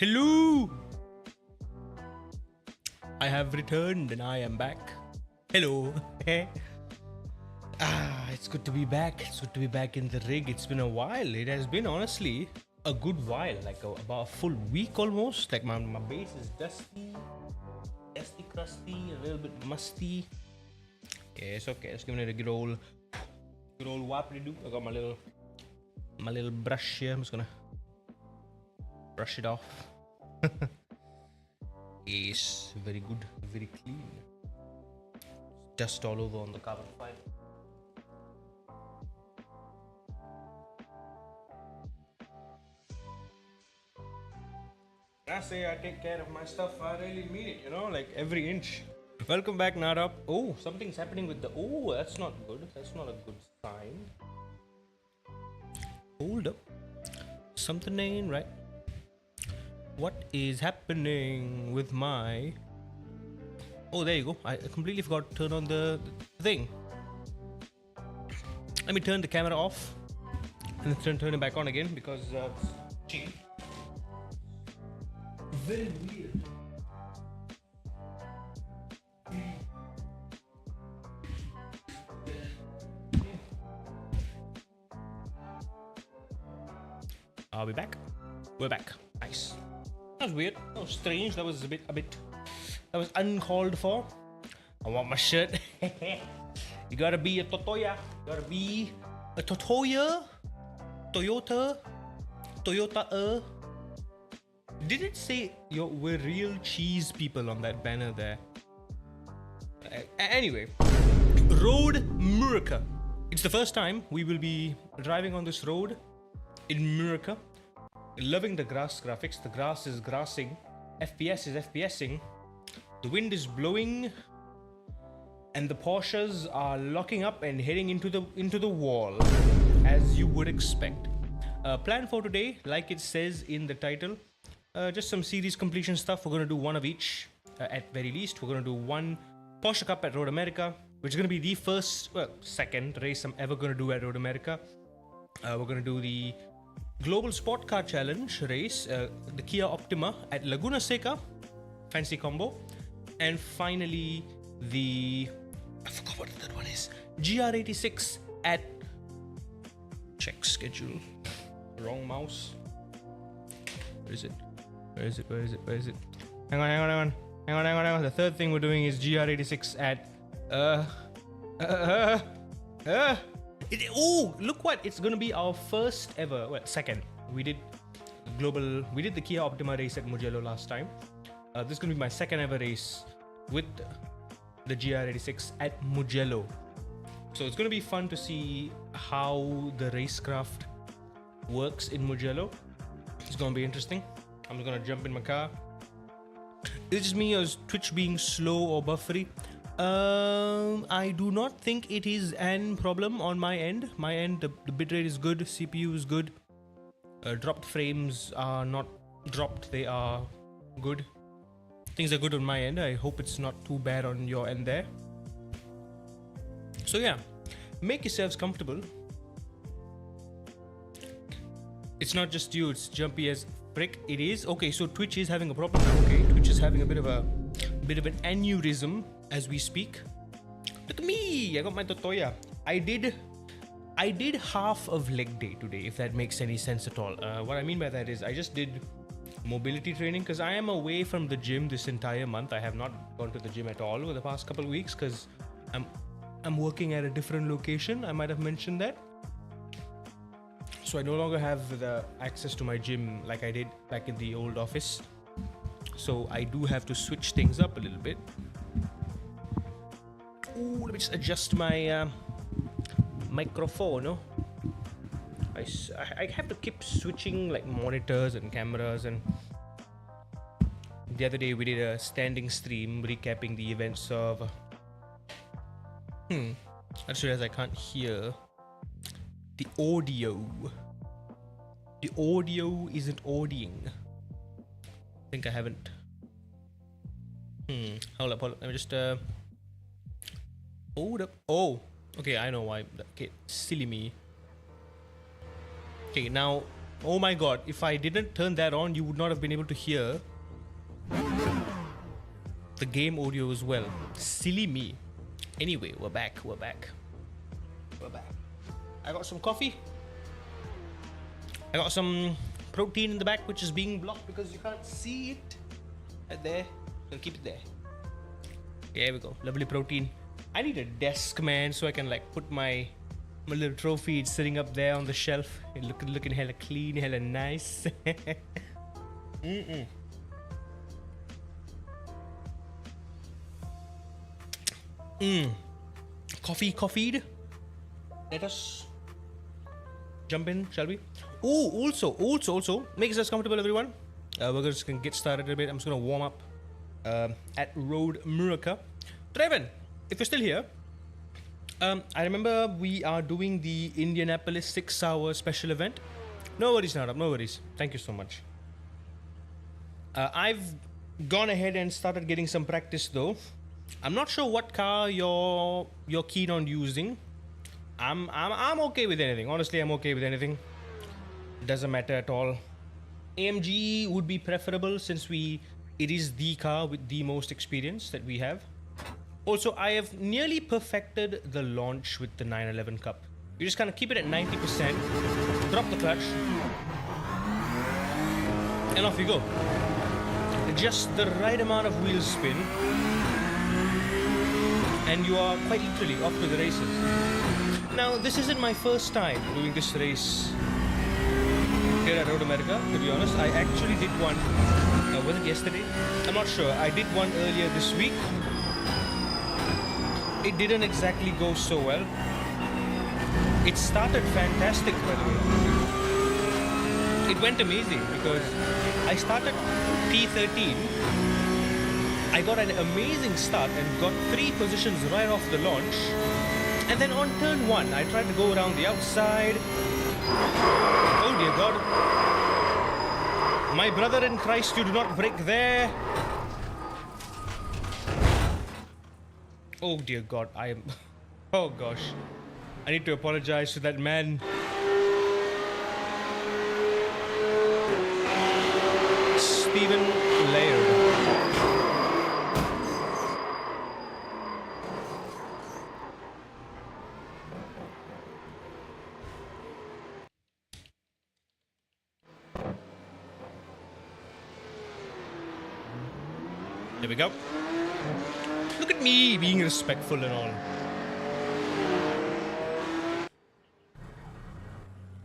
Hello! I have returned and I am back. Hello. It's good to be back. It's good to be back in the rig. It's been a while. It has been honestly a good while, like about a full week almost. Like my base is dusty, crusty, a little bit musty. Yeah, it's okay. Let's give it a good old wipe to do. I got my little brush here. I'm just gonna brush it off. Yes, very good, very clean. Dust all over on the carbon fiber. I say I take care of my stuff, I really mean it, like every inch. Welcome back, Narab. Oh, something's happening with the... Oh, that's not good. That's not a good sign. Hold up. Something ain't right. What is happening with my... Oh, there you go. I completely forgot to turn on the thing. Let me turn the camera off and then turn it back on again because it's cheap. Very weird. Are we back? We're back. Nice. That was weird. That was strange. That was a bit. That was uncalled for. I want my shirt. You gotta be a Totoya. You gotta be a Totoya. Toyota. Did it say we're real cheese people on that banner there? Anyway, Road Murica. It's the first time we will be driving on this road in Murica. Loving the grass graphics. The grass is grassing. FPS is FPSing. The wind is blowing. And the Porsches are locking up and heading into the wall, as you would expect. Plan for today, like it says in the title, just some series completion stuff. We're going to do one of each, at very least. We're going to do one Porsche Cup at Road America, which is going to be the second race I'm ever going to do at Road America. We're going to do the Global Sport Car Challenge race, the Kia Optima at Laguna Seca, fancy combo, and finally the... I forgot what the third one is. GR86 at... Check schedule. Wrong mouse. Where is it? Hang on. The third thing we're doing is GR86 at... Oh, look what! It's gonna be our first ever... Well, second. We did the Kia Optima race at Mugello last time. This is gonna be my second ever race with the GR86 at Mugello. So it's going to be fun to see how the racecraft works in Mugello. It's going to be interesting. I'm just going to jump in my car. Is it just me or is Twitch being slow or buffery? I do not think it is an problem on my end. My end, the bitrate is good, CPU is good. Dropped frames are not dropped, they are good. Things are good on my end. I hope it's not too bad on your end there. So yeah, make yourselves comfortable. It's not just you, it's jumpy as frick. It is. Okay, so Twitch is having a problem now. Okay, Twitch is having a bit of an aneurysm as we speak. Look at me, I got my Totoya. I did half of leg day today, if that makes any sense at all. What I mean by that is I just did mobility training because I am away from the gym this entire month. I have not gone to the gym at all over the past couple of weeks because I'm working at a different location. I might have mentioned that. So I no longer have the access to my gym like I did back in the old office. So I do have to switch things up a little bit. Ooh, let me just adjust my microphone. No? I have to keep switching like monitors and cameras, and the other day we did a standing stream recapping the events of I just realized I can't hear the audio. The audio isn't audioing. I think I haven't. Hold up. Let me just hold up. Oh, okay, I know why. Okay, silly me. Okay, now, oh my god, if I didn't turn that on, you would not have been able to hear the game audio as well. Silly me. Anyway, we're back. I got some coffee. I got some protein in the back, which is being blocked because you can't see it. Right there. So keep it there. There we go. Lovely protein. I need a desk, man, so I can like put my little trophy. It's sitting up there on the shelf. Looking hella clean, hella nice. Coffeed. Let us jump in, shall we? Oh, also, make yourselves comfortable, everyone. We're just gonna get started a bit. I'm just gonna warm up at Road Murica. Treven, if you're still here, I remember we are doing the Indianapolis 6-hour special event. No worries, Nadab, no worries. Thank you so much. I've gone ahead and started getting some practice though. I'm not sure what car you're keen on using. I'm okay with anything. Honestly, I'm okay with anything. It doesn't matter at all. AMG would be preferable since it is the car with the most experience that we have. Also, I have nearly perfected the launch with the 911 Cup. You just kind of keep it at 90%, drop the clutch, and off you go. Just the right amount of wheel spin, and you are quite literally off to the races. Now, this isn't my first time doing this race here at Road America, to be honest. I actually did one, was it yesterday? I'm not sure. I did one earlier this week. It didn't exactly go so well. It started fantastic, by the way. It went amazing because I started P13. I got an amazing start and got 3 positions right off the launch. And then on turn 1, I tried to go around the outside. Oh dear God. My brother in Christ, you do not brake there. Oh dear God, I am... Oh gosh. I need to apologize to that man. Stephen Laird. There we go. Look at me being respectful and all.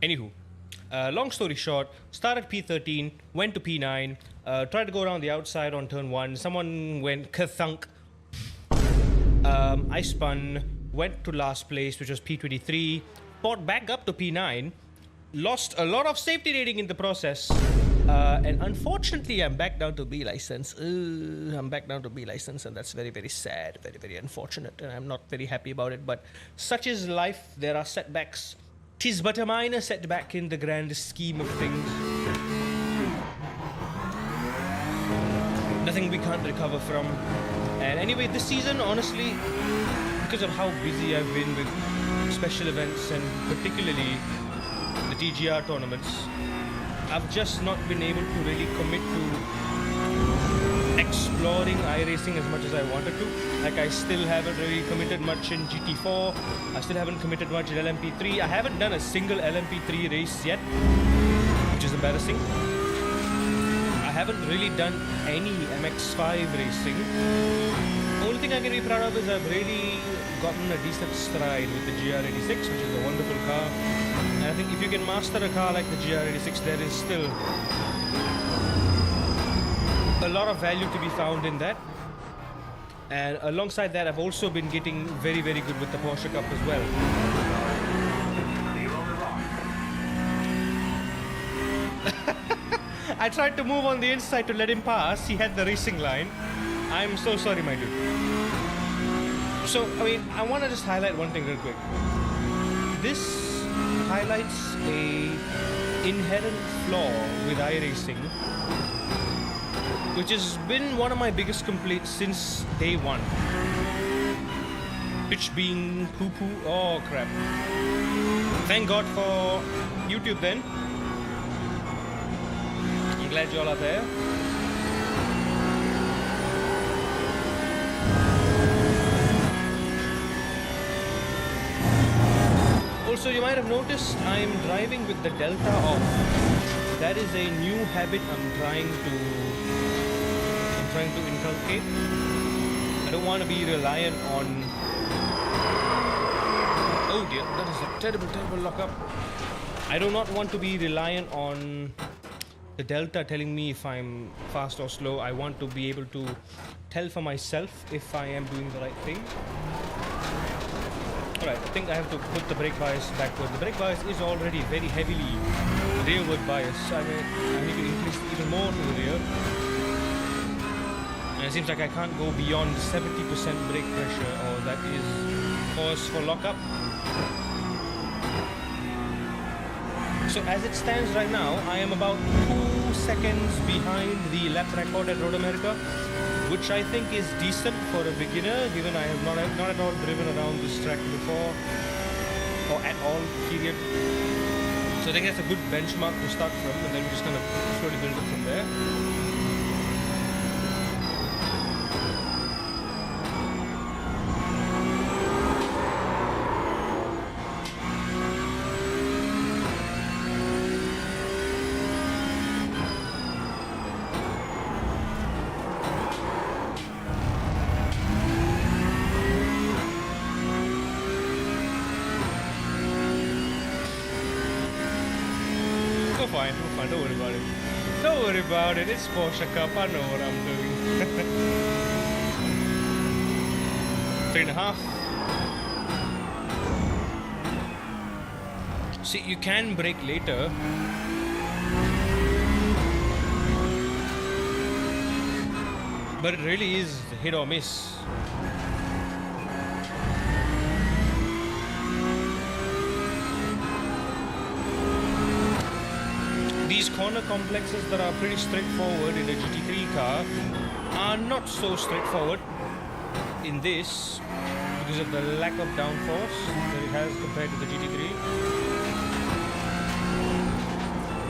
Anywho, long story short, started P13, went to P9, tried to go around the outside on turn 1. Someone went ka-thunk. I spun, went to last place, which was P23, fought back up to P9, lost a lot of safety rating in the process. And unfortunately, I'm back down to B license. I'm back down to B license, and that's very, very sad, very, very unfortunate, and I'm not very happy about it. But such is life. There are setbacks. 'Tis but a minor setback in the grand scheme of things. Nothing we can't recover from. And anyway, this season, honestly, because of how busy I've been with special events and particularly the TGR tournaments, I've just not been able to really commit to exploring iRacing as much as I wanted to. Like, I still haven't really committed much in GT4. I still haven't committed much in LMP3. I haven't done a single LMP3 race yet, which is embarrassing. I haven't really done any MX5 racing. Only thing I can be proud of is I've really gotten a decent stride with the GR86, which is a wonderful car. And I think if you can master a car like the GR86, there is still a lot of value to be found in that. And alongside that, I've also been getting very, very good with the Porsche Cup as well. I tried to move on the inside to let him pass. He had the racing line. I'm so sorry, my dude. So, I mean, I want to just highlight one thing real quick. This highlights a inherent flaw with iRacing, which has been one of my biggest complaints since day one. Pitch being poo-poo. Oh, crap. Thank God for YouTube then. I'm glad you all are there. Also, you might have noticed I'm driving with the delta off. That is a new habit I'm trying to inculcate. I don't want to be reliant on... Oh dear, that is a terrible, terrible lockup. I do not want to be reliant on the delta telling me if I'm fast or slow. I want to be able to tell for myself if I am doing the right thing. Alright, I think I have to put the brake bias backward. The brake bias is already very heavily rearward bias. I need to increase even more to the rear. And it seems like I can't go beyond 70% brake pressure, or that is cause for lockup. So as it stands right now, I am about 2 seconds behind the lap record at Road America, which I think is decent for a beginner, given I have not at all driven around this track before, or at all, period. So I think that's a good benchmark to start from, and then we're just gonna slowly build it from there. Fine, don't worry about it. Don't worry about it, it's Porsche Cup, I know what I'm doing. 3.5. See, you can brake later. But it really is hit or miss. These corner complexes that are pretty straightforward in a GT3 car are not so straightforward in this because of the lack of downforce that it has compared to the GT3.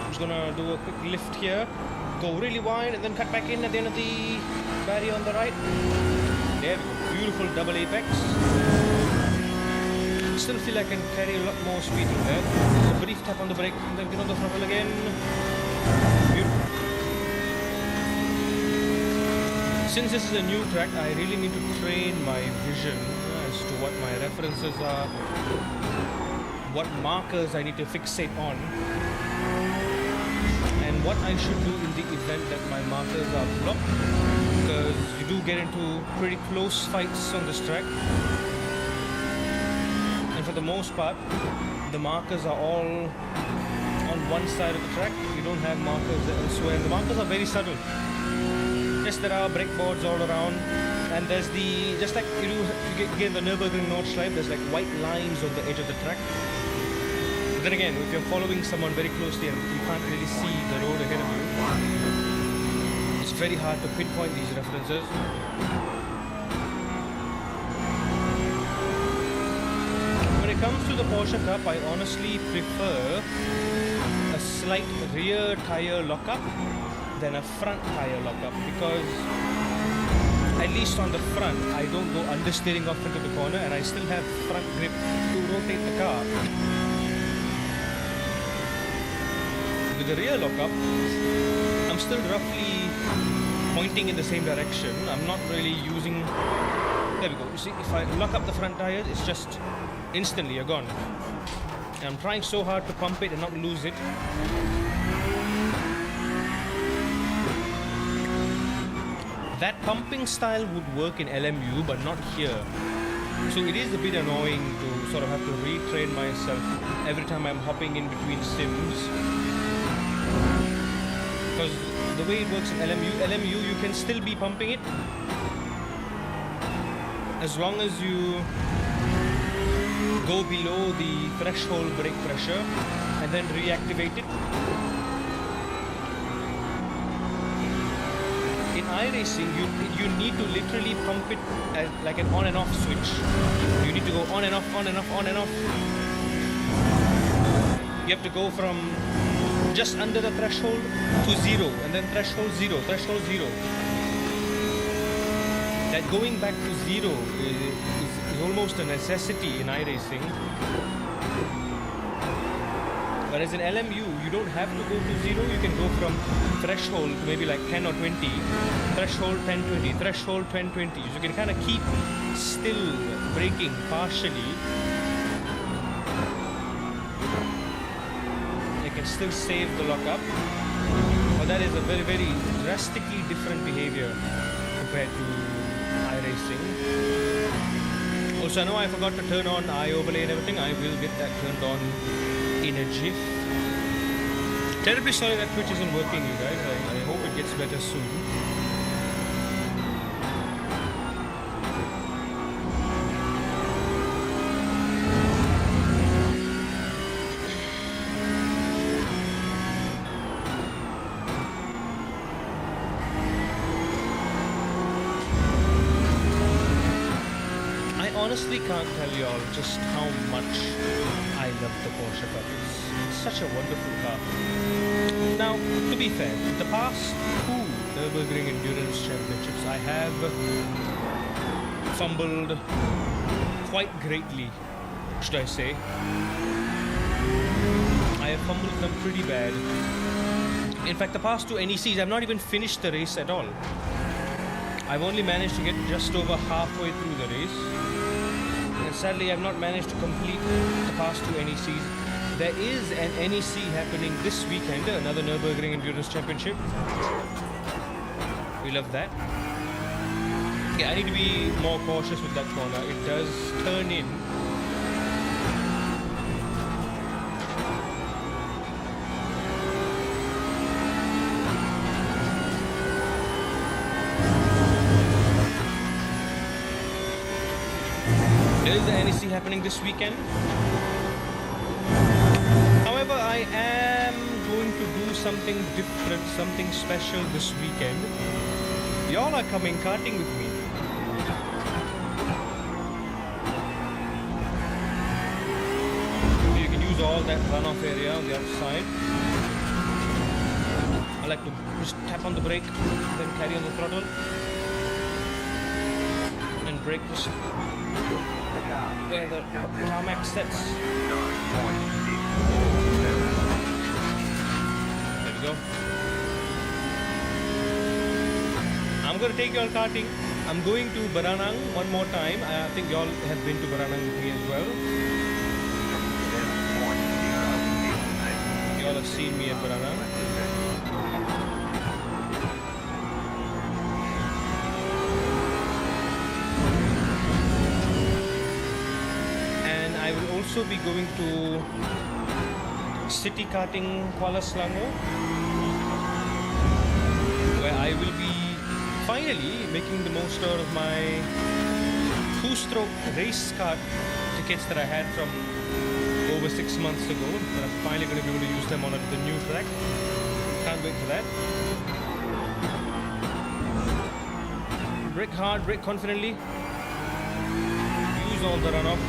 I'm just gonna do a quick lift here, go really wide and then cut back in at the end of the barrier on the right. There we go, beautiful double apex. Still feel I can carry a lot more speed in there. Just a brief tap on the brake and then get on the throttle again. Beautiful. Since this is a new track, I really need to train my vision as to what my references are, what markers I need to fixate on, and what I should do in the event that my markers are blocked, because you do get into pretty close fights on this track. For the most part, the markers are all on one side of the track. You don't have markers elsewhere. The markers are very subtle. Yes, there are brake boards all around, and there's the, just like you get the Nürburgring Nordschleife, there's like white lines on the edge of the track. But then again, if you're following someone very closely and you can't really see the road ahead of you, it's very hard to pinpoint these references. When it comes to the Porsche Cup, I honestly prefer a slight rear tire lockup than a front tire lockup, because at least on the front I don't go understeering off into the corner and I still have front grip to rotate the car. With the rear lockup, I'm still roughly pointing in the same direction. I'm not really using... There we go. You see, if I lock up the front tires, it's just instantly you're gone. And I'm trying so hard to pump it and not lose it. That pumping style would work in LMU, but not here. So it is a bit annoying to sort of have to retrain myself every time I'm hopping in between sims. Because the way it works in LMU, you can still be pumping it as long as you go below the threshold brake pressure and then reactivate it. In iRacing, you need to literally pump it as like an on and off switch. You need to go on and off, on and off, on and off. You have to go from just under the threshold to zero, and then threshold zero, threshold zero. That going back to zero is almost a necessity in iRacing. Whereas in LMU, you don't have to go to zero. You can go from threshold to maybe like 10 or 20, threshold 10, 20, threshold 10, 20. So you can kind of keep still braking partially. You can still save the lockup. But that is a very, very drastically different behavior compared to iRacing. Also, I know I forgot to turn on eye overlay and everything. I will get that turned on in a jiff. Terribly sorry that Twitch isn't working, you guys. I hope it gets better soon. honestly can't tell you all just how much I love the Porsche Cup. It's such a wonderful car. Now, to be fair, the past two Nürburgring Endurance Championships I have fumbled quite greatly, should I say. I have fumbled them pretty bad. In fact, the past two NECs, I've not even finished the race at all. I've only managed to get just over halfway through the race. And sadly, I've not managed to complete the past two NECs. There is an NEC happening this weekend, another Nürburgring Endurance Championship. We love that. Yeah, I need to be more cautious with that corner. It does turn in. There is the NEC happening this weekend. However, I am going to do something different, something special this weekend. Y'all are coming karting with me. You can use all that runoff area on the other side. I like to just tap on the brake, then carry on the throttle. And brake just where the tarmac sets. There we go. I'm going to take you all karting. I'm going to Baranang one more time. I think you all have been to Baranang with me as well. You all have seen me at Baranang. I will also be going to city karting Kuala Selangor, where I will be finally making the most out of my two-stroke race kart tickets that I had from over 6 months ago. But I'm finally going to be able to use them on the new track. Can't wait for that. Brake hard, brake confidently. Use all the runoff.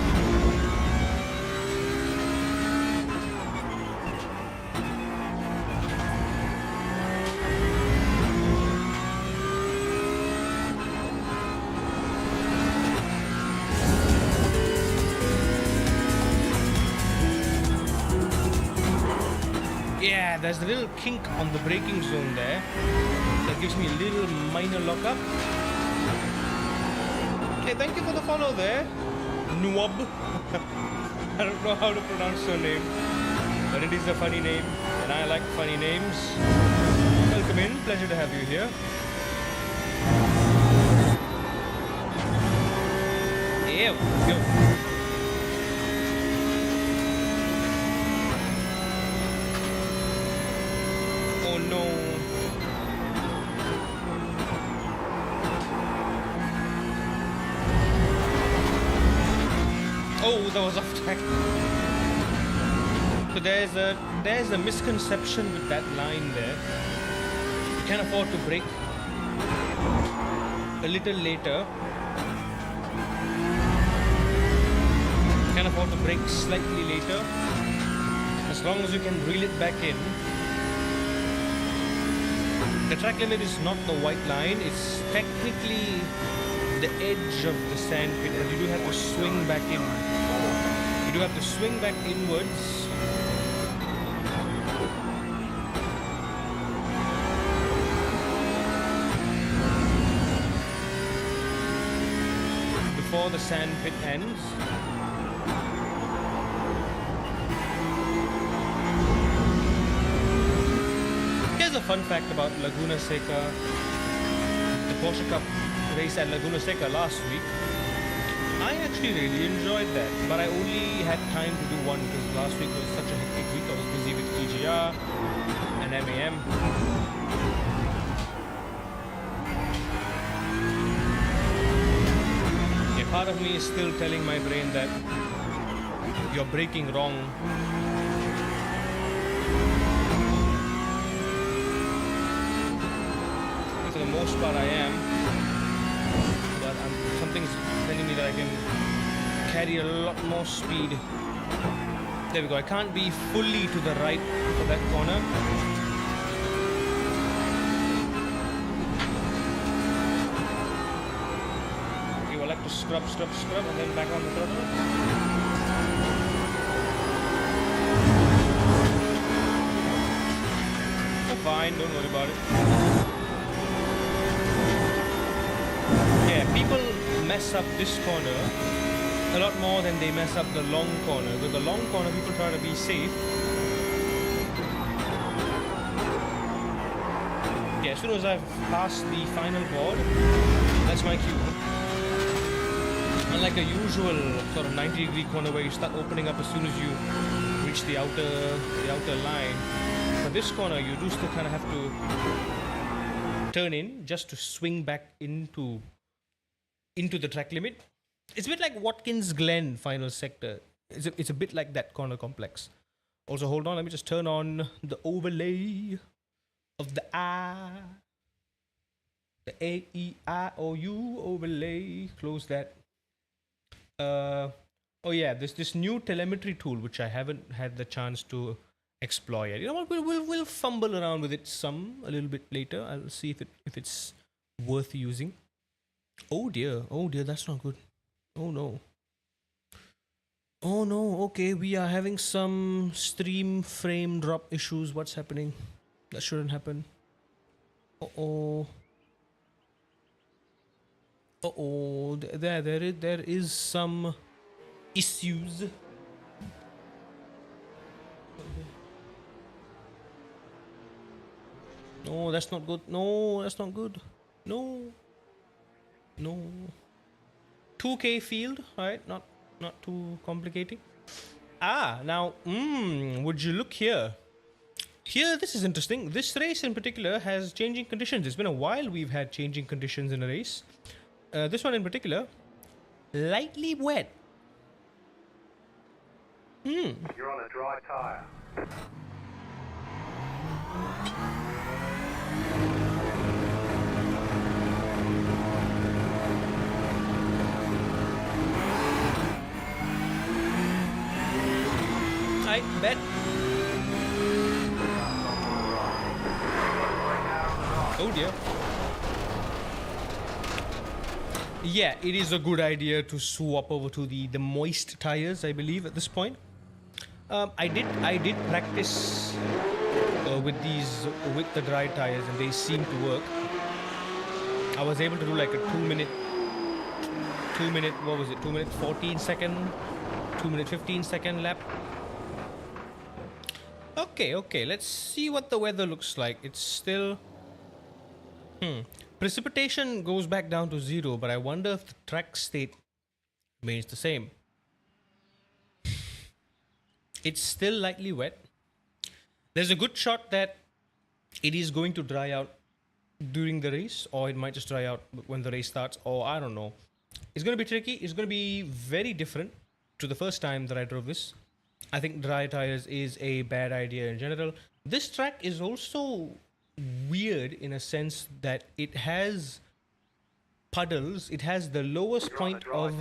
Yeah, there's a little kink on the braking zone there that gives me a little minor lockup. Okay, thank you for the follow there, Nuob. I don't know how to pronounce your name, but it is a funny name, and I like funny names. Welcome in, pleasure to have you here. Yeah, go. Oh no. Oh, that was off track. So there's a misconception with that line there. You can afford to brake a little later. You can afford to brake slightly later. As long as you can reel it back in. The track limit is not the white line, it's technically the edge of the sand pit, and you do have to swing back in. You do have to swing back inwards. Before the sand pit ends. Here's a fun fact about Laguna Seca, the Porsche Cup race at Laguna Seca last week. I actually really enjoyed that, but I only had time to do one because last week was such a hectic week. I was busy with EGR and MAM. A part of me is still telling my brain that you're braking wrong. For the most part I am, but something's telling me that I can carry a lot more speed. There we go. I can't be fully to the right for that corner. Okay, I like to scrub, and then back on the throttle. Fine, don't worry about it. Yeah, people mess up this corner a lot more than they mess up the long corner. With the long corner, people try to be safe. Yeah, as soon as I've passed the final board, that's my cue. Unlike a usual sort of 90-degree corner where you start opening up as soon as you reach the outer line. For this corner, you do still kind of have to turn in just to swing back into the track limit. It's a bit like Watkins Glen final sector. It's a bit like that corner complex. Also, hold on, let me just turn on the overlay of the AEIOU overlay. Close that. Oh yeah, there's this new telemetry tool which I haven't had the chance to explore yet. You know what? We'll fumble around with it a little bit later. I'll see if it's worth using. Oh dear, that's not good. Oh no. Okay, we are having some stream frame drop issues. What's happening? That shouldn't happen. There is some issues. No, that's not good. No, that's not good. No. 2K field, right? Not too complicating. Now, would you look here? Here, this is interesting. This race in particular has changing conditions. It's been a while we've had changing conditions in a race. This one in particular, lightly wet. You're on a dry tire. I bet. Oh dear. Yeah, it is a good idea to swap over to the moist tires, I believe, at this point. I did practice with the dry tires, and they seem to work. I was able to do like a 2 minute, what was it? 2 minute 14 second, 2 minute 15 second lap. Okay, let's see what the weather looks like. It's still... Precipitation goes back down to 0, but I wonder if the track state remains the same. It's still lightly wet. There's a good shot that it is going to dry out during the race, or it might just dry out when the race starts, or I don't know. It's going to be tricky. It's going to be very different to the first time that I drove this. I think dry tires is a bad idea in general. This track is also weird in a sense that it has puddles. It has the lowest point of...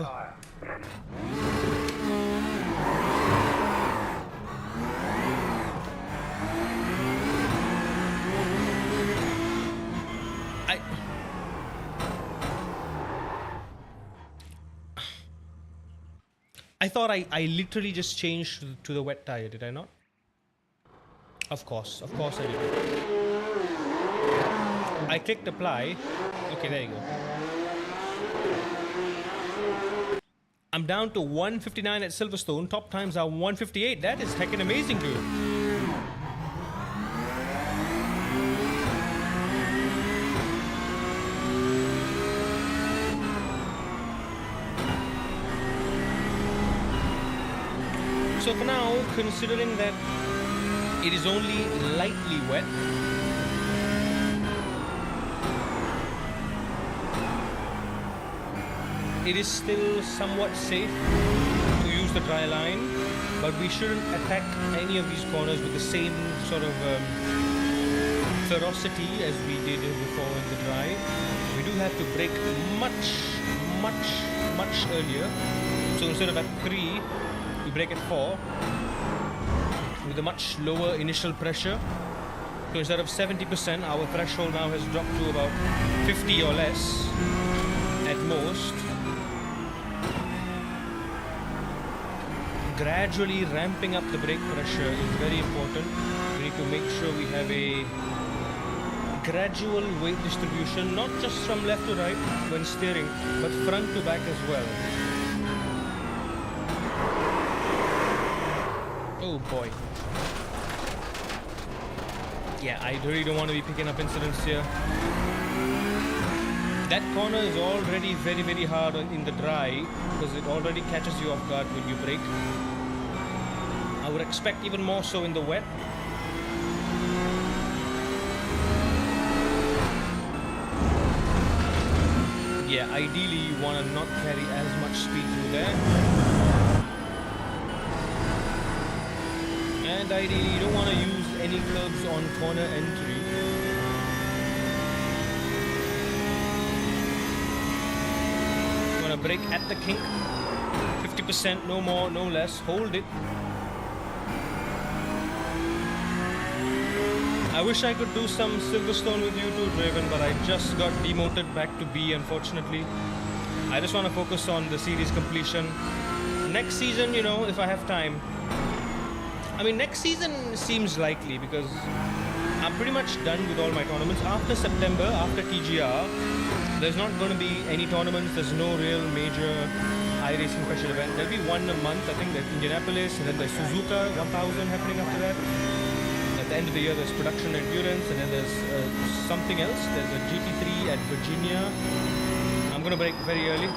I thought I literally just changed to the wet tire, did I not? Of course I did. I clicked apply. Okay, there you go. I'm down to 159 at Silverstone. Top times are 158. That is heckin' amazing, dude. So for now, considering that it is only lightly wet, it is still somewhat safe to use the dry line, but we shouldn't attack any of these corners with the same sort of ferocity as we did before in the dry. We do have to brake much earlier So instead of at 3, we brake at 4 with a much lower initial pressure. So instead of 70%, our threshold now has dropped to about 50 or less at most. Gradually ramping up the brake pressure is very important. We need to make sure we have a gradual weight distribution, not just from left to right when steering, but front to back as well. Oh boy. Yeah, I really don't want to be picking up incidents here. That corner is already very, very hard in the dry because it already catches you off guard when you brake. I would expect even more so in the wet. Yeah, ideally you want to not carry as much speed through there. And ideally you don't want to use any curbs on corner entry. You want to brake at the kink. 50%, no more, no less. Hold it. I wish I could do some Silverstone with you too, Draven, but I just got demoted back to B, unfortunately. I just want to focus on the series completion. Next season, you know, if I have time. I mean, next season seems likely because I'm pretty much done with all my tournaments. After September, after TGR, there's not going to be any tournaments. There's no real major high racing pressure event. There'll be one a month. I think there's Indianapolis, and then there's Suzuka 1000 happening after that. At the end of the year, there's production endurance, and then there's something else. There's a GT3 at Virginia. I'm gonna brake very early.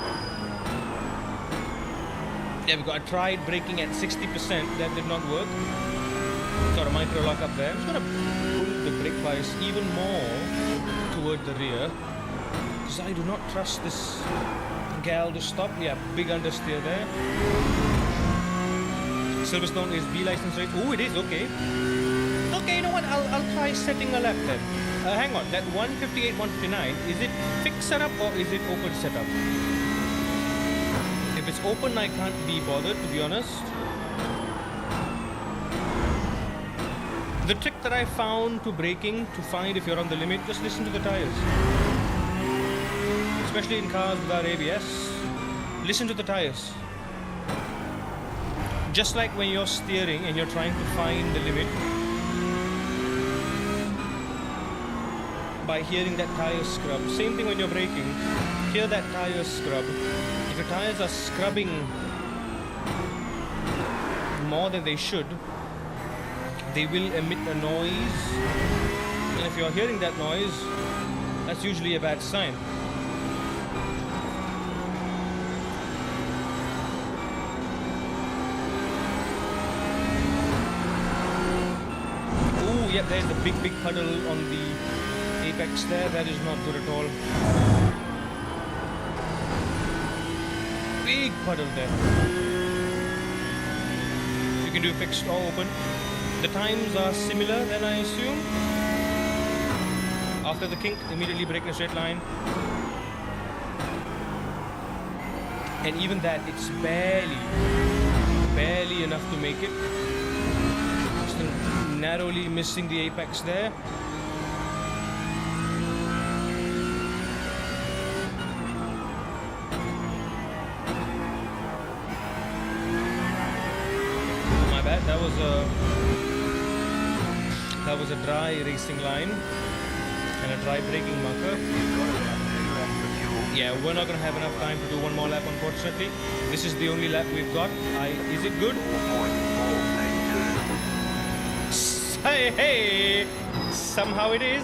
There we go. I tried braking at 60%. That did not work. Got a micro lock up there. I'm just gonna pull the brake bias even more toward the rear because I do not trust this gal to stop. Yeah, big understeer there. Silverstone is B license rate. Oh, it is okay. Okay, you know what? I'll try setting a lap then. Hang on, that 158, 159, is it fixed setup or is it open setup? If it's open, I can't be bothered, to be honest. The trick that I found to braking to find if you're on the limit, just listen to the tires. Especially in cars without ABS, listen to the tires. Just like when you're steering and you're trying to find the limit, by hearing that tire scrub. Same thing when you're braking. Hear that tire scrub. If your tires are scrubbing more than they should, they will emit a noise. And if you're hearing that noise, that's usually a bad sign. Oh, yeah, there's a big puddle on the apex there. That is not good at all. Big puddle there. You can do fixed or open. The times are similar then, I assume. After the kink, immediately brake in a straight line. And even that, it's barely enough to make it. Just narrowly missing the apex there. That was a dry racing line and a dry braking marker. Yeah, we're not gonna have enough time to do one more lap, unfortunately. This is the only lap we've got. Is it good? Hey, somehow it is.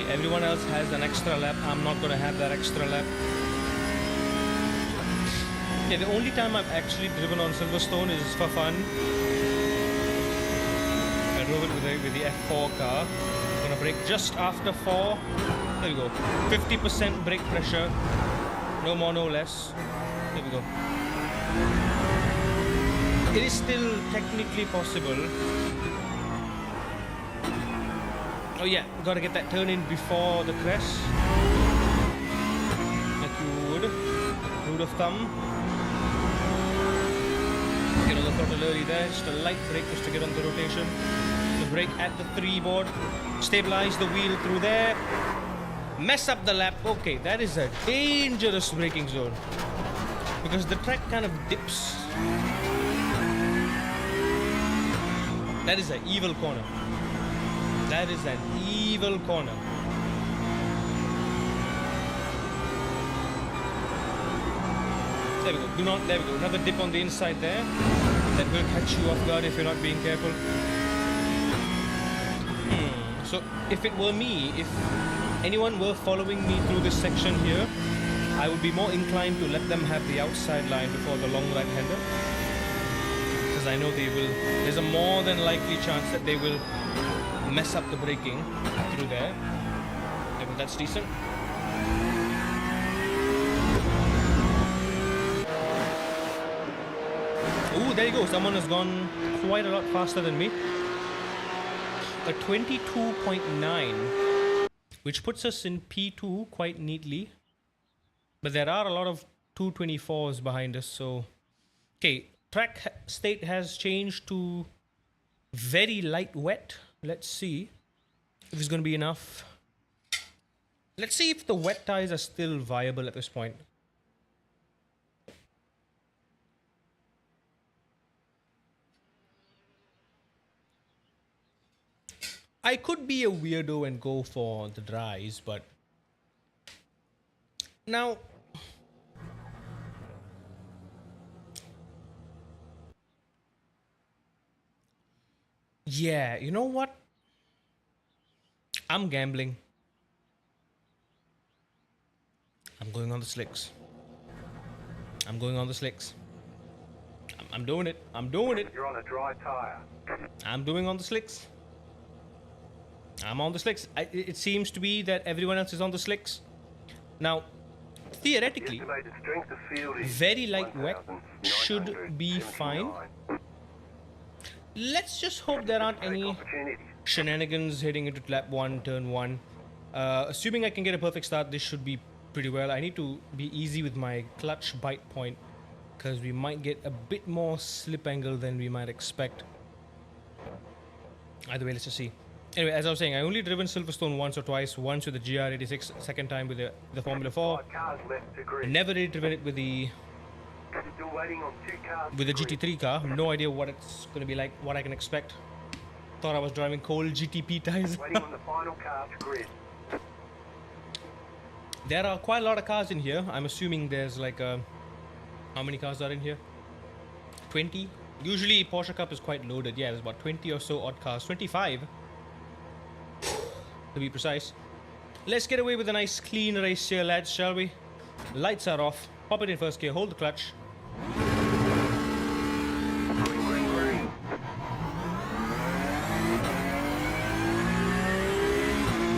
Everyone else has an extra lap. I'm not going to have that extra lap. Yeah, the only time I've actually driven on Silverstone is for fun. I drove it with the F4 car. I'm going to brake just after 4. There you go. 50% brake pressure. No more, no less. There we go. It is still technically possible. Oh yeah, gotta get that turn in before the crest. Like you would. Rule of thumb. Get on the throttle early there, just a light brake just to get on the rotation. The brake at the 3 board. Stabilize the wheel through there. Mess up the lap. Okay, that is a dangerous braking zone. Because the track kind of dips. That is an evil corner. That is an evil corner. There we go. There we go. Another dip on the inside there. That will catch you off guard if you're not being careful. So if it were me, if anyone were following me through this section here, I would be more inclined to let them have the outside line before the long right-hander. Because I know they will. There's a more than likely chance that they will mess up the braking through there. Yeah, but that's decent. Ooh, there you go. Someone has gone quite a lot faster than me. A 22.9, which puts us in P2 quite neatly. But there are a lot of 224s behind us, so... Okay, track state has changed to very light wet. Let's see if it's going to be enough. Let's see if the wet tires are still viable at this point. I could be a weirdo and go for the dries, but now yeah, you know what? I'm gambling. I'm going on the slicks. I'm going on the slicks. I'm doing it. I'm doing it. You're on a dry tire. I'm doing on the slicks. I'm on the slicks. It seems to be that everyone else is on the slicks. Now, theoretically, very light wet should be fine. Let's just hope there aren't any shenanigans heading into lap 1, turn 1. Assuming I can get a perfect start, this should be pretty well. I need to be easy with my clutch bite point because we might get a bit more slip angle than we might expect. Either way, let's just see. Anyway, as I was saying, I only driven Silverstone once or twice. Once with the GR86, second time with the Formula 4. Never really driven it with the GT3 car. No idea what it's going to be like, what I can expect. Thought I was driving cold GTP tires. There are quite a lot of cars in here. I'm assuming there's like how many cars are in here? 20? Usually Porsche Cup is quite loaded. Yeah, there's about 20 or so odd cars. 25 to be precise. Let's get away with a nice clean race here, lads, shall we? Lights are off. Pop it in first gear. Hold the clutch.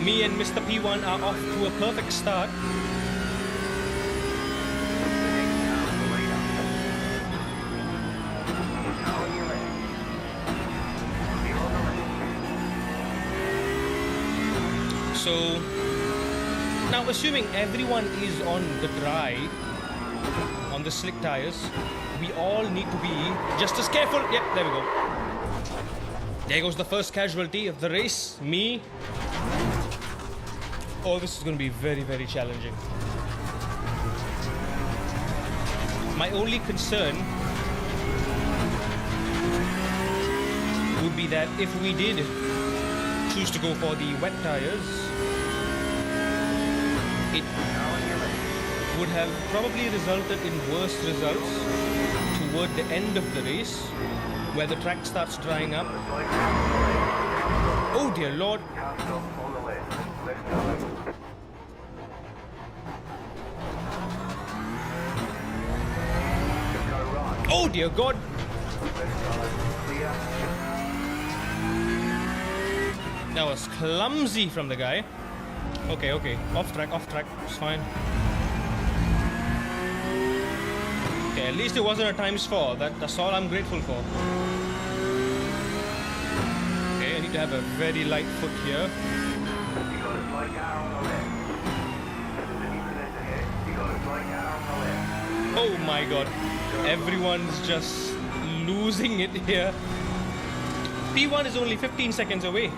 Me and Mr. P1 are off to a perfect start. So, now assuming everyone is on the dry, on the slick tires, we all need to be just as careful. Yep, there we go. There goes the first casualty of the race, me. Oh, this is going to be very, very challenging. My only concern would be that if we did choose to go for the wet tires, it would have probably resulted in worse results toward the end of the race, where the track starts drying up. Oh dear Lord. Oh dear God. That was clumsy from the guy. Okay, okay. Off track, it's fine. Okay, at least it wasn't a times 4. That's all I'm grateful for. Okay, I need to have a very light foot here. You got a slight car on the left. Ahead. You got a slight car on the left. Oh my god. Everyone's just losing it here. P1 is only 15 seconds away.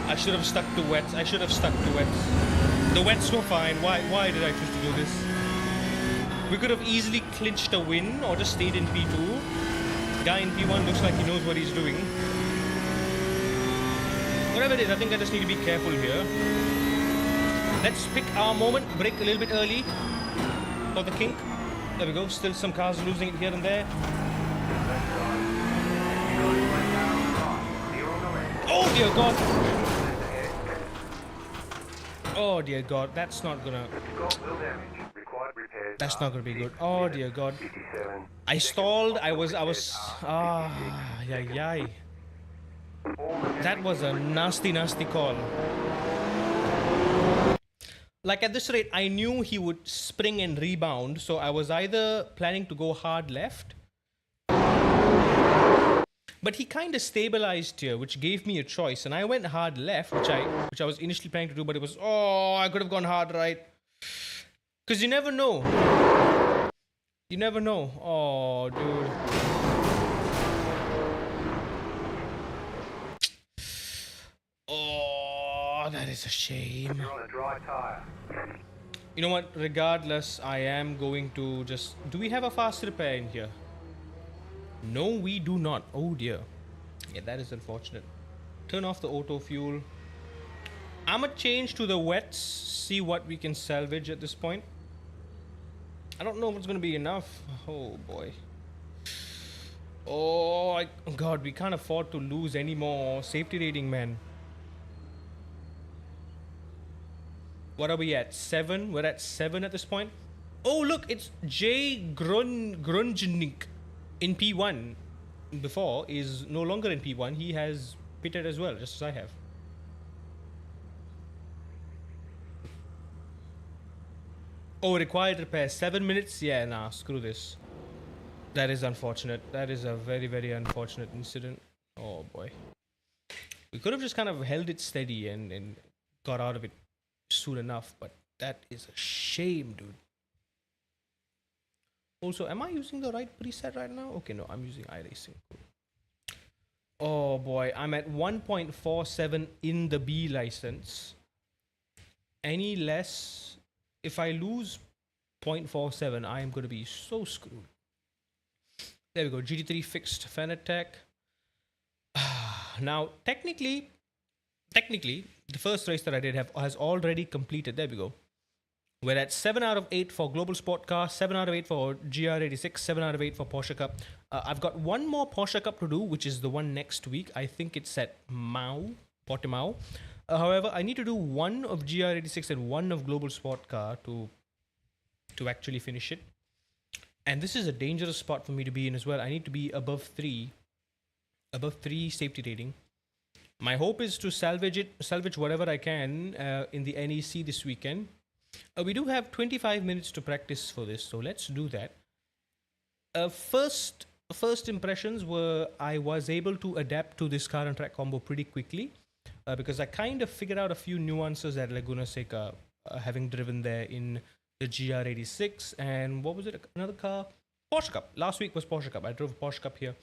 I should have stuck to wets. The wets were fine. Why did I choose to do this? We could have easily clinched a win or just stayed in P2. Guy in P1 looks like he knows what he's doing. Whatever it is, I think I just need to be careful here. Let's pick our moment. Brake a little bit early for the kink. There we go. Still some cars losing it here and there. Oh dear God. Oh dear God. That's not gonna be good. Oh dear God. I stalled. I was yay. That was a nasty call. Like at this rate, I knew he would spring and rebound, so I was either planning to go hard left, but he kind of stabilized here, which gave me a choice, and I went hard left, which I was initially planning to do, but it was, oh, I could have gone hard right, because you never know. You never know. Oh, dude. Oh, that is a shame. You're on a dry tire. You know what? Regardless, I am going to just... Do we have a fast repair in here? No, we do not. Oh dear. Yeah, that is unfortunate. Turn off the auto fuel. I'ma change to the wets. See what we can salvage at this point. I don't know if it's gonna be enough. Oh boy. Oh God, we can't afford to lose any more safety rating, man. What are we at? 7? We're at 7 at this point. Oh look, it's Jay Grunjnik in P1 before is no longer in P1. He has pitted as well, just as I have. Oh, required repair 7 minutes. Yeah, nah, screw this. That is unfortunate. That is a very unfortunate incident. Oh boy. We could have just kind of held it steady and got out of it soon enough, but that is a shame, dude. Also, am I using the right preset right now? Okay, no, I'm using iRacing. Oh boy, I'm at 1.47 in the B license. Any less, if I lose 0.47, I am going to be so screwed. There we go, GT3 fixed fan attack. Now, technically, the first race that I did has already completed. There we go. We're at 7 out of 8 for Global Sport Car, 7 out of 8 for GR86, 7 out of 8 for Porsche Cup. I've got one more Porsche Cup to do, which is the one next week. I think it's at Portimao. However, I need to do one of GR86 and one of Global Sport Car to actually finish it. And this is a dangerous spot for me to be in as well. I need to be above 3 safety rating. My hope is to salvage whatever I can in the NEC this weekend. We do have 25 minutes to practice for this, so let's do that. First impressions were I was able to adapt to this car and track combo pretty quickly because I kind of figured out a few nuances at Laguna Seca, having driven there in the GR86 and what was it? Another car? Porsche Cup. Last week was Porsche Cup. I drove Porsche Cup here,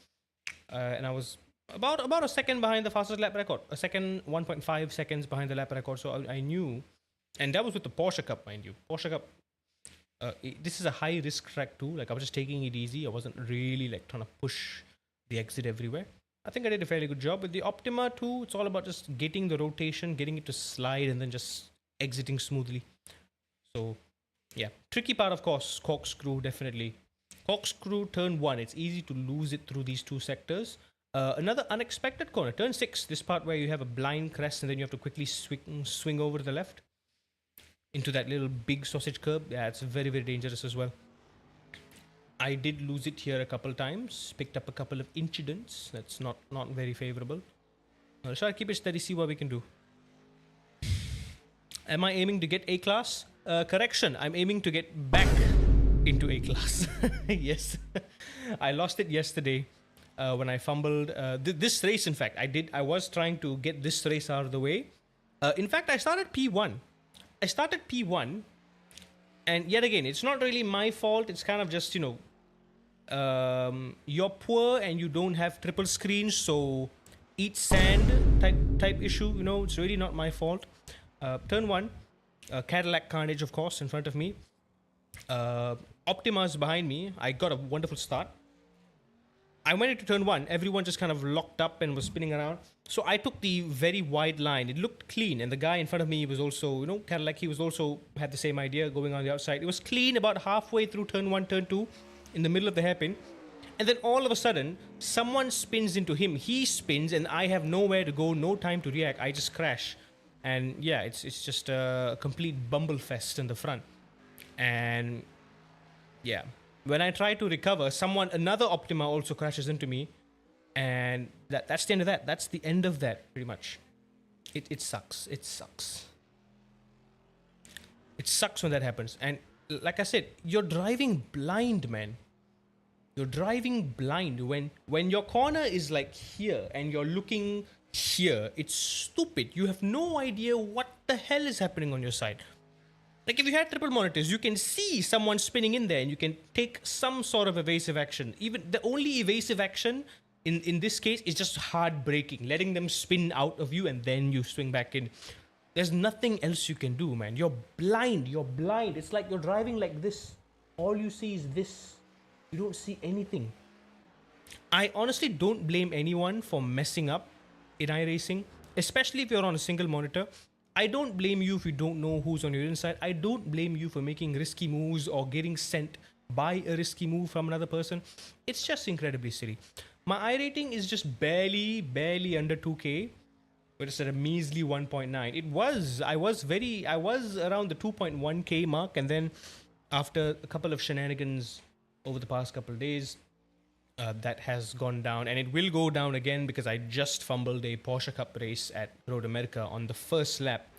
and I was about a second behind the fastest lap record. A second, 1.5 seconds behind the lap record. So I knew. And that was with the Porsche Cup, mind you. Porsche Cup, this is a high risk track too. Like I was just taking it easy. I wasn't really like trying to push the exit everywhere. I think I did a fairly good job with the Optima too. It's all about just getting the rotation, getting it to slide and then just exiting smoothly. So yeah, tricky part of course, corkscrew definitely. Corkscrew turn 1, it's easy to lose it through these two sectors. Another unexpected corner, turn 6, this part where you have a blind crest and then you have to quickly swing over to the left into that little big sausage curb. Yeah, it's very dangerous as well. I did lose it here a couple times, picked up a couple of incidents. That's not very favorable. Shall I keep it steady, see what we can do? Am I aiming to get A class? Correction, I'm aiming to get back into A class. Yes. I lost it yesterday when I fumbled. This race, in fact, I was trying to get this race out of the way. In fact, I started P1. And yet again, it's not really my fault. It's kind of just, you're poor and you don't have triple screens, so eat sand type issue. It's really not my fault. Turn 1, Cadillac Carnage, of course, in front of me. Optima's behind me. I got a wonderful start. I went into turn 1. Everyone just kind of locked up and was spinning around. So I took the very wide line. It looked clean. And the guy in front of me was also, Cadillac, he was also had the same idea going on the outside. It was clean about halfway through turn 1, turn 2, in the middle of the hairpin. And then all of a sudden, someone spins into him. He spins and I have nowhere to go, no time to react. I just crash. And yeah, it's just a complete bumblefest in the front. And yeah, when I try to recover, another Optima also crashes into me. And that's the end of that. That's the end of that, pretty much. It sucks. It sucks. It sucks when that happens. And like I said, you're driving blind, man. You're driving blind. When your corner is like here and you're looking here, it's stupid. You have no idea what the hell is happening on your side. Like if you had triple monitors, you can see someone spinning in there and you can take some sort of evasive action. Even the only evasive action in this case is just hard braking, letting them spin out of you and then you swing back in. There's nothing else you can do, man. You're blind. It's like you're driving like this. All you see is this. You don't see anything. I honestly don't blame anyone for messing up in iRacing, especially if you're on a single monitor. I don't blame you if you don't know who's on your inside. I don't blame you for making risky moves or getting sent by a risky move from another person. It's just incredibly silly. My iRating is just barely under 2K, but it's at a measly 1.9. I was around the 2.1K mark, and then after a couple of shenanigans over the past couple of days, that has gone down, and it will go down again because I just fumbled a Porsche Cup race at Road America on the first lap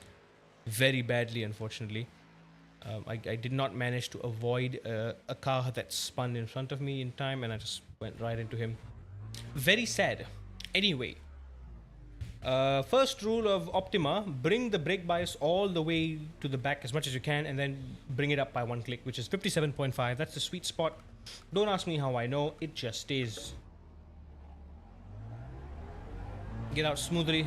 very badly, unfortunately. I did not manage to avoid a car that spun in front of me in time, and I just went right into him. Very sad. Anyway, first rule of Optima, bring the brake bias all the way to the back as much as you can, and then bring it up by one click, which is 57.5. That's the sweet spot. Don't ask me how I know, it just is. Get out smoothly.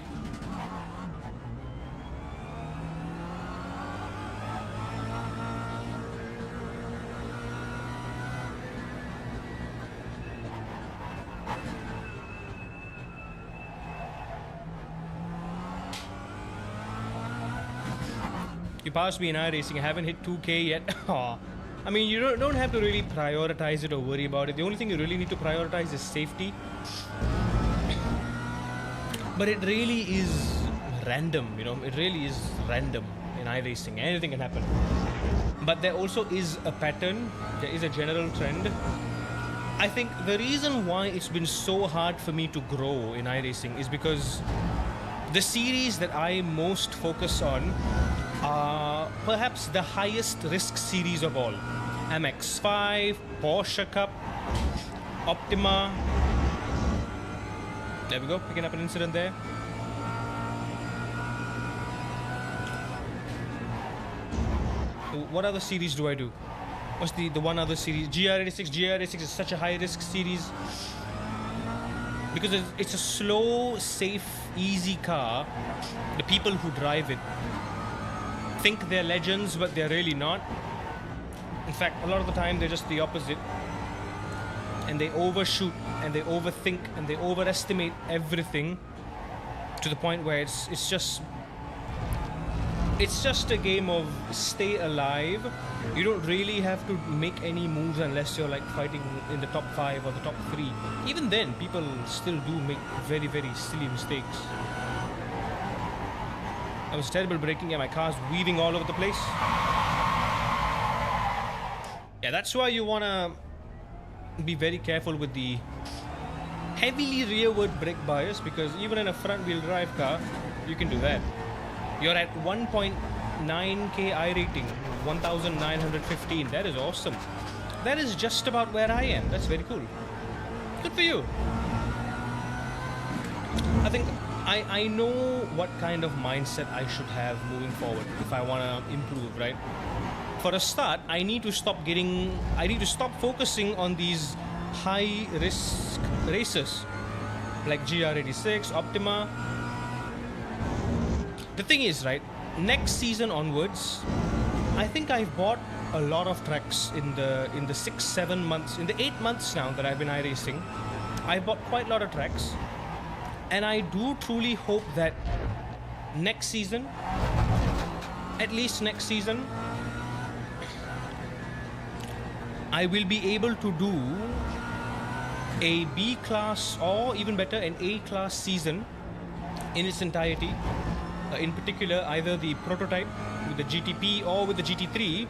You passed me in iRacing. I haven't hit 2K yet. Aw. I mean, you don't have to really prioritize it or worry about it. The only thing you really need to prioritize is safety. But it really is random, It really is random in iRacing. Anything can happen. But there also is a pattern. There is a general trend. I think the reason why it's been so hard for me to grow in iRacing is because the series that I most focus on are perhaps the highest risk series of all. MX-5, Porsche Cup, Optima. There we go, picking up an incident there. What other series do I do? What's the one other series? GR86. GR86 is such a high risk series because it's a slow, safe, easy car. The people who drive it think they're legends, but they're really not. In fact, a lot of the time they're just the opposite, and they overshoot and they overthink and they overestimate everything to the point where it's just a game of stay alive. You don't really have to make any moves unless you're like fighting in the top 5 or the top 3. Even then, people still do make very, very silly mistakes. That was terrible braking. Yeah, my car's weaving all over the place. Yeah, that's why you wanna be very careful with the heavily rearward brake bias, because even in a front wheel drive car, you can do that. You're at 1.8 9K I rating, 1915. That is awesome. That is just about where I am. That's very cool. Good for you. I think I know what kind of mindset I should have moving forward if I want to improve, right? For a start, I need to stop focusing on these high risk races like GR86, Optima. The thing is, right, next season onwards, I think I've bought a lot of tracks in the 6-7 months, in the 8 months now that I've been iRacing. I bought quite a lot of tracks, and I do truly hope that next season, at least next season, I will be able to do a B class or even better an A class season in its entirety. In particular, either the prototype with the GTP or with the GT3,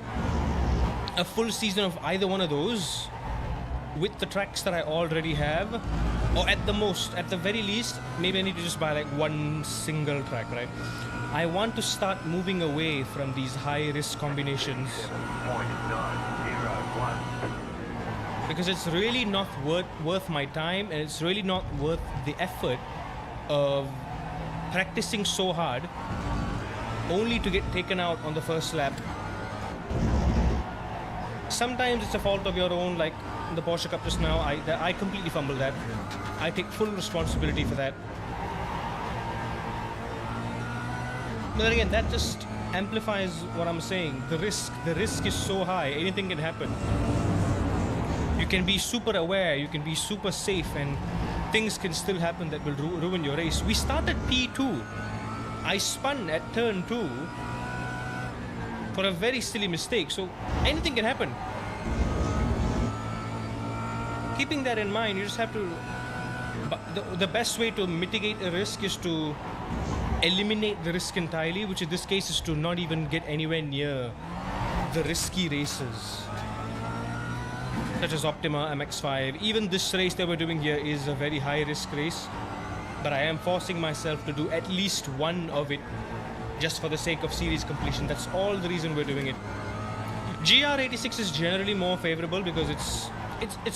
a full season of either one of those with the tracks that I already have, or at the very least, maybe I need to just buy like one single track, right? I want to start moving away from these high risk combinations. 7.901. Because it's really not worth my time, and it's really not worth the effort of practicing so hard only to get taken out on the first lap. Sometimes it's a fault of your own, like the Porsche Cup just now. I completely fumbled that. I take full responsibility for that. But then again, that just amplifies what I'm saying. The risk is so high, anything can happen. You can be super aware, you can be super safe, and things can still happen that will ruin your race. We started P2. I spun at turn 2 for a very silly mistake, so anything can happen. Keeping that in mind, you just have to... The best way to mitigate a risk is to eliminate the risk entirely, which in this case is to not even get anywhere near the risky races, such as Optima, MX-5. Even this race that we're doing here is a very high risk race, but I am forcing myself to do at least one of it just for the sake of series completion. That's all the reason we're doing it. GR86 is generally more favorable because it's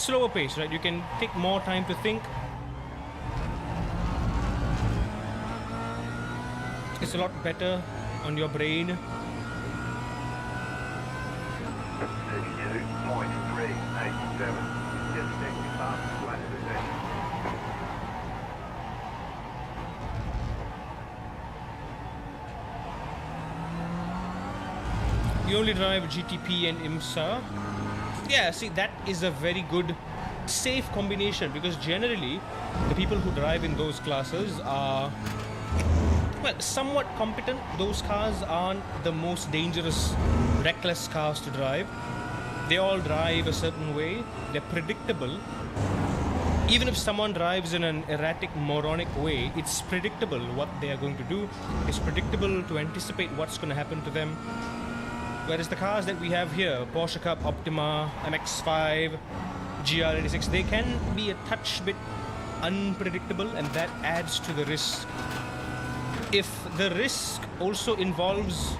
slower pace, right? You can take more time to think. It's a lot better on your brain. 32.387. Just take your fastest lap position. You only drive GTP and IMSA. Yeah, see, that is a very good, safe combination, because generally the people who drive in those classes are, well, somewhat competent. Those cars aren't the most dangerous, reckless cars to drive. They all drive a certain way. They're predictable. Even if someone drives in an erratic, moronic way, it's predictable what they are going to do. It's predictable to anticipate what's going to happen to them. Whereas the cars that we have here, Porsche Cup, Optima, MX-5, GR86, they can be a touch bit unpredictable, and that adds to the risk. If the risk also involves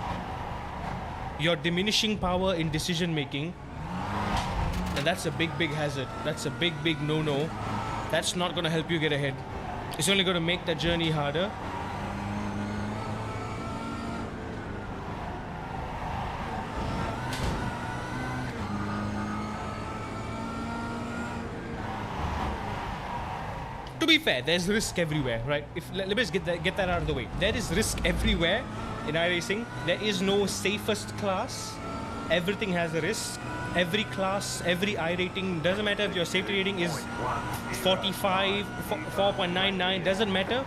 your diminishing power in decision making, then that's a big hazard. That's a big no-no. That's not going to help you get ahead. It's only going to make that journey harder. To be fair, there's risk everywhere, right? Let me just get that out of the way. There is risk everywhere in iRacing. There is no safest class. Everything has a risk. Every class, every iRating, doesn't matter if your safety rating is 45, 4.99, doesn't matter.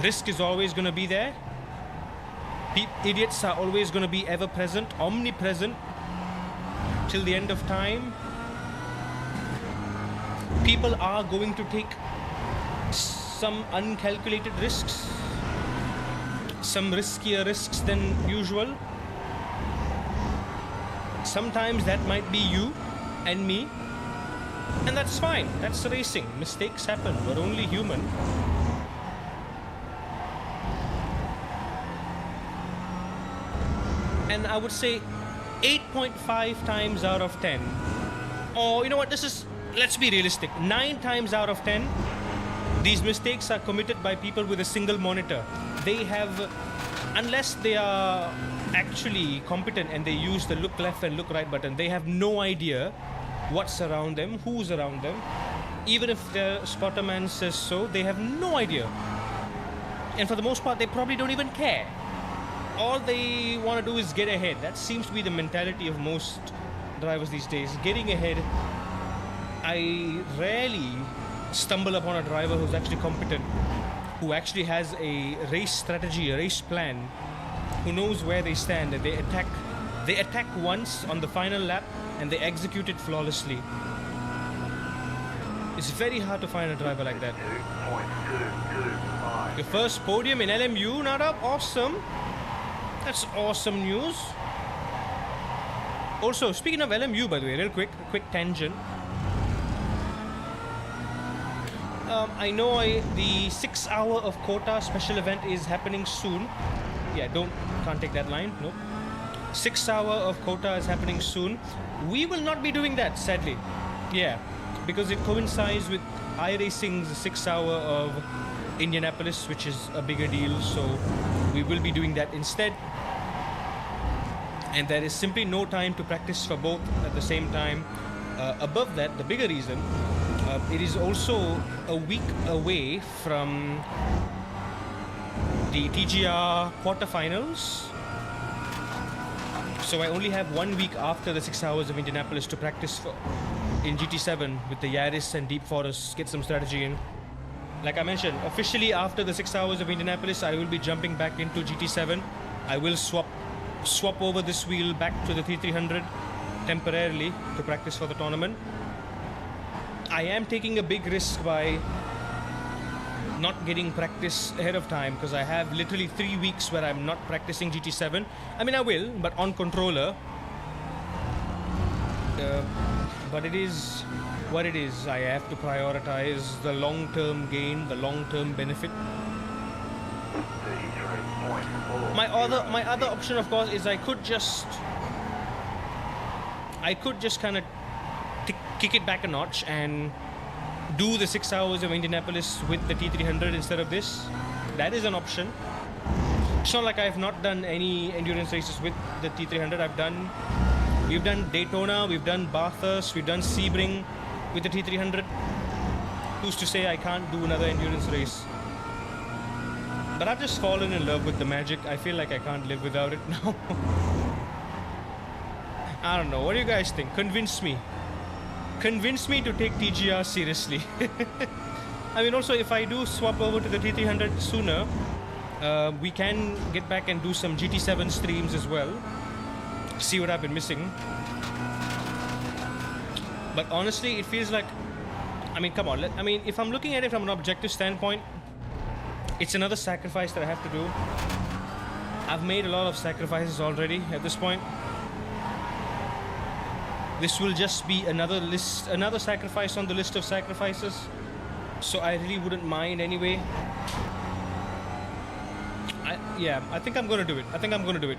Risk is always going to be there. Idiots are always going to be ever present, omnipresent, till the end of time. People are going to take some uncalculated risks, some riskier risks than usual. Sometimes that might be you and me, and that's fine. That's racing. Mistakes happen. We're only human. and I would say 8.5 times out of 10, or you know what, let's be realistic, 9 times out of 10, these mistakes are committed by people with a single monitor. They have, unless they are actually competent and they use the look left and look right button, they have no idea what's around them, who's around them. Even if the spotter man says so, they have no idea. And for the most part, they probably don't even care. All they want to do is get ahead. That seems to be the mentality of most drivers these days. Getting ahead. I rarely stumble upon a driver who's actually competent, who actually has a race strategy, a race plan, who knows where they stand, and they attack once on the final lap and they execute it flawlessly. It's very hard to find a driver like that. 2.225. Your first podium in LMU, Nadab, awesome. That's awesome news. Also, speaking of LMU, by the way, real quick tangent. I know the 6 hour of quota special event is happening soon. Yeah, can't take that line, nope. 6 hour of quota is happening soon. We will not be doing that, sadly. Yeah, because it coincides with iRacing's 6 hour of Indianapolis, which is a bigger deal, so we will be doing that instead. And there is simply no time to practice for both at the same time. Above that, the bigger reason, it is also a week away from the TGR quarterfinals. So I only have 1 week after the 6 hours of Indianapolis to practice for in GT7 with the Yaris and Deep Forest, get some strategy in. Like I mentioned, officially after the 6 hours of Indianapolis, I will be jumping back into GT7. I will swap over this wheel back to the 3300 temporarily to practice for the tournament. I am taking a big risk by not getting practice ahead of time, because I have literally 3 weeks where I'm not practicing GT7. I mean, I will, but on controller. But it is what it is. I have to prioritize the long-term gain, the long-term benefit. 33.4. My other option, of course, is I could just kind of kick it back a notch and do the 6 hours of Indianapolis with the T300 instead of this. That is an option. It's not like I have not done any endurance races with the T300. We've done Daytona, we've done Bathurst, we've done Sebring with the T300. Who's to say I can't do another endurance race? But I've just fallen in love with the magic. I feel like I can't live without it now. I don't know. What do you guys think? Convince me. Convince me to take TGR seriously. I mean, also, if I do swap over to the T300 sooner, we can get back and do some GT7 streams as well. See what I've been missing. But honestly, it feels like, I mean, come on. I mean, if I'm looking at it from an objective standpoint, it's another sacrifice that I have to do. I've made a lot of sacrifices already at this point. This will just be another sacrifice on the list of sacrifices. So I really wouldn't mind anyway. I think I'm gonna do it.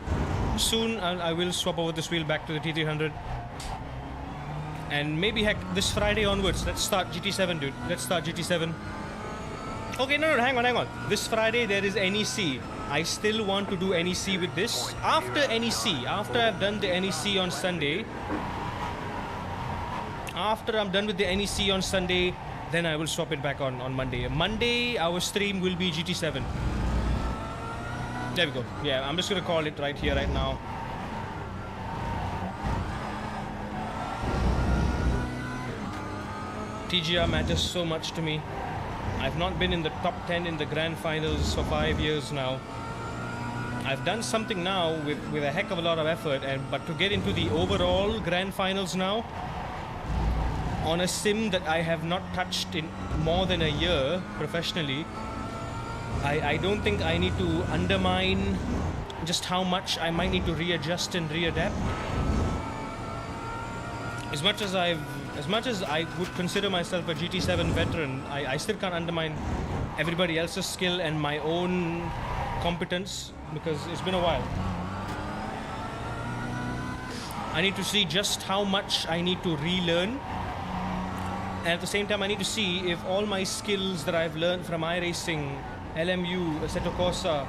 Soon I will swap over this wheel back to the T300. And maybe heck, this Friday onwards, let's start GT7, dude. Let's start GT7. Okay, no, hang on. This Friday there is NEC. I still want to do NEC with this. After NEC, after I've done the NEC on Sunday, after I'm done with the NEC on Sunday, then I will swap it back on Monday. Monday, our stream will be GT7. There we go. Yeah, I'm just going to call it right here, right now. TGR matters so much to me. I've not been in the top 10 in the grand finals for 5 years now. I've done something now with a heck of a lot of effort, but to get into the overall grand finals now, on a sim that I have not touched in more than a year professionally, I don't think I need to undermine just how much I might need to readjust and readapt. As much as I would consider myself a GT7 veteran, I still can't undermine everybody else's skill and my own competence, because it's been a while. I need to see just how much I need to relearn. And at the same time, I need to see if all my skills that I've learned from iRacing, LMU, Assetto Corsa,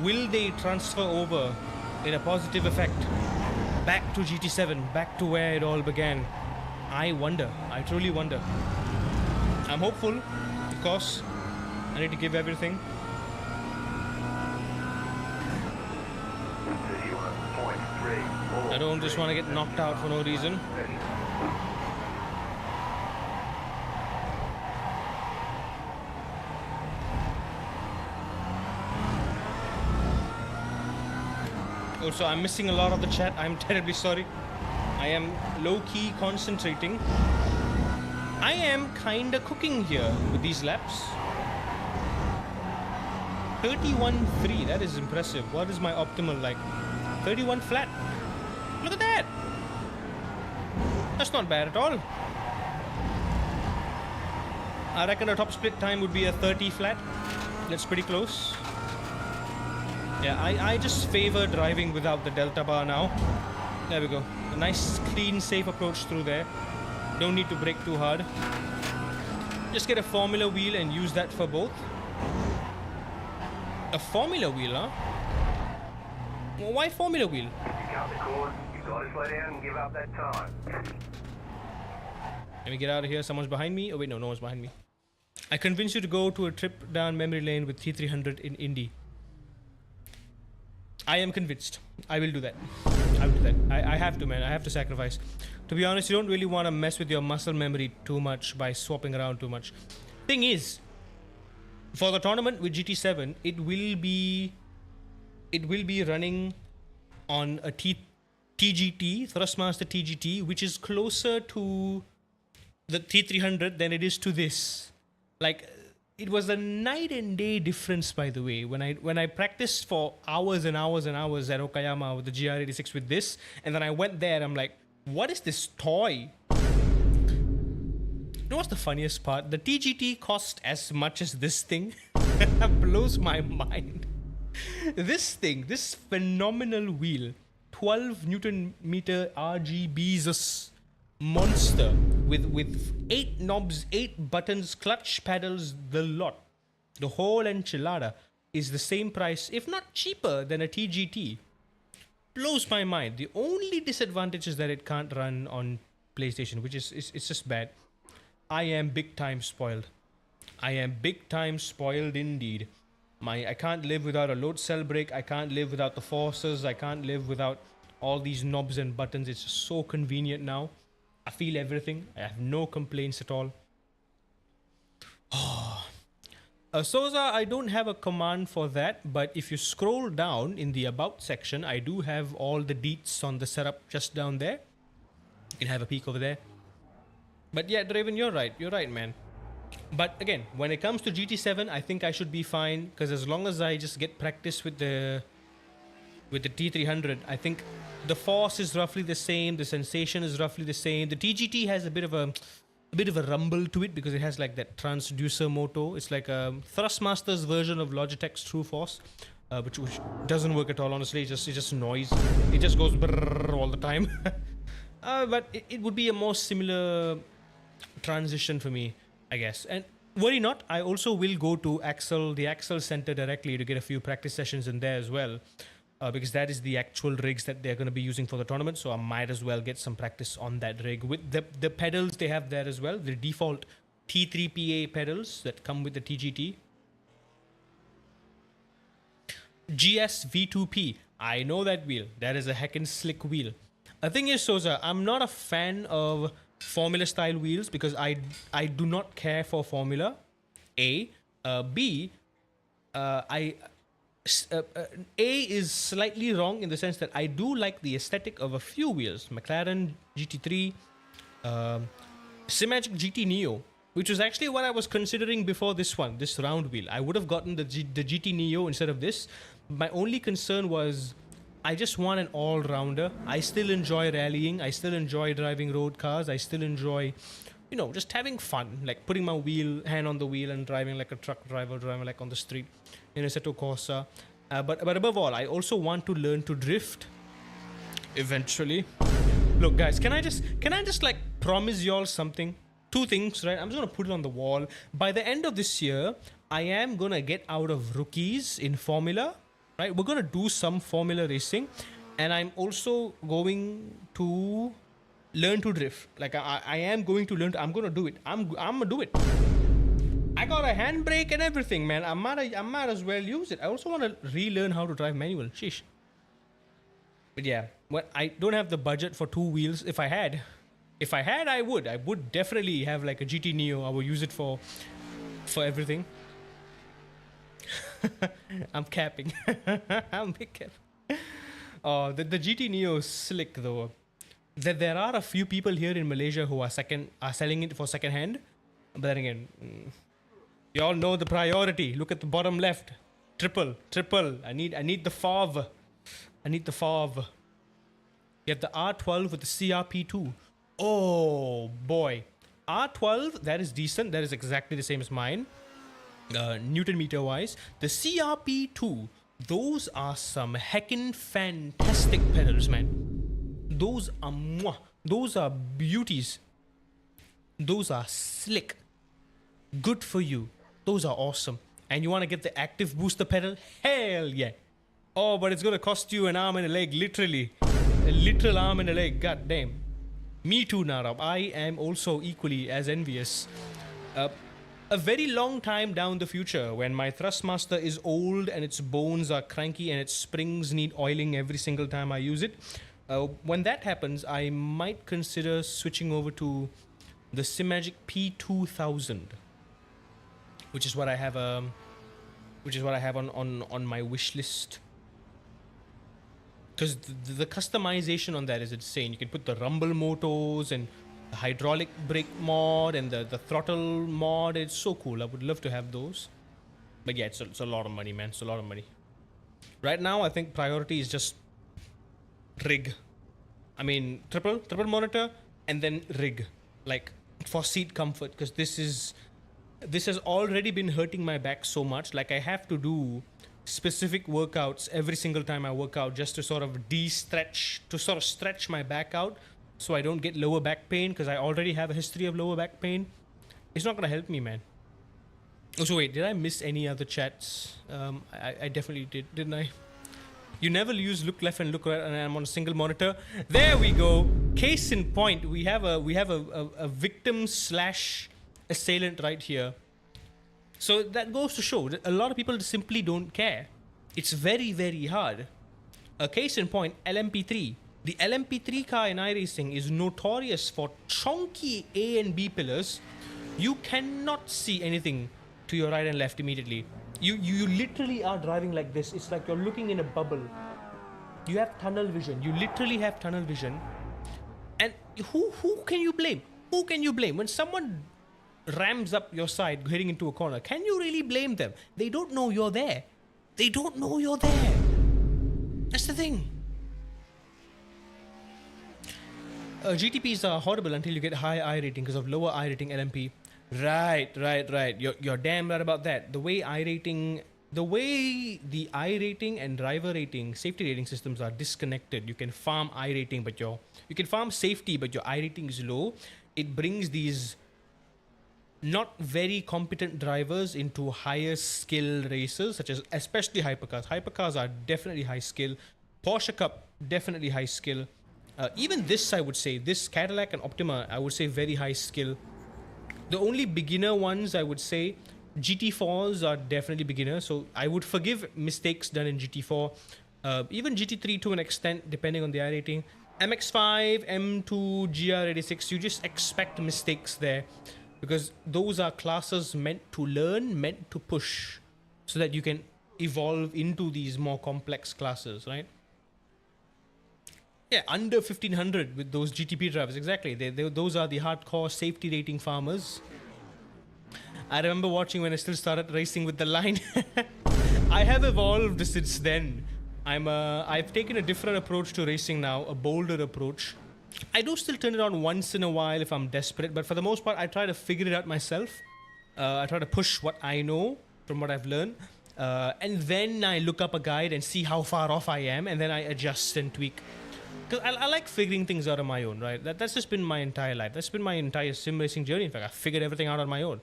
will they transfer over in a positive effect back to GT7, back to where it all began? I wonder. I truly wonder. I'm hopeful, of course. I need to give everything. I don't just want to get knocked out for no reason. Also, I'm missing a lot of the chat. I'm terribly sorry. I am low-key concentrating. I am kinda cooking here with these laps. 31.3, that is impressive. What is my optimal like? 31 flat. Look at that. That's not bad at all. I reckon a top split time would be a 30 flat. That's pretty close. Yeah, I just favor driving without the delta bar now. There we go. A nice, clean, safe approach through there. Don't need to brake too hard. Just get a Formula wheel and use that for both. A Formula wheel, huh? Well, why Formula wheel? You got the course, you gotta slow down and give up that time. Let me get out of here. Someone's behind me. Oh wait, no one's behind me. I convinced you to go to a trip down memory lane with T300 in Indy. I am convinced. I will do that. I will do that. I have to, man. I have to sacrifice. To be honest, you don't really want to mess with your muscle memory too much by swapping around too much. Thing is, for the tournament with GT7, it will be running on a TGT, Thrustmaster TGT, which is closer to the T300 than it is to this. Like, it was a night and day difference, by the way. When I practiced for hours and hours and hours at Okayama with the GR86 with this, and then I went there, I'm like, what is this toy? You know what's the funniest part? The TGT cost as much as this thing. That blows my mind. This thing, this phenomenal wheel, 12 Newton meter RGBs monster with 8 knobs, 8 buttons, clutch pedals, the lot. The whole enchilada is the same price, if not cheaper, than a TGT. Blows my mind. The only disadvantage is that it can't run on PlayStation, which is it's just bad. I am big time spoiled. I am big time spoiled indeed. I can't live without a load cell brake. I can't live without the forces. I can't live without all these knobs and buttons. It's just so convenient now. I feel everything. I have no complaints at all. Souza, I don't have a command for that, but if you scroll down in the About section, I do have all the deets on the setup just down there. You can have a peek over there. But yeah, Draven, you're right. You're right, man. But again, when it comes to GT7, I think I should be fine, because as long as I just get practice with the T300, I think the force is roughly the same, the sensation is roughly the same. The TGT has a bit of a rumble to it because it has like that transducer motor. It's like a Thrustmaster's version of Logitech's True Force, which doesn't work at all. Honestly, it's just noise. It just goes brrrr all the time. But it would be a more similar transition for me, I guess. And worry not, I also will go to the Axel Center directly to get a few practice sessions in there as well. Because that is the actual rigs that they're going to be using for the tournament, so I might as well get some practice on that rig. With the pedals they have there as well, the default T3PA pedals that come with the TGT. GS V2P, I know that wheel. That is a heckin' slick wheel. The thing is, Souza, I'm not a fan of Formula style wheels because I do not care for Formula. A. B. A is slightly wrong in the sense that I do like the aesthetic of a few wheels. McLaren GT3, Simagic GT Neo, which was actually what I was considering before this one, this round wheel. I would have gotten the GT Neo instead of this. My only concern was I just want an all-rounder. I still enjoy rallying. I still enjoy driving road cars. I still enjoy, just having fun, like putting my hand on the wheel and driving like a truck driver, driving like on the street in Assetto Corsa. But above all, I also want to learn to drift Eventually. Look, guys, can I just like promise y'all something? Two things, right? I'm just gonna put it on the wall. By the end of this year, I am gonna get out of rookies in Formula, right? We're gonna do some Formula racing, and I'm also going to learn to drift. Like I am going to learn. I'm gonna do it. I'm gonna do it. I got a handbrake and everything, man. I might as well use it. I also want to relearn how to drive manual. Sheesh. But yeah, I don't have the budget for 2 wheels. If I had, I would. I would definitely have like a GT Neo. I would use it for everything. I'm capping. I'm big cap. Oh, the GT Neo is slick though. There are a few people here in Malaysia who are selling it for second hand. But then again, you all know the priority. Look at the bottom left. Triple. I need the FOV. I need the FOV. You have the R12 with the CRP2. Oh boy. R12, that is decent. That is exactly the same as mine. Newton meter wise. The CRP2, those are some heckin' fantastic pedals, man. Those are mwah. Those are beauties. Those are slick. Good for you. Those are awesome. And you want to get the active booster pedal? Hell yeah. Oh, but it's going to cost you an arm and a leg, literally. A literal arm and a leg, god damn. Me too, Narab. I am also equally as envious. A very long time down the future, when my Thrustmaster is old and its bones are cranky and its springs need oiling every single time I use it, when that happens, I might consider switching over to the Simagic P2000, which is what I have. Which is what I have on my wish list. Because the customization on that is insane. You can put the rumble motors and the hydraulic brake mod and the throttle mod. It's so cool. I would love to have those. But yeah, it's a lot of money, man. It's a lot of money. Right now, I think priority is just rig. I mean, triple monitor and then rig. Like, for seat comfort. Because this has already been hurting my back so much. Like, I have to do specific workouts every single time I work out just to sort of stretch my back out so I don't get lower back pain, because I already have a history of lower back pain. It's not gonna help me, man. Oh, so wait, did I miss any other chats? I definitely did, didn't I? You never use look left and look right, and I'm on a single monitor. There we go. Case in point, we have a victim / assailant right here. So that goes to show that a lot of people simply don't care. It's very, very hard. A case in point, LMP3. The LMP3 car in iRacing is notorious for chunky A and B pillars. You cannot see anything to your right and left immediately. You literally are driving like this. It's like you're looking in a bubble. You have tunnel vision. You literally have tunnel vision. And who can you blame? Who can you blame? When someone rams up your side heading into a corner, can you really blame them? They don't know you're there. They don't know you're there. That's the thing. GTPs are horrible until you get high I rating because of lower I rating LMP. Right. You're damn right about that. The way the I rating and driver rating, safety rating systems are disconnected. You can farm I rating, but you can farm safety, but your I rating is low. It brings these not very competent drivers into higher skill races, such as especially hypercars. Hypercars are definitely high skill. Porsche Cup, definitely high skill. Even this, I would say, this Cadillac and Optima, I would say very high skill. The only beginner ones, I would say, GT4s are definitely beginner, so I would forgive mistakes done in GT4. Even GT3 to an extent, depending on the I rating. MX5, M2, GR86, you just expect mistakes there, because those are classes meant to learn, meant to push, so that you can evolve into these more complex classes, right? Yeah, under 1500 with those GTP drivers, exactly. Those are the hardcore safety rating farmers. I remember watching when I still started racing with the line. I have evolved since then. I've taken a different approach to racing now, a bolder approach. I do still turn it on once in a while if I'm desperate, but for the most part, I try to figure it out myself. I try to push what I know from what I've learned. And then I look up a guide and see how far off I am, and then I adjust and tweak. because I like figuring things out on my own, right? That's just been my entire life. That's been my entire sim racing journey. In fact, I figured everything out on my own.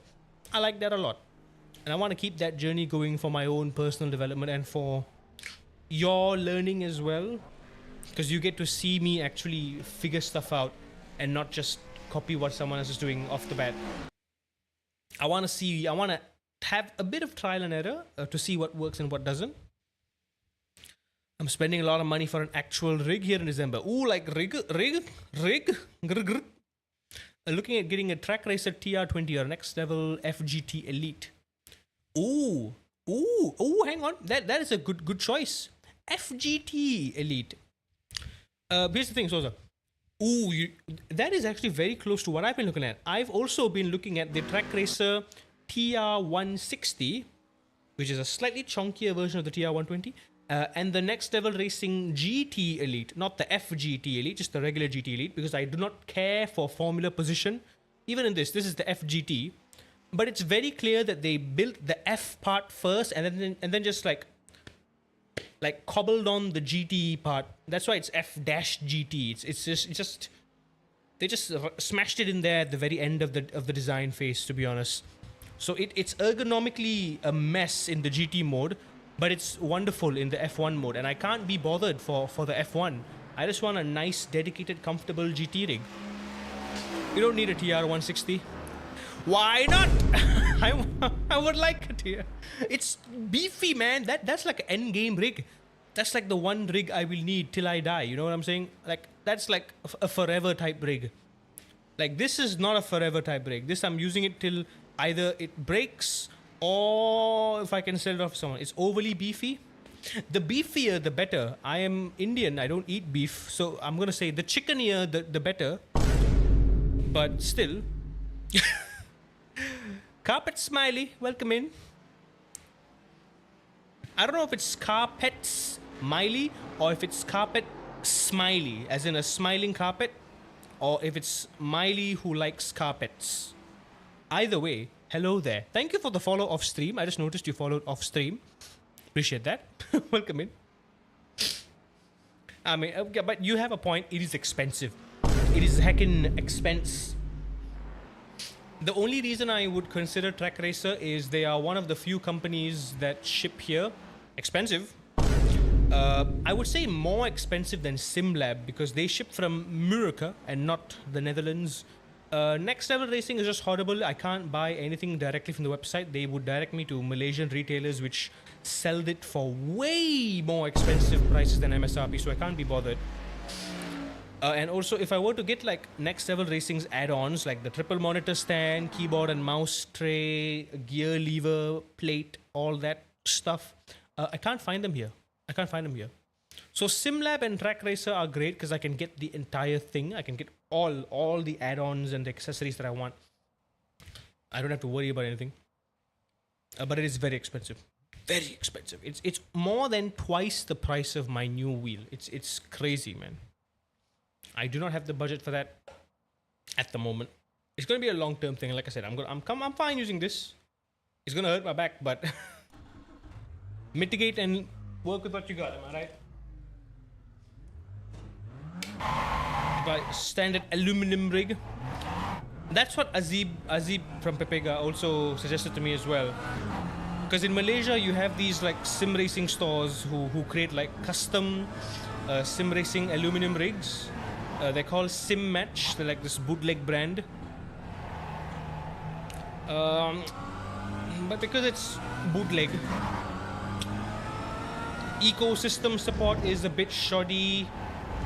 I like that a lot. And I want to keep that journey going for my own personal development and for your learning as well. Because you get to see me actually figure stuff out and not just copy what someone else is doing off the bat. I want to have a bit of trial and error to see what works and what doesn't. I'm spending a lot of money for an actual rig here in December. Ooh, like rig. Looking at getting a Track Racer TR20 or next level FGT Elite. Ooh, hang on. That is a good choice. FGT Elite. Here's the thing, Sosa. That is actually very close to what I've been looking at. I've also been looking at the Track Racer TR160, which is a slightly chunkier version of the TR120, and the Next Level Racing GT Elite, not the FGT Elite, just the regular GT Elite, because I do not care for formula position. Even in this is the FGT, but it's very clear that they built the F part first and then just like cobbled on the GT part. That's why it's F-GT. It's just they just smashed it in there at the very end of the design phase, to be honest. So it's ergonomically a mess in the GT mode, but it's wonderful in the F1 mode, and I can't be bothered for the F1. I just want a nice, dedicated, comfortable GT rig. You don't need a TR160. Why not? I would like it here. It's beefy, man. That's like an end game rig. That's like the one rig I will need till I die. You know what I'm saying? Like that's like a forever type rig. Like this is not a forever type rig. This I'm using it till either it breaks or if I can sell it off to someone. It's overly beefy. The beefier, the better. I am Indian. I don't eat beef, so I'm gonna say the chickenier, the better. But still. Carpet Smiley, welcome in. I don't know if it's Carpet Smiley or if it's Carpet Smiley, as in a smiling carpet, or if it's Miley who likes carpets. Either way, hello there. Thank you for the follow off stream. I just noticed you followed off stream. Appreciate that. Welcome in. I mean, okay, but you have a point. It is expensive. It is heckin' expense. The only reason I would consider Track Racer is they are one of the few companies that ship here. Expensive. I would say more expensive than SimLab because they ship from America and not the Netherlands. Next Level Racing is just horrible. I can't buy anything directly from the website. They would direct me to Malaysian retailers which sell it for way more expensive prices than MSRP, so I can't be bothered. And also, if I were to get like Next Level Racing's add-ons, like the triple monitor stand, keyboard and mouse tray, gear lever, plate, all that stuff, I can't find them here. So SimLab and Track Racer are great because I can get the entire thing. I can get all the add-ons and the accessories that I want. I don't have to worry about anything. But it is very expensive. Very expensive. It's more than twice the price of my new wheel. It's crazy, man. I do not have the budget for that at the moment. It's going to be a long-term thing. Like I said, I'm fine using this. It's going to hurt my back, but mitigate and work with what you got. Am I right? By standard aluminum rig. That's what Azib from Pepega also suggested to me as well. Because in Malaysia, you have these like sim racing stores who create like custom sim racing aluminum rigs. They're called Sim Match. They're like this bootleg brand. But because it's bootleg, ecosystem support is a bit shoddy.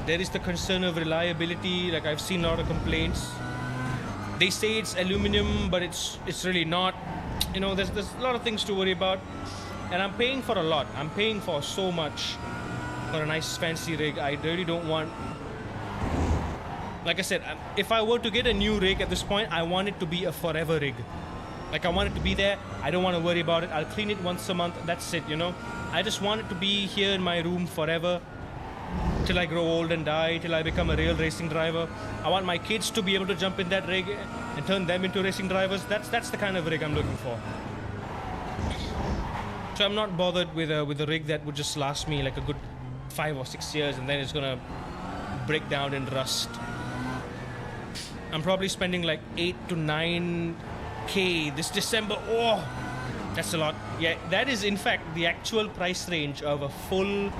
There is the concern of reliability. Like I've seen a lot of complaints. They say it's aluminum, but it's really not. You know, there's a lot of things to worry about. And I'm paying for a lot. I'm paying for so much for a nice fancy rig. I really don't want... Like I said, if I were to get a new rig at this point, I want it to be a forever rig. Like I want it to be there. I don't want to worry about it. I'll clean it once a month. That's it, you know. I just want it to be here in my room forever. Till I grow old and die. Till I become a real racing driver. I want my kids to be able to jump in that rig and turn them into racing drivers. That's the kind of rig I'm looking for. So I'm not bothered with a rig that would just last me like a good 5 or 6 years and then it's gonna break down and rust. I'm probably spending like 8 to 9k this December. Oh, that's a lot. Yeah, that is in fact the actual price range of a fully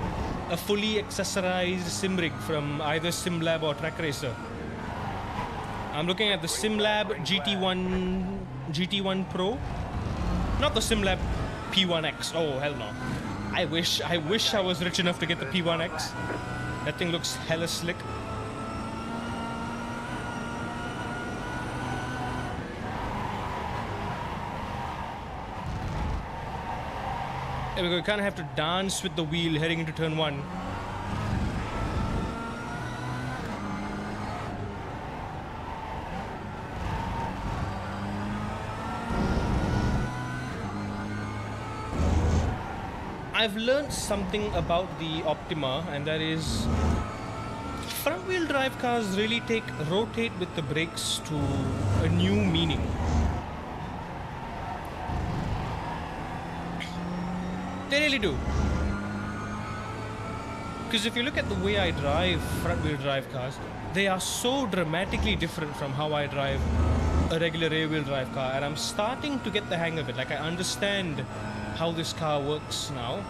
accessorized sim rig from either SimLab or Track Racer. I'm looking at the SimLab GT1 Pro, not the SimLab P1X. Oh hell no! I wish I was rich enough to get the P1X. That thing looks hella slick. There we go. You kind of have to dance with the wheel heading into turn 1. I've learned something about the Optima, and that is front-wheel drive cars really rotate with the brakes to a new meaning. They really do. Because if you look at the way I drive front-wheel drive cars, they are so dramatically different from how I drive a regular rear-wheel drive car, and I'm starting to get the hang of it. Like, I understand how this car works now,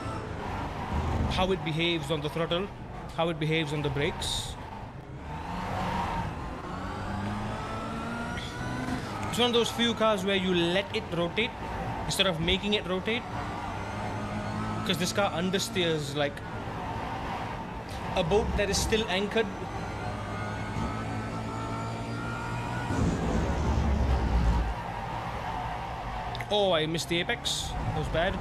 how it behaves on the throttle, how it behaves on the brakes. It's one of those few cars where you let it rotate instead of making it rotate, because this car understeers like a boat that is still anchored. Oh, I missed the apex. That was bad.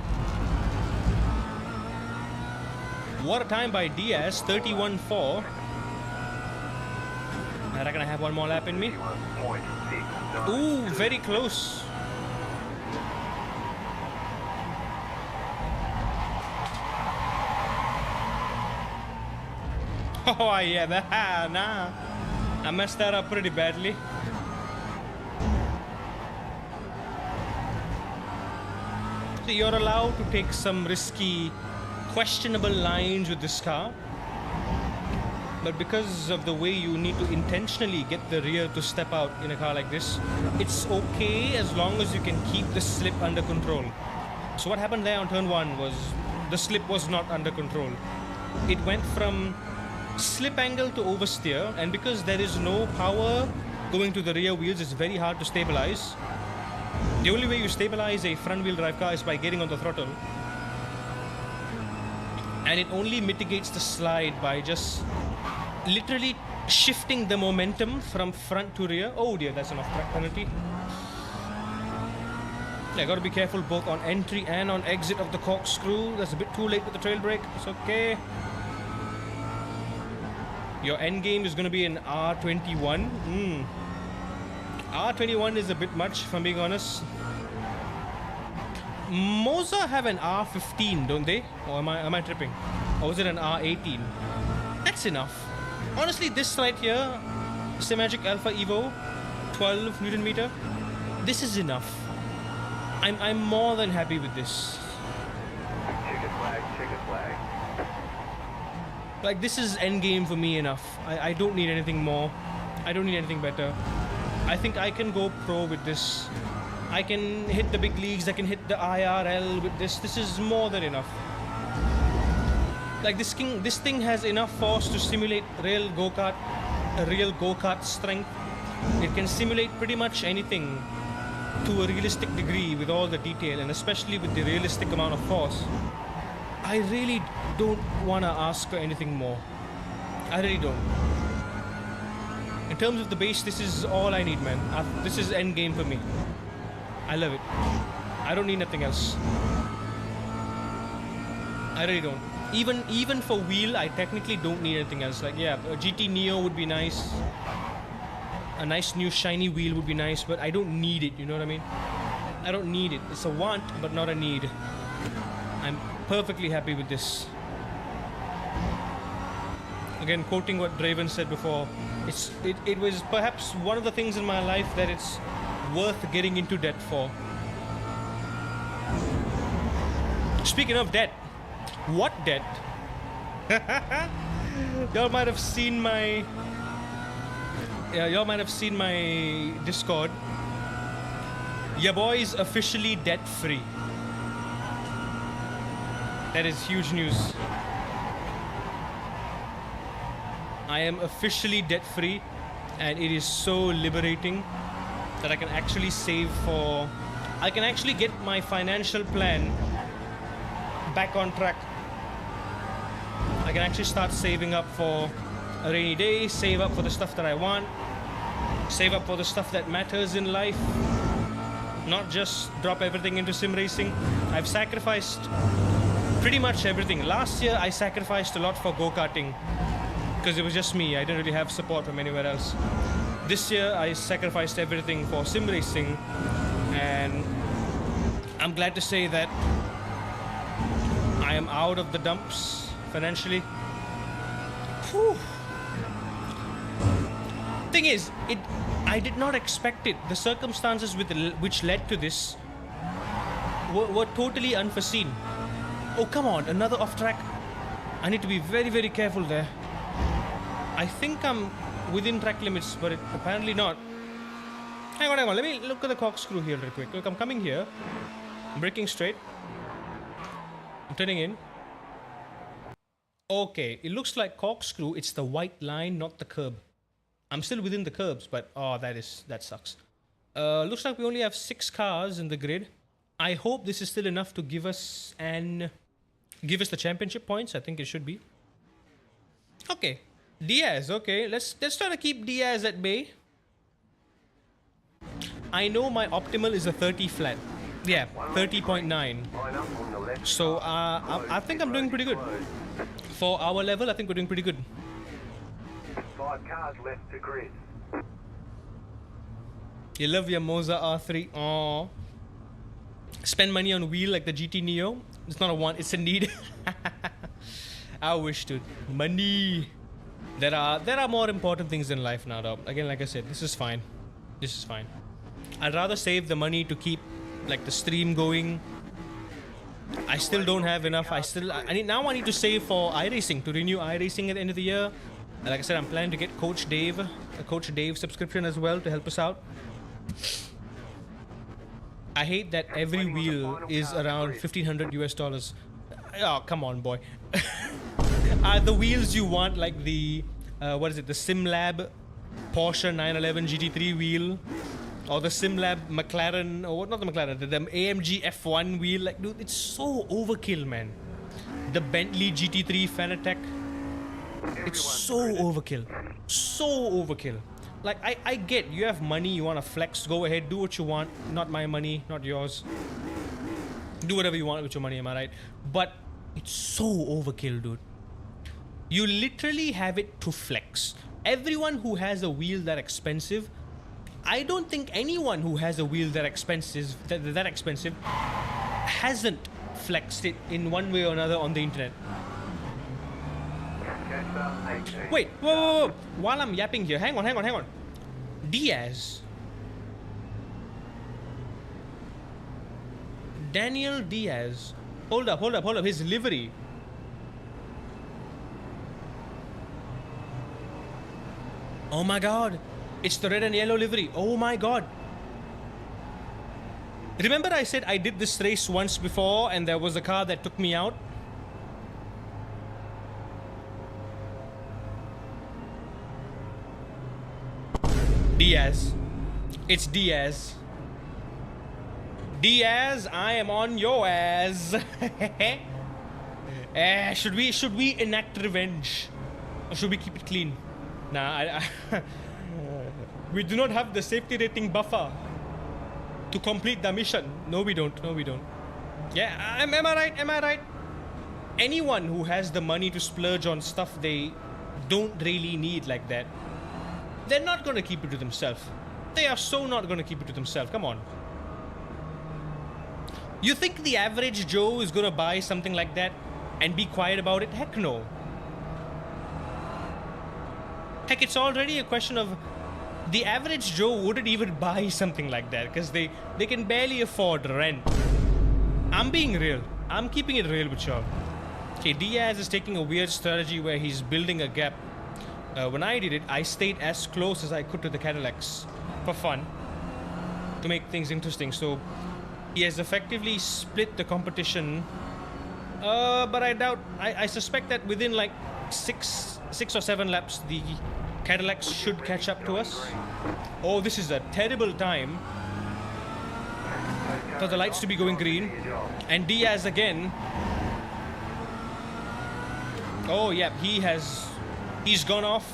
What a time by Diaz, 31.4. I reckon I have one more lap in me. Ooh, very close. Oh yeah, nah. I messed that up pretty badly. So you're allowed to take some risky, questionable lines with this car, but because of the way you need to intentionally get the rear to step out in a car like this, it's okay as long as you can keep the slip under control. So what happened there on turn 1 was the slip was not under control. It went from slip angle to oversteer, and because there is no power going to the rear wheels, it's very hard to stabilize. The only way you stabilize a front-wheel drive car is by getting on the throttle. And it only mitigates the slide by just literally shifting the momentum from front to rear. Oh dear, that's an off-track penalty. I gotta be careful both on entry and on exit of the corkscrew. That's a bit too late with the trail brake. It's okay. Your end game is gonna be an R21. R21 is a bit much, if I'm being honest. Moza have an R15, don't they? Or am I tripping? Or is it an R18? That's enough. Honestly, this right here, Simagic Alpha Evo, 12 Newton meter, this is enough. I'm more than happy with this. Chicken flag. Like, this is endgame for me enough. I don't need anything more. I don't need anything better. I think I can go pro with this. I can hit the big leagues. I can hit the IRL with this. This is more than enough. Like, this thing has enough force to simulate real go-kart strength. It can simulate pretty much anything to a realistic degree with all the detail, and especially with the realistic amount of force. I really don't want to ask for anything more. I really don't. In terms of the base, this is all I need, man. This is end game for me. I love it. I don't need nothing else. I really don't. Even for wheel, I technically don't need anything else. Like, yeah, a GT Neo would be nice. A nice new shiny wheel would be nice, but I don't need it, you know what I mean? I don't need it. It's a want, but not a need. I'm perfectly happy with this. Again, quoting what Draven said before, it was perhaps one of the things in my life that it's worth getting into debt for. Speaking of debt, what debt? Y'all might have seen my... Yeah, y'all might have seen my Discord. Your boy is officially debt-free. That is huge news. I am officially debt-free, and it is so liberating that I can actually save for... I can actually get my financial plan back on track. I can actually start saving up for a rainy day, save up for the stuff that I want, save up for the stuff that matters in life, not just drop everything into sim racing. I've sacrificed pretty much everything. Last year I sacrificed a lot for go-karting because it was just me. I didn't really have support from anywhere else. This year I sacrificed everything for sim racing, and I'm glad to say that I am out of the dumps financially. Whew. Thing is, I did not expect it. The circumstances which led to this were totally unforeseen. Oh, come on, another off track. I need to be very, very careful there. I think I'm within track limits, but apparently not. Hang on. Let me look at the corkscrew here real quick. Look, I'm coming here. I'm braking straight. I'm turning in. Okay, it looks like corkscrew. It's the white line, not the curb. I'm still within the curbs, but oh, that sucks. Looks like we only have 6 cars in the grid. I hope this is still enough to give us the championship points. I think it should be. Okay, Diaz. Okay, let's try to keep Diaz at bay. I know my optimal is a 30 flat. Yeah, 30.9. So I think I'm doing pretty good. For our level, I think we're doing pretty good. 5 cars left to grid. You love your Moza R3. Aww. Spend money on wheel like the GT Neo. It's not a want, it's a need. I wish, dude. Money. There are more important things in life now, though. Again, like I said, this is fine. This is fine. I'd rather save the money to keep like the stream going. I still don't have enough. I need to save for iRacing, to renew iRacing at the end of the year. And like I said, I'm planning to get Coach Dave, a Coach Dave subscription as well to help us out. I hate that every wheel is around $1,500 US. Oh, come on, boy. Are the wheels you want like the what is it? The SimLab Porsche 911 GT3 wheel? Or the SimLab McLaren, or not the McLaren, the AMG F1 wheel. Like, dude, it's so overkill, man. The Bentley GT3 Fanatec. It's so overkill. So overkill. Like, I get, you have money, you want to flex, go ahead, do what you want. Not my money, not yours. Do whatever you want with your money, am I right? But it's so overkill, dude. You literally have it to flex. Everyone who has a wheel that expensive, I don't think anyone who has a wheel that expensive hasn't flexed it in one way or another on the internet. Wait, whoa. While I'm yapping here, hang on. Diaz. Daniel Diaz. Hold up. His livery. Oh my god. It's the red and yellow livery. Oh my god. Remember I said I did this race once before and there was a car that took me out? Diaz. It's Diaz. Diaz, I am on your ass. Should we enact revenge? Or should we keep it clean? Nah, we do not have the safety rating buffer to complete the mission. No, we don't. Yeah, am I right? Anyone who has the money to splurge on stuff they don't really need like that, they're not gonna keep it to themselves. They are so not gonna keep it to themselves. Come on. You think the average Joe is gonna buy something like that and be quiet about it? Heck no. Heck, it's already a question of the average Joe wouldn't even buy something like that because they can barely afford rent. I'm being real. I'm keeping it real with y'all. Okay, Diaz is taking a weird strategy where he's building a gap. When I did it, I stayed as close as I could to the Cadillacs for fun, to make things interesting. So he has effectively split the competition. But I doubt, I suspect that within like six or seven laps, the Cadillacs should catch up to us. Oh, this is a terrible time for the lights to be going green. And Diaz again. Oh, yeah, he's gone off.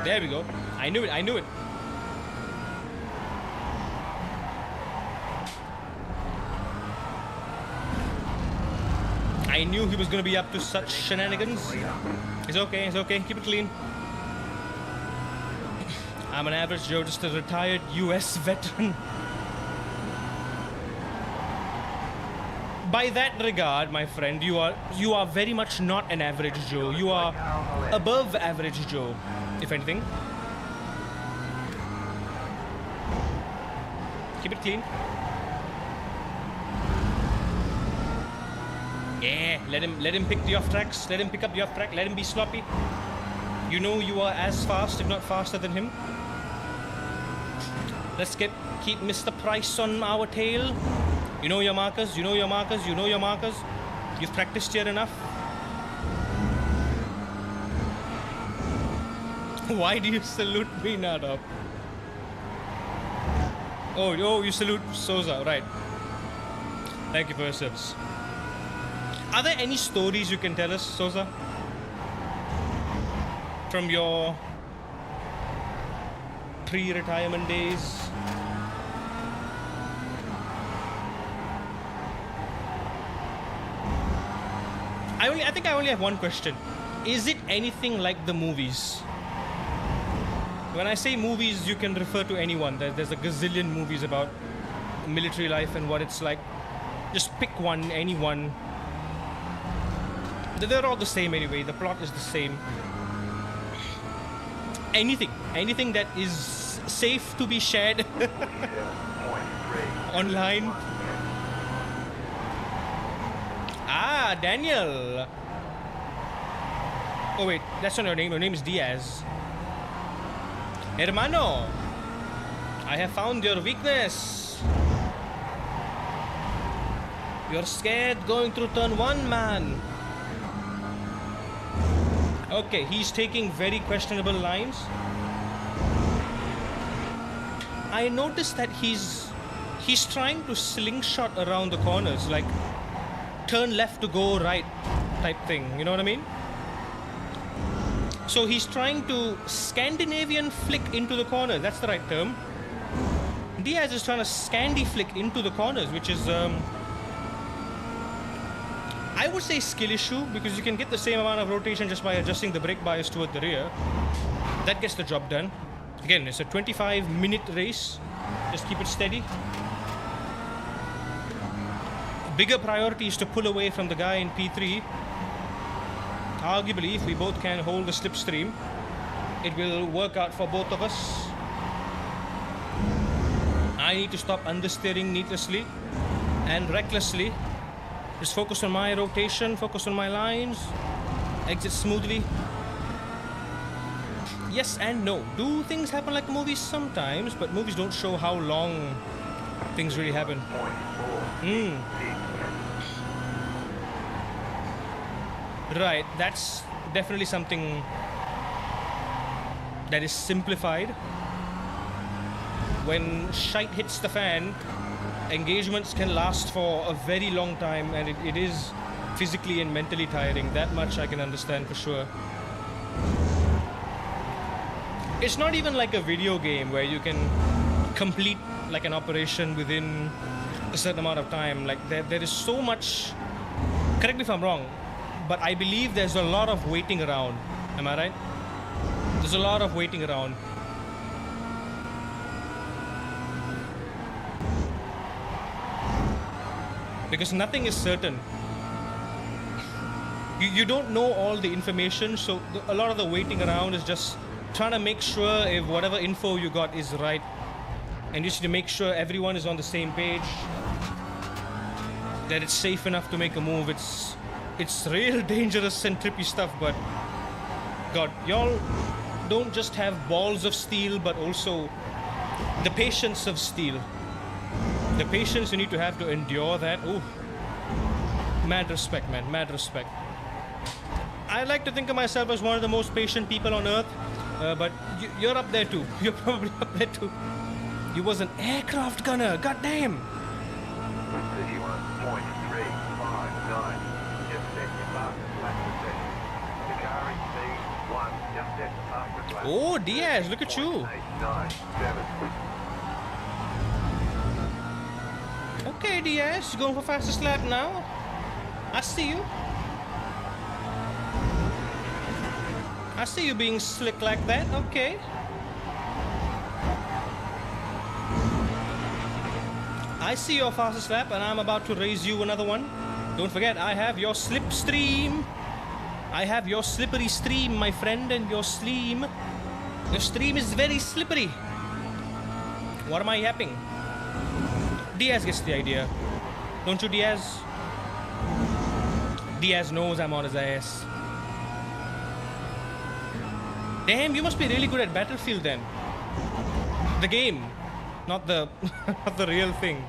There we go. I knew it. I knew he was going to be up to such shenanigans. It's okay. Keep it clean. I'm an average Joe, just a retired US veteran. By that regard, my friend, you are very much not an average Joe. You are above average Joe, if anything. Keep it clean. Yeah, let him pick the off tracks. Let him pick up the off track. Let him be sloppy. You know you are as fast, if not faster than him. Let's keep Mr. Price on our tail. You know your markers. You've practiced here enough. Why do you salute me, Nadab? Oh, you salute Souza, right. Thank you for your service. Are there any stories you can tell us, Souza? From your pre-retirement days? I think I only have one question. Is it anything like the movies? When I say movies, you can refer to anyone. There's a gazillion movies about military life and what it's like. Just pick one, any one. They're all the same anyway. The plot is the same. Anything that is safe to be shared online. Ah, Daniel. Oh wait, that's not your name. Your name is Diaz. Hermano, I have found your weakness. You're scared going through turn 1, man. Okay, he's taking very questionable lines. I noticed that he's trying to slingshot around the corners, like turn left to go right type thing, you know what I mean? So he's trying to Scandinavian flick into the corner, that's the right term. Diaz is trying to Scandi flick into the corners, which is I would say skill issue, because you can get the same amount of rotation just by adjusting the brake bias toward the rear. That gets the job done. Again, it's a 25-minute race. Just keep it steady. Bigger priority is to pull away from the guy in P3. Arguably, if we both can hold the slipstream, it will work out for both of us. I need to stop understeering needlessly and recklessly. Just focus on my rotation, focus on my lines, exit smoothly. Yes and no. Do things happen like movies? Sometimes, but movies don't show how long things really happen. Right, that's definitely something that is simplified. When shite hits the fan, engagements can last for a very long time, and it is physically and mentally tiring. That much I can understand for sure. It's not even like a video game where you can complete like an operation within a certain amount of time. Like there is so much, correct me if I'm wrong, but I believe there's a lot of waiting around. Am I right? There's a lot of waiting around. Because nothing is certain. You don't know all the information, so a lot of the waiting around is just trying to make sure if whatever info you got is right, and just to make sure everyone is on the same page. that it's safe enough to make a move. It's real dangerous and trippy stuff, but God, y'all don't just have balls of steel, but also the patience of steel. The patience you need to have to endure that. Ooh, mad respect, man, mad respect. I like to think of myself as one of the most patient people on earth, but you're up there too. You're probably up there too. You was an aircraft gunner, goddamn. 31.359. Just set your fastest lap to session. The car in speed 1. Just set the fastest lap. Oh, Diaz, look at you. 897. Okay, Diaz, you going for fastest lap now? I see you. I see you being slick like that. Okay. I see your fastest lap, and I'm about to raise you another one. Don't forget, I have your slipstream. I have your slippery stream, my friend, and your stream. Your stream is very slippery. What am I yapping? Diaz gets the idea. Don't you, Diaz? Diaz knows I'm on his ass. Damn, you must be really good at Battlefield then. The game, not the not the real thing.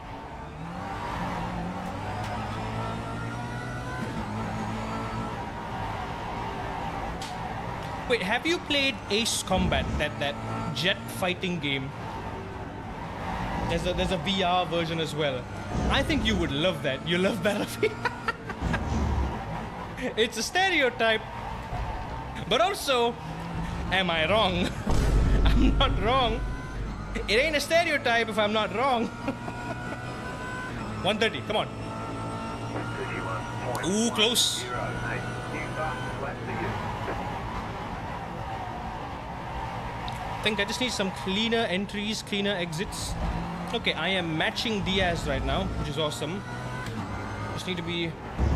Wait, have you played Ace Combat, that jet fighting game? There's a VR version as well. I think you would love that. You love Battlefield. It's a stereotype, but also, am I wrong? I'm not wrong. It ain't a stereotype if I'm not wrong. 130, come on. 31.108. Ooh, close. New fastest lap to you. I think I just need some cleaner entries, cleaner exits. Okay, I am matching Diaz right now, which is awesome. Just need to be a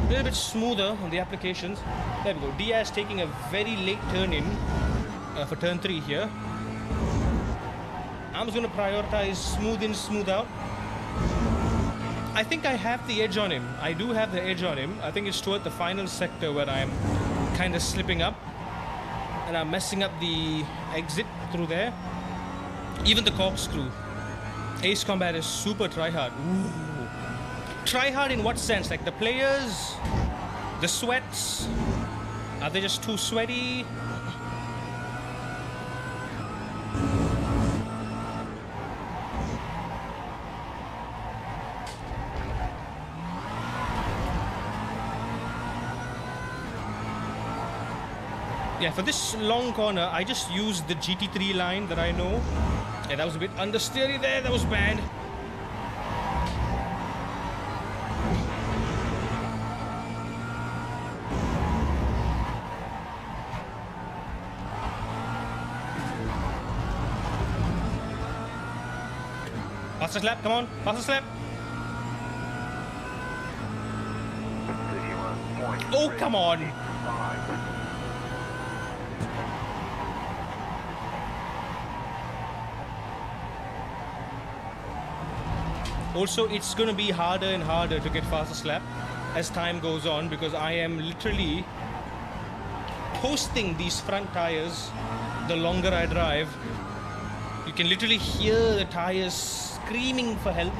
little bit smoother on the applications. There we go. Diaz taking a very late turn in for turn 3 here. I'm just going to prioritize smooth in, smooth out. I think I have the edge on him. I do have the edge on him. I think it's toward the final sector where I'm kind of slipping up. And I'm messing up the exit through there. Even the corkscrew. Ace Combat is super tryhard. Ooh. Tryhard in what sense? Like the players? The sweats? Are they just too sweaty? Yeah, for this long corner, I just used the GT3 line that I know. Yeah, that was a bit understeery there. That was bad. Fastest lap, come on. Fastest lap. 31.365. Oh, come on. Also, it's going to be harder and harder to get fastest lap as time goes on because I am literally posting these front tires the longer I drive. You can literally hear the tires screaming for help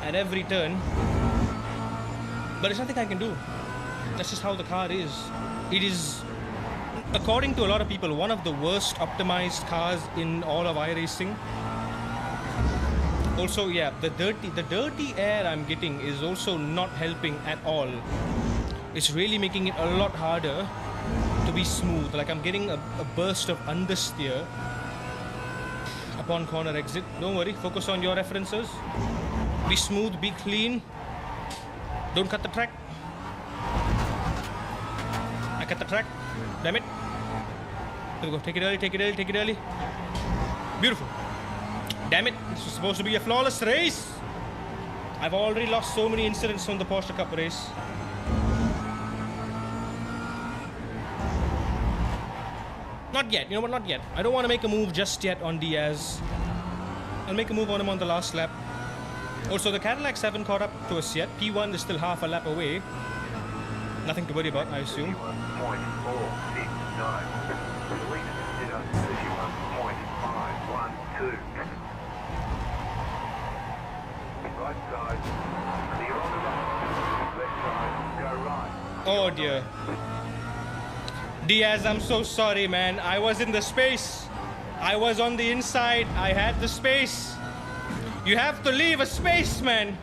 at every turn. But there's nothing I can do. That's just how the car is. It is, according to a lot of people, one of the worst optimized cars in all of iRacing. Also, yeah, the dirty air I'm getting is also not helping at all. It's really making it a lot harder to be smooth. Like I'm getting a burst of understeer upon corner exit. Don't worry, focus on your references. Be smooth, be clean. Don't cut the track. I cut the track. Damn it. There we go. Take it early, take it early, take it early. Beautiful. Damn it, this was supposed to be a flawless race. I've already lost so many incidents from the Porsche Cup race. Not yet, you know what, not yet. I don't want to make a move just yet on Diaz. I'll make a move on him on the last lap. Also, the Cadillacs haven't caught up to us yet. P1 is still half a lap away. Nothing to worry about, I assume. 31.469. Please consider 31.512. Right side, clear on the right. Left side, go right. Oh dear. Diaz, I'm so sorry, man. I was in the space. I was on the inside. I had the space. You have to leave a space, man.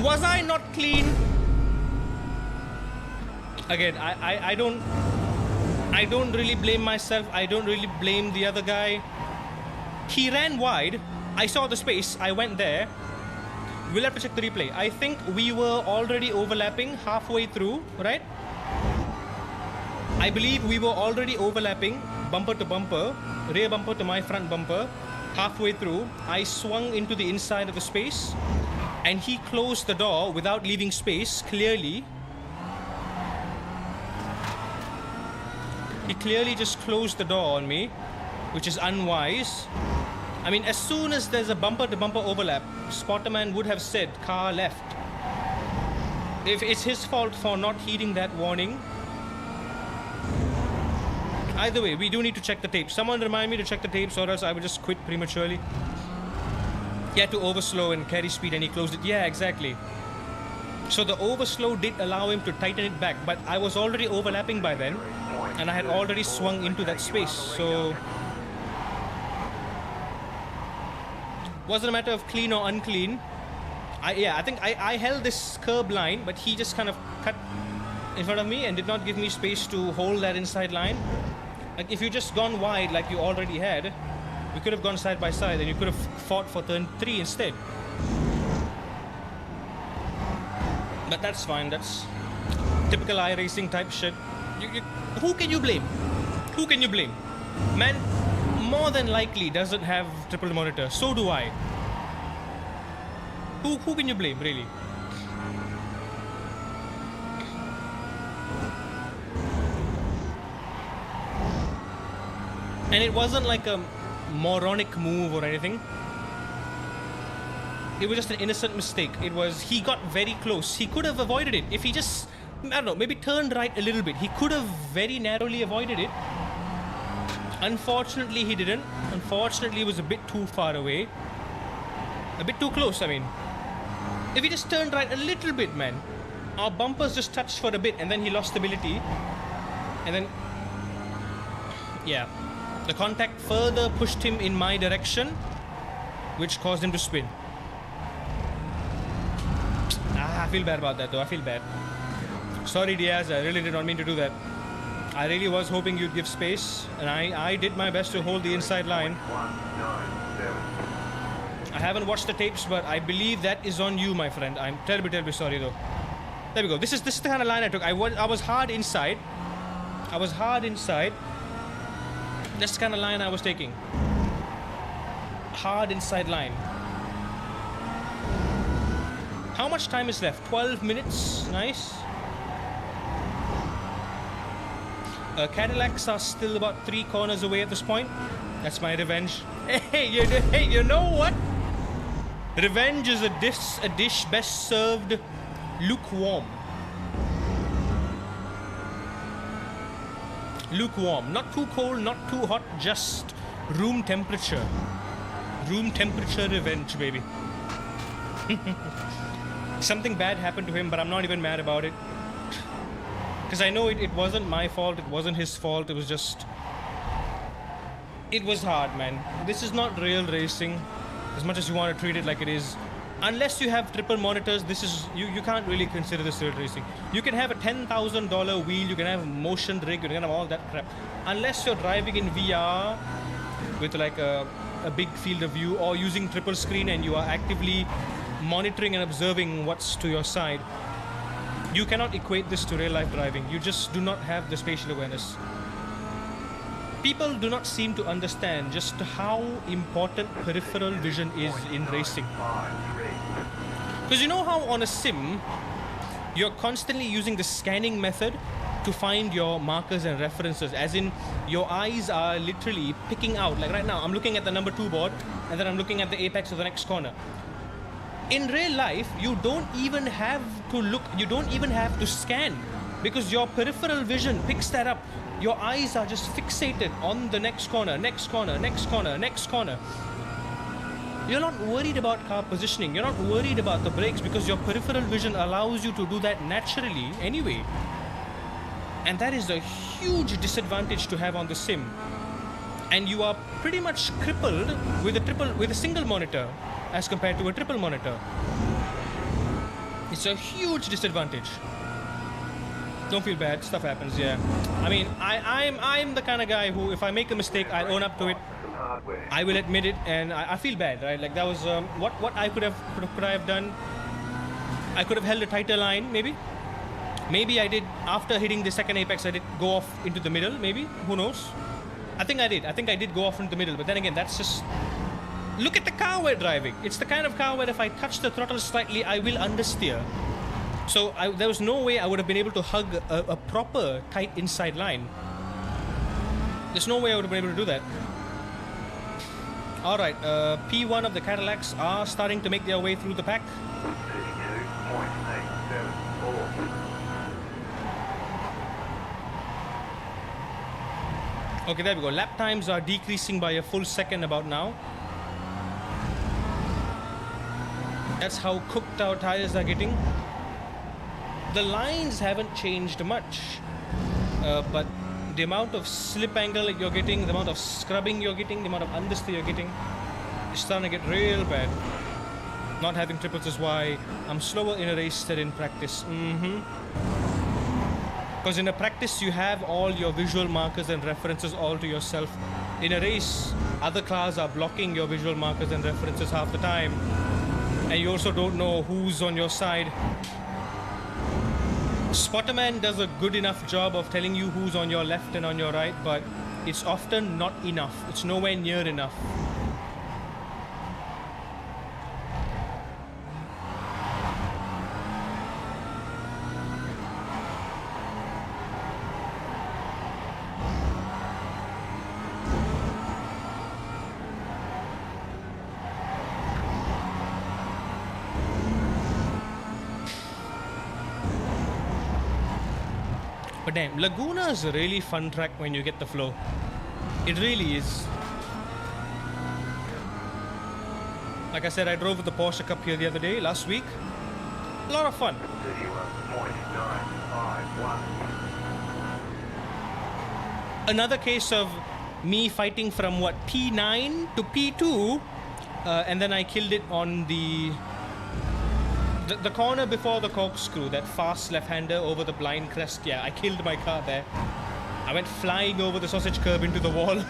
Was I not clean? Again, I don't really blame myself. I don't really blame the other guy. He ran wide. I saw the space. I went there. We'll have to check the replay. I think we were already overlapping halfway through, right? I believe we were already overlapping bumper to bumper, rear bumper to my front bumper. Halfway through, I swung into the inside of the space and he closed the door without leaving space, clearly. He clearly just closed the door on me, which is unwise. I mean, as soon as there's a bumper-to-bumper overlap, Spotterman would have said, car left. If it's his fault for not heeding that warning. Either way, we do need to check the tapes. Someone remind me to check the tapes or else I would just quit prematurely. He had to overslow and carry speed and he closed it. Yeah, exactly. So the overslow did allow him to tighten it back, but I was already overlapping by then and I had already swung into that space, so wasn't a matter of clean or unclean. I think I held this curb line, but he just kind of cut in front of me and did not give me space to hold that inside line. Like, if you just gone wide like you already had, we could have gone side by side and you could have fought for turn 3 instead. But that's fine, that's typical iRacing type shit. Who can you blame? Who can you blame? Man, more than likely doesn't have triple monitor, so do I. Who can you blame, really? And it wasn't like a moronic move or anything. It was just an innocent mistake. It was, he got very close. He could have avoided it. If he just, I don't know, maybe turned right a little bit, he could have very narrowly avoided it. Unfortunately, he didn't. Unfortunately, it was a bit too far away. A bit too close, I mean. If he just turned right a little bit, man. Our bumpers just touched for a bit and then he lost stability. And then, yeah. The contact further pushed him in my direction, which caused him to spin. I feel bad about that though, I feel bad. Sorry Diaz, I really did not mean to do that. I really was hoping you'd give space, and I did my best to hold the inside line. I haven't watched the tapes, but I believe that is on you, my friend. I'm terribly sorry though. There we go. This is the kind of line I took. I was hard inside. I was hard inside. That's the kind of line I was taking. Hard inside line. How much time is left? 12 minutes. Nice. Cadillacs are still about 3 corners away at this point. That's my revenge. Hey, you know what? Revenge is a dish best served lukewarm. Lukewarm. Not too cold, not too hot, just room temperature. Room temperature revenge, baby. Something bad happened to him, but I'm not even mad about it. Because I know it wasn't my fault, it wasn't his fault, it was just... It was hard, man. This is not real racing, as much as you want to treat it like it is. Unless you have triple monitors, this is... You can't really consider this real racing. You can have a $10,000 wheel, you can have a motion rig, you can have all that crap. Unless you're driving in VR with like a big field of view, or using triple screen and you are actively monitoring and observing what's to your side. You cannot equate this to real life driving. You just do not have the spatial awareness. People do not seem to understand just how important peripheral vision is in racing. Because you know how on a sim, you're constantly using the scanning method to find your markers and references, as in your eyes are literally picking out. Like right now, I'm looking at the number 2 board, and then I'm looking at the apex of the next corner. In real life, you don't even have to look, you don't even have to scan, because your peripheral vision picks that up. Your eyes are just fixated on the next corner, next corner, next corner, next corner. You're not worried about car positioning, you're not worried about the brakes, because your peripheral vision allows you to do that naturally anyway. And that is a huge disadvantage to have on the sim. And you are pretty much crippled with a single monitor as compared to a triple monitor. It's a huge disadvantage. Don't feel bad, stuff happens, yeah. I mean, I'm the kind of guy who, if I make a mistake, I own up to it. I will admit it, and I feel bad, right? Like that was what I could I have done. I could have held a tighter line, maybe. Maybe I did, after hitting the second apex, I did go off into the middle, maybe. Who knows? I think I did go off into the middle, but then again, that's just... Look at the car we're driving. It's the kind of car where if I touch the throttle slightly, I will understeer. So there was no way I would have been able to hug a proper tight inside line. There's no way I would have been able to do that. Alright, P1 of the Cadillacs are starting to make their way through the pack. 32.874. Okay, there we go. Lap times are decreasing by a full second about now. That's how cooked our tires are getting. The lines haven't changed much, but the amount of slip angle that you're getting, the amount of scrubbing you're getting, the amount of understeer you're getting, is starting to get real bad. Not having triples is why I'm slower in a race than in practice. Because in a practice you have all your visual markers and references all to yourself. In a race, other cars are blocking your visual markers and references half the time, and you also don't know who's on your side. Spotterman does a good enough job of telling you who's on your left and on your right, but it's often not enough. It's nowhere near enough. But damn, Laguna is a really fun track when you get the flow. It really is. Like I said, I drove with the Porsche Cup here the other day, last week. A lot of fun. 31.951. Another case of me fighting from what, P9 to P2, and then I killed it on the corner before the corkscrew, that fast left-hander over the blind crest. Yeah, I killed my car there. I went flying over the sausage curb into the wall.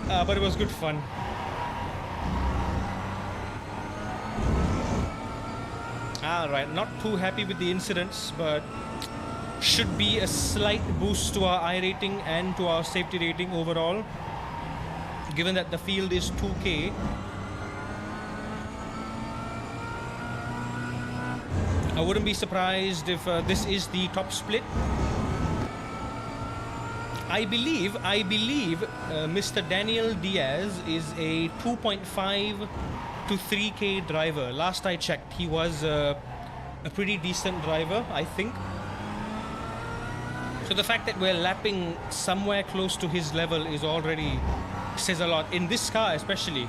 But it was good fun. Alright, not too happy with the incidents, but should be a slight boost to our I rating and to our safety rating overall, given that the field is 2K. I wouldn't be surprised if this is the top split. I believe Mr. Daniel Diaz is a 2.5 to 3K driver. Last I checked, he was a pretty decent driver, I think. So the fact that we're lapping somewhere close to his level is already says a lot, in this car especially.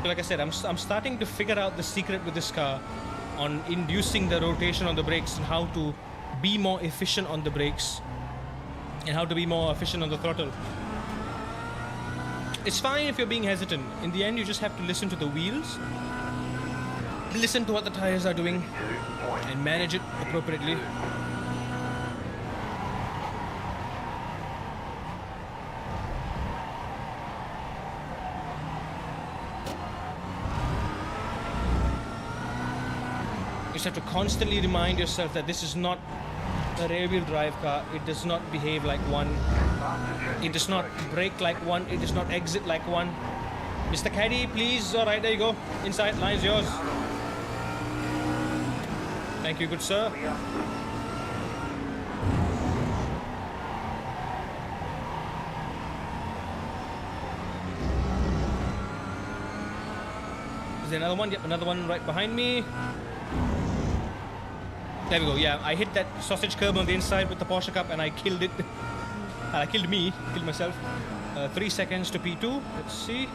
Like I said, I'm starting to figure out the secret with this car on inducing the rotation on the brakes and how to be more efficient on the brakes and how to be more efficient on the throttle. It's fine if you're being hesitant. In the end, you just have to listen to the wheels, listen to what the tires are doing, and manage it appropriately. You just have to constantly remind yourself that this is not a rear-wheel drive car. It does not behave like one. It does not brake like one. It does not exit like one. Mr. Caddy, please. All right, there you go. Inside, line's yours. Thank you, good sir. Clear. Is there another one? Yep, another one right behind me. There we go. Yeah, I hit that sausage curb on the inside with the Porsche Cup and I killed it. I killed myself. 3 seconds to P2. Let's see.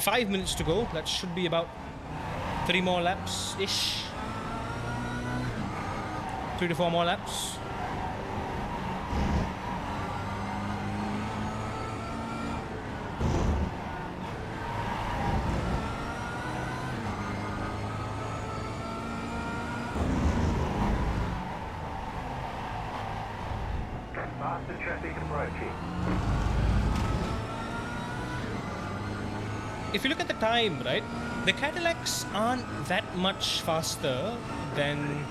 5 minutes to go. That should be about 3 more laps-ish. 3 to 4 more laps. Faster traffic approaching. If you look at the time, right, the Cadillacs aren't that much faster than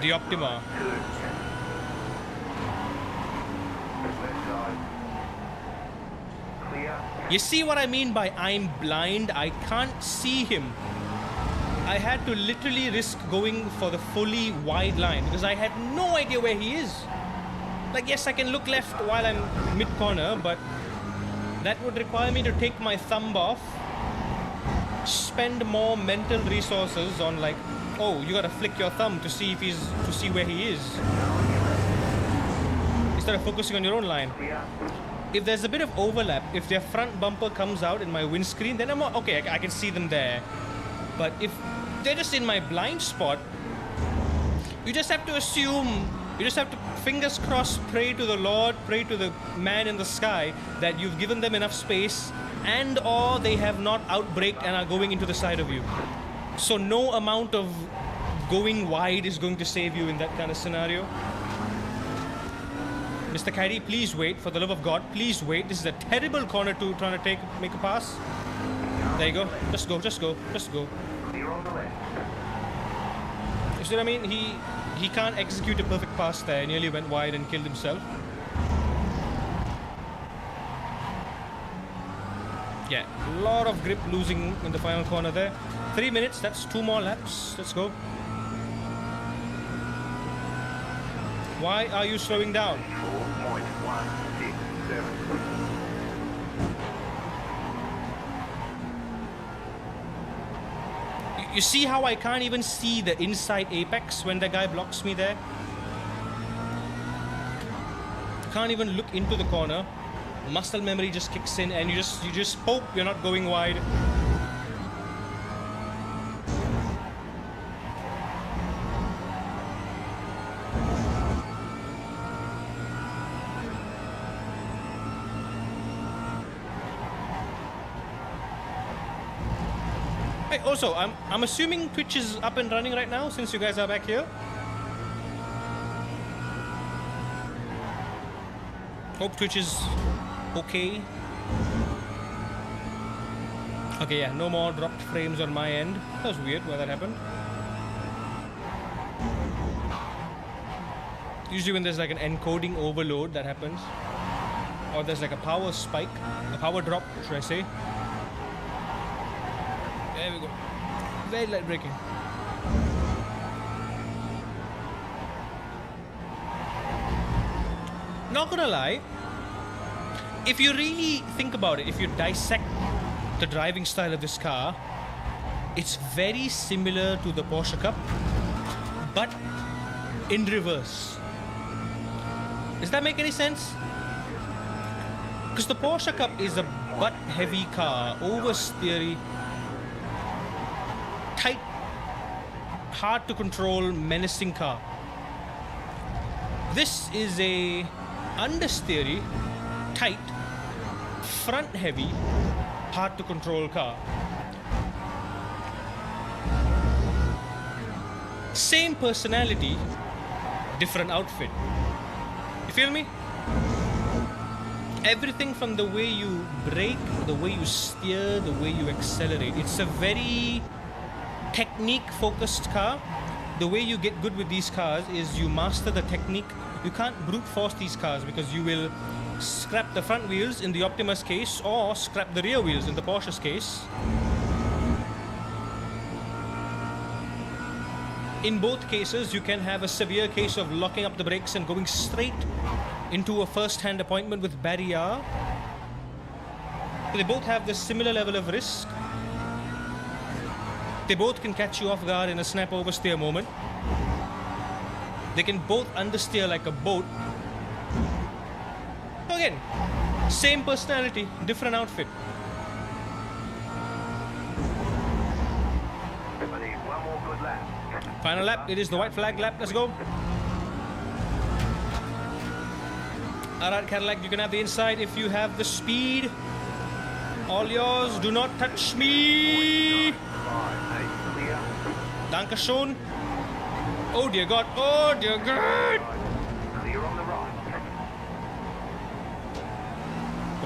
the Optima. Left side. Clear. You see what I mean by I'm blind? I can't see him. I had to literally risk going for the fully wide line because I had no idea where he is. Like, yes, I can look left while I'm mid-corner, but that would require me to take my thumb off, spend more mental resources on like, oh, you gotta flick your thumb to see where he is, instead of focusing on your own line. Clear. If there's a bit of overlap, if their front bumper comes out in my windscreen, then I'm okay, I can see them there. But if they're just in my blind spot, you just have to assume, you just have to, fingers crossed, pray to the Lord, pray to the man in the sky that you've given them enough space and or they have not outbraked and are going into the side of you. So no amount of going wide is going to save you in that kind of scenario. Mr. Caddy, please wait. For the love of God, please wait. This is a terrible corner to trying to make a pass. There you go. Just go, just go, just go. Clear on the left. You see what I mean? He can't execute a perfect pass there. Nearly went wide and killed himself. Yeah, a lot of grip losing in the final corner there. 3 minutes, that's 2 more laps. Let's go. Why are you slowing down? 4.167. You see how I can't even see the inside apex when the guy blocks me there? Can't even look into the corner. Muscle memory just kicks in and you just hope you're not going wide. Hey, also, I'm assuming Twitch is up and running right now since you guys are back here. Hope Twitch is okay. Okay, yeah, no more dropped frames on my end. That was weird why that happened. Usually when there's like an encoding overload that happens. Or there's like a power spike, a power drop, should I say. There we go. Very light braking. Not gonna lie, if you really think about it, if you dissect the driving style of this car, it's very similar to the Porsche Cup, but in reverse. Does that make any sense? Because the Porsche Cup is a butt-heavy car, oversteery, tight, hard to control, menacing car. This is a understeery, tight, front-heavy, hard to control car. Same personality, different outfit. You feel me? Everything from the way you brake, the way you steer, the way you accelerate. It's a very technique-focused car. The way you get good with these cars is you master the technique. You can't brute force these cars because you will scrap the front wheels in the Optima's case or scrap the rear wheels in the Porsche's case. In both cases, you can have a severe case of locking up the brakes and going straight into a first-hand appointment with barrier. They both have the similar level of risk. They both can catch you off guard in a snap oversteer moment. They can both understeer like a boat. So again, same personality, different outfit. I need one more good lap. Final lap, it is the white flag lap, let's go. Alright Cadillac, you can have the inside if you have the speed. All yours, do not touch me. 5, 8, clear. Dankeschön. Oh dear God, oh dear God. Clear on the right.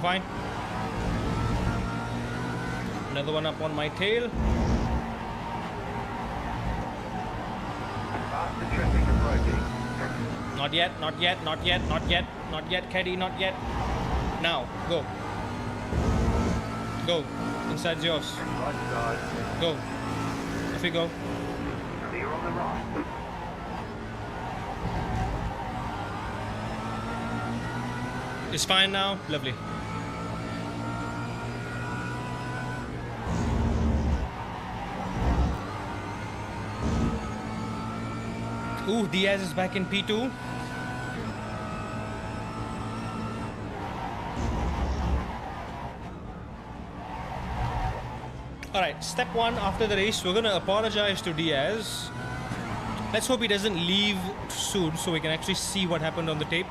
Fine. Another one up on my tail. Faster traffic approaching. Not yet, not yet, not yet, not yet, not yet, Caddy, not yet. Now, go. Go. Inside's yours. Right side. Go. Off we go. Clear on the right. It's fine now. Lovely. Ooh, Diaz is back in P2. Alright, step one after the race, we're going to apologize to Diaz. Let's hope he doesn't leave soon so we can actually see what happened on the tape.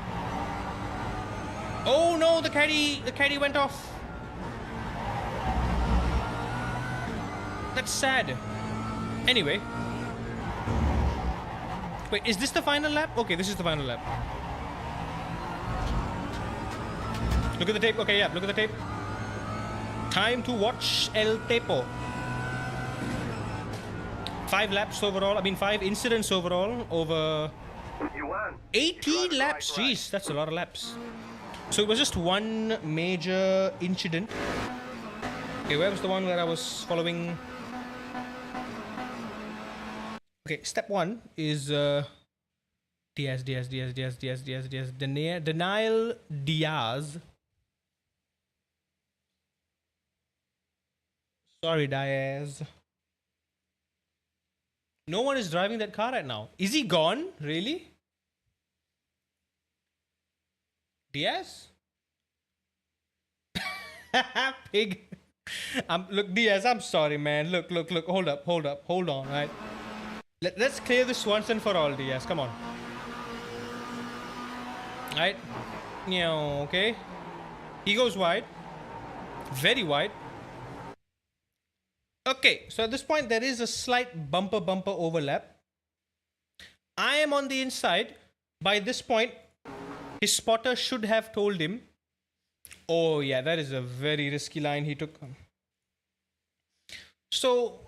Oh no, the caddy went off. That's sad. Anyway. Wait, is this the final lap? Okay, this is the final lap. Look at the tape. Okay, yeah, look at the tape. Time to watch El Tepo. 5 laps overall. I mean, 5 incidents overall over You won. 18 laps. Jeez, that's a lot of laps. So it was just one major incident. Okay, where was the one where I was following? Okay, step 1 is Diaz, Denial Diaz. Sorry, Diaz. No one is driving that car right now. Is he gone? Really? Diaz? Pig. Look, Diaz, I'm sorry, man. Look. Hold on, right? Let's clear this once and for all, Diaz. Come on. Right? Yeah, okay. He goes wide. Very wide. Okay, so at this point, there is a slight bumper overlap. I am on the inside. By this point, his spotter should have told him. Oh, yeah, that is a very risky line he took. So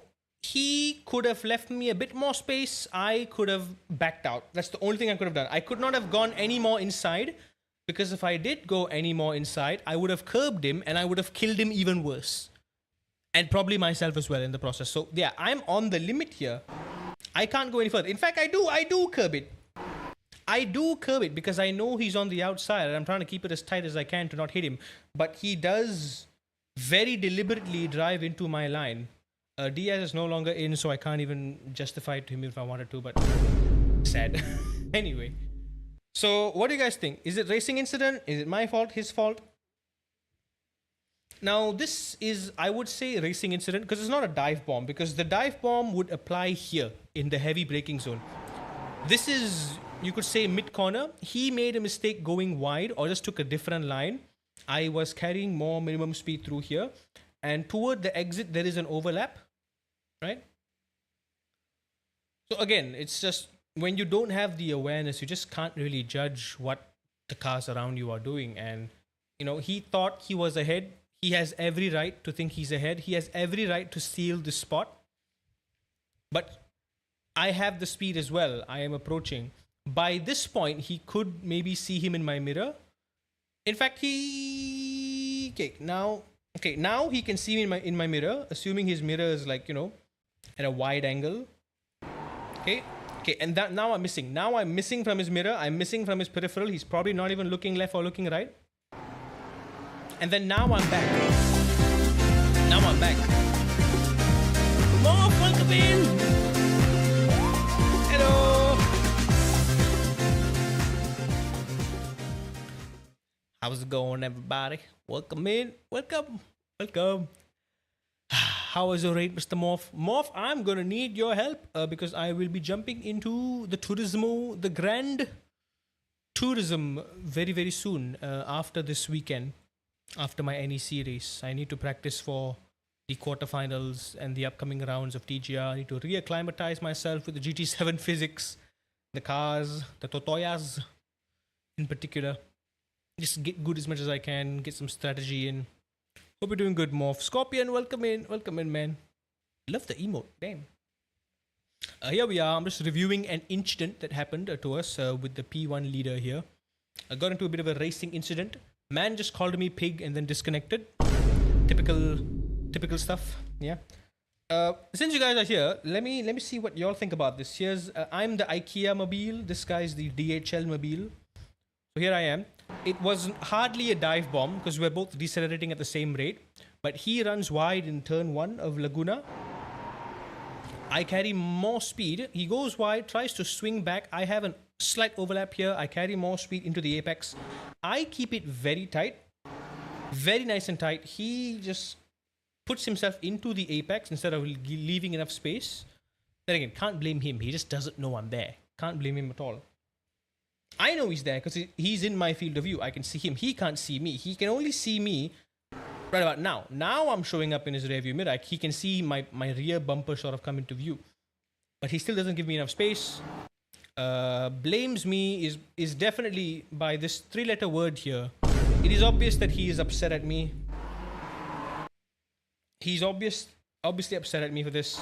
he could have left me a bit more space. I could have backed out. That's the only thing I could have done. I could not have gone any more inside, because if I did go any more inside, I would have curbed him and I would have killed him even worse. And probably myself as well in the process. So yeah, I'm on the limit here. I can't go any further. In fact, I do curb it. I do curb it because I know he's on the outside and I'm trying to keep it as tight as I can to not hit him. But he does very deliberately drive into my line. Diaz is no longer in, so I can't even justify it to him if I wanted to, but sad. Anyway. So what do you guys think? Is it racing incident? Is it my fault? His fault? Now, this is, I would say, racing incident because it's not a dive bomb, because the dive bomb would apply here in the heavy braking zone. This is, you could say, mid-corner. He made a mistake going wide or just took a different line. I was carrying more minimum speed through here. And toward the exit, there is an overlap, right? So again, it's just when you don't have the awareness, you just can't really judge what the cars around you are doing. And, you know, he thought he was ahead. He has every right to think he's ahead. He has every right to steal the spot. But I have the speed as well. I am approaching. By this point, he could maybe see him in my mirror. In fact, now he can see me in my mirror, assuming his mirror is like, you know, at a wide angle. Okay. Okay, and that now I'm missing. Now I'm missing from his mirror. I'm missing from his peripheral. He's probably not even looking left or looking right. And then now I'm back. Now I'm back. Morph, welcome in. Hello. How's it going, everybody? Welcome in. Welcome. Welcome. How was your raid, Mr. Morph? Morph, I'm gonna need your help because I will be jumping into the Turismo, the Grand Tourism very, very soon after this weekend, after my NEC race. I need to practice for the quarterfinals and the upcoming rounds of TGR. I need to reacclimatize myself with the GT7 physics, the cars, the Totoyas in particular. Just get good as much as I can, get some strategy in. Hope you're doing good, Morph. Scorpion, welcome in, man. Love the emote, damn. Here we are. I'm just reviewing an incident that happened to us with the P1 leader here. I got into a bit of a racing incident. Man just called me pig and then disconnected. Typical stuff. Yeah. Since you guys are here, let me see what y'all think about this. Here's I'm the IKEA mobile. This guy's the DHL mobile. So here I am. It was hardly a dive bomb because we're both decelerating at the same rate. But he runs wide in turn 1 of Laguna. I carry more speed. He goes wide, tries to swing back. I have a slight overlap here. I carry more speed into the apex. I keep it very tight. Very nice and tight. He just puts himself into the apex instead of leaving enough space. Then again, can't blame him. He just doesn't know I'm there. Can't blame him at all. I know he's there because he's in my field of view. I can see him. He can't see me. He can only see me right about now. Now I'm showing up in his rearview mirror. He can see my rear bumper sort of come into view. But he still doesn't give me enough space. Blames me is definitely by this 3-letter word here. It is obvious that he is upset at me. He's obviously upset at me for this.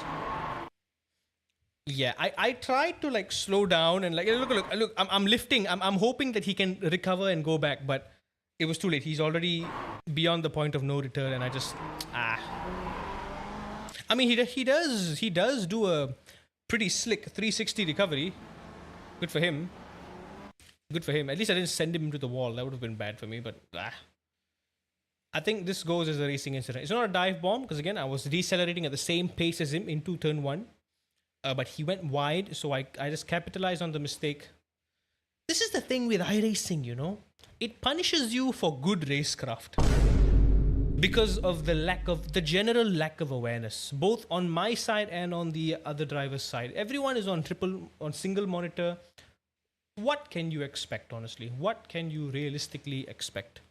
Yeah, I tried to like slow down and like look. I'm lifting. I'm hoping that he can recover and go back, but it was too late. He's already beyond the point of no return, and I just I mean, he does do a pretty slick 360 recovery. Good for him. Good for him. At least I didn't send him into the wall. That would have been bad for me, but I think this goes as a racing incident. It's not a dive bomb because again, I was decelerating at the same pace as him into turn 1. But he went wide, so I just capitalized on the mistake. This is the thing with iRacing, you know. It punishes you for good racecraft because of the general lack of awareness, both on my side and on the other driver's side. Everyone is on single monitor. What can you expect, honestly? What can you realistically expect?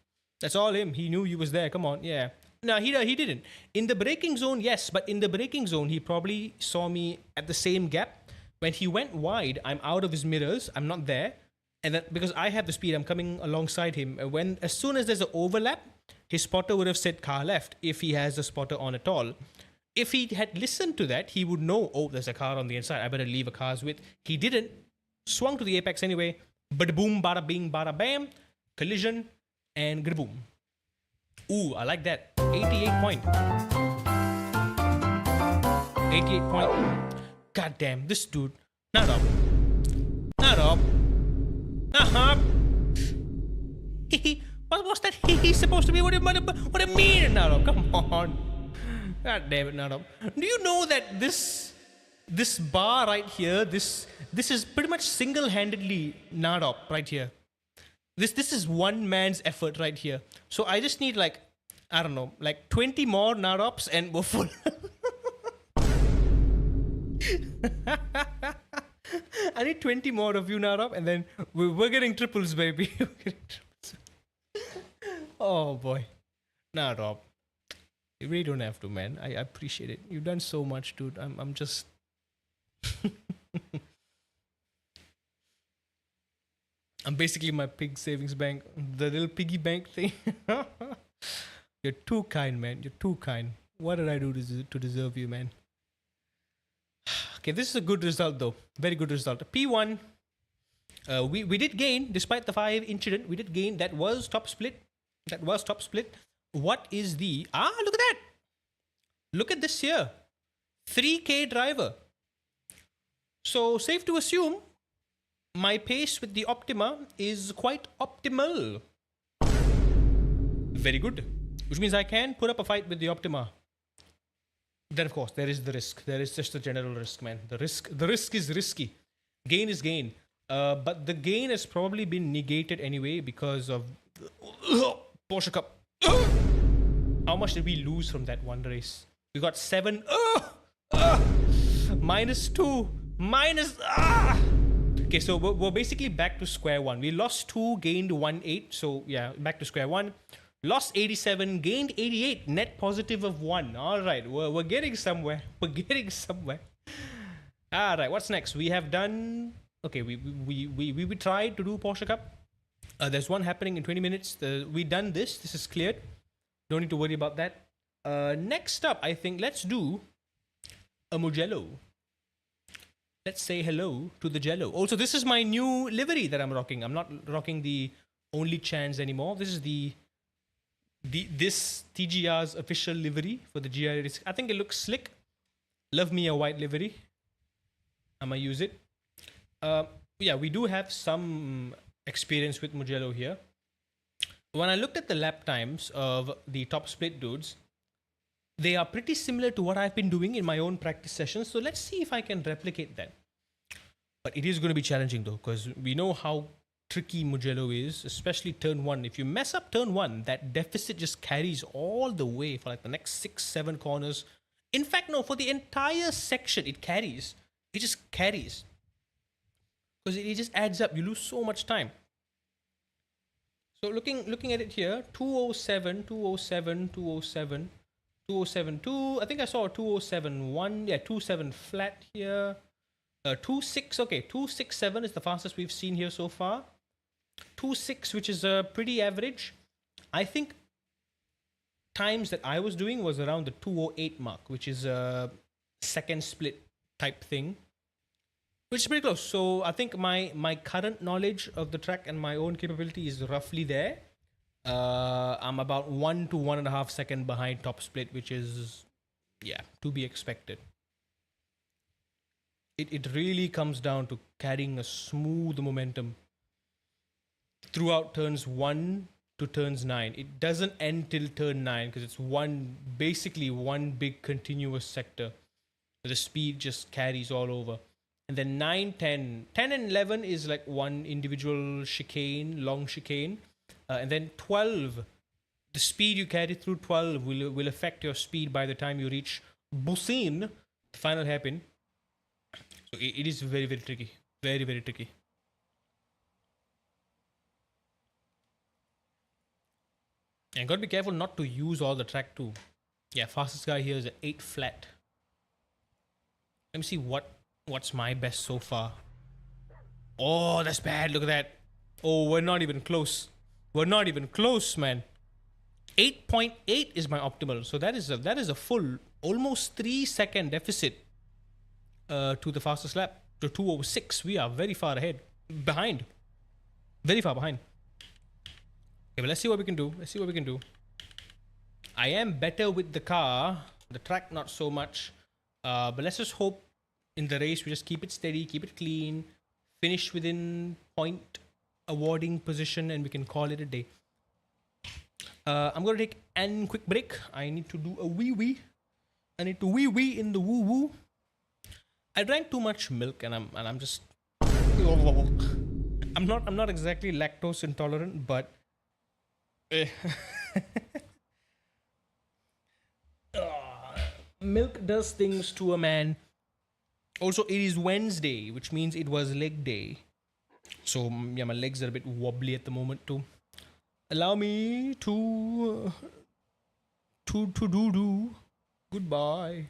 That's all him. He knew he was there. Come on, yeah. No, he didn't. In the braking zone, yes, but in the braking zone, he probably saw me at the same gap. When he went wide, I'm out of his mirrors. I'm not there. And then because I have the speed, I'm coming alongside him. As soon as there's an overlap, his spotter would have said car left if he has a spotter on at all. If he had listened to that, he would know, oh, there's a car on the inside. I better leave a car's width. He didn't. Swung to the apex anyway. Bada boom, bada bing, bada bam. Collision and gada boom. Ooh, I like that. 88 point. 88 point. God damn, this dude. Not up. Not up. Not up. What was that he's supposed to be? What do you mean, not up? Come on. God damn it, not up. Do you know that this bar right here, this is pretty much single-handedly not up right here. This is one man's effort right here. So I just need like, I don't know, like 20 more Narops and we're full. I need 20 more of you, Narop, and then we're getting triples, baby. Oh boy. Narop. You really don't have to, man. I appreciate it. You've done so much, dude. I'm just... I'm basically my pig savings bank, the little piggy bank thing. You're too kind, man. You're too kind. What did I do to deserve you, man? Okay, this is a good result, though. Very good result. P1. We did gain, despite the 5 incident. We did gain. That was top split. What is the... look at that. Look at this here. 3K driver. So safe to assume my pace with the Optima is quite optimal. Very good. Which means I can put up a fight with the Optima. Then of course there is the risk. There is just a general risk, man. The risk is risky. Gain is gain. But the gain has probably been negated anyway because of Porsche Cup. How much did we lose from that one race? We got 7. -2. Okay, so we're basically back to square one. We lost 2, gained 1.8. So yeah, back to square one. Lost 87, gained 88, net positive of 1. All right, we're getting somewhere. We're getting somewhere. All right, what's next? We have done. Okay, we tried to do Porsche Cup. There's one happening in 20 minutes. We done this. This is cleared. Don't need to worry about that. Next up, I think let's do a Mugello. Let's say hello to the Jello. Also, this is my new livery that I'm rocking. I'm not rocking the Only Chance anymore. This is this TGR's official livery for the GR86. I think it looks slick. Love me a white livery. I'm gonna use it. Yeah, we do have some experience with Mugello here. When I looked at the lap times of the top split dudes, they are pretty similar to what I've been doing in my own practice sessions. So let's see if I can replicate that. But it is going to be challenging though, because we know how tricky Mugello is, especially turn 1. If you mess up turn 1, that deficit just carries all the way for like the next 6-7 corners. In fact, no, for the entire section, it carries. It just carries. Because it just adds up. You lose so much time. So looking at it here, 207, 207, 207, 207.2. I think I saw a 207.1. Yeah, 27 flat here. 2.6. Okay, 2.67 is the fastest we've seen here so far. 2.6, which is pretty average. I think times that I was doing was around the 2.08 mark, which is a second split type thing, which is pretty close. So I think my current knowledge of the track and my own capability is roughly there. I'm about 1 to 1.5 seconds behind top split, which is, yeah, to be expected. It really comes down to carrying a smooth momentum throughout turns 1 to turns 9. It doesn't end till turn 9 because it's basically one big continuous sector. The speed just carries all over. And then 9, 10 and 11 is like one individual chicane, long chicane. And then 12, the speed you carry through 12 will affect your speed by the time you reach Busin, the final hairpin. So it is very, very tricky. Very, very tricky. And gotta be careful not to use all the track too. Yeah, fastest guy here is an 8 flat. Let me see what's my best so far. Oh, that's bad. Look at that. Oh, we're not even close. We're not even close, man. 8.8 is my optimal. So that is a full almost 3-second deficit to the fastest lap. To 206. We are very far behind. Very far behind. Okay, but let's see what we can do. I am better with the car. The track not so much. But let's just hope in the race we just keep it steady, keep it clean, finish within point awarding position, and we can call it a day. I'm gonna take a quick break. I need to do a wee. I need to wee in the woo. I drank too much milk, and I'm just I'm not exactly lactose intolerant, but milk does things to a man. Also, it is Wednesday, which means it was leg day. So yeah, my legs are a bit wobbly at the moment too. Allow me to do. Goodbye.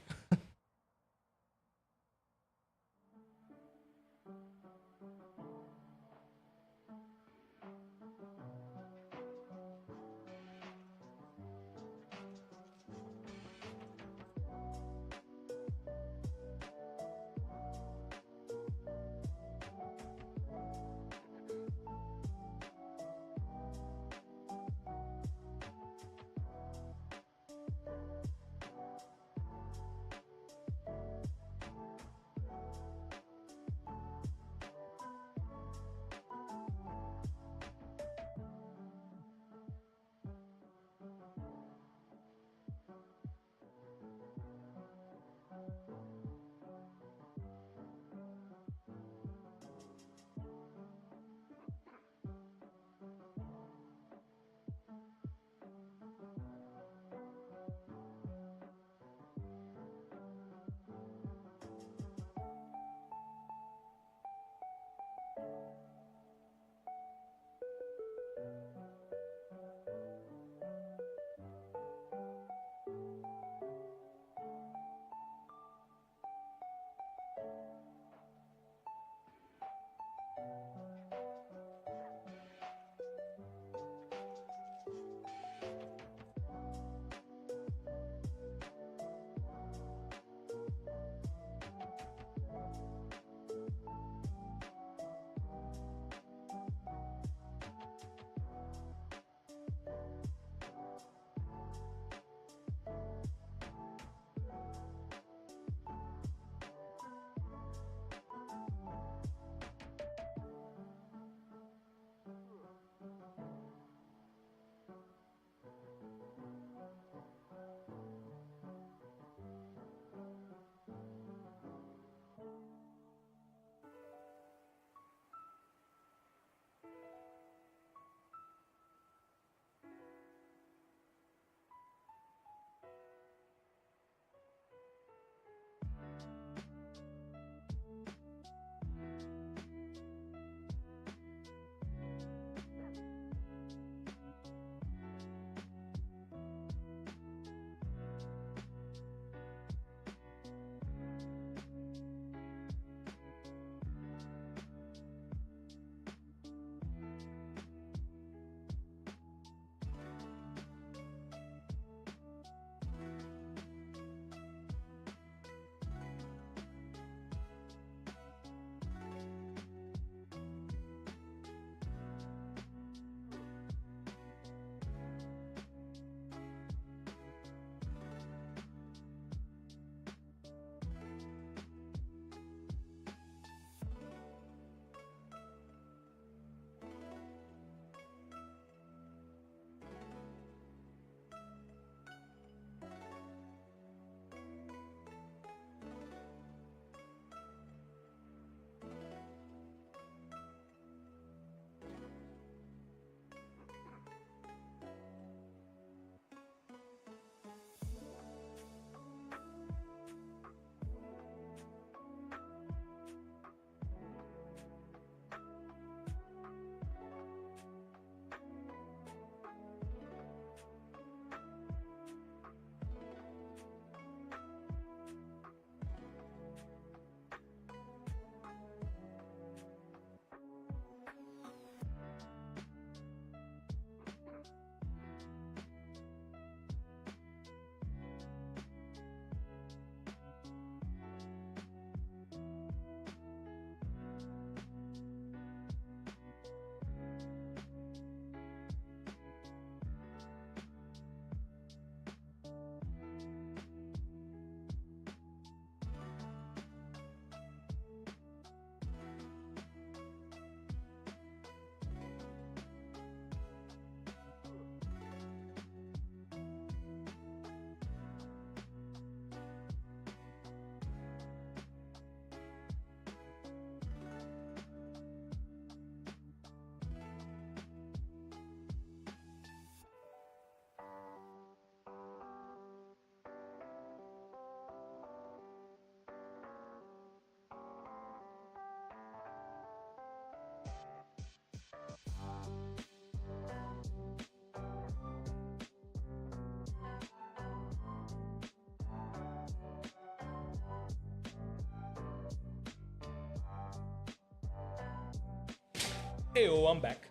Heyo, I'm back.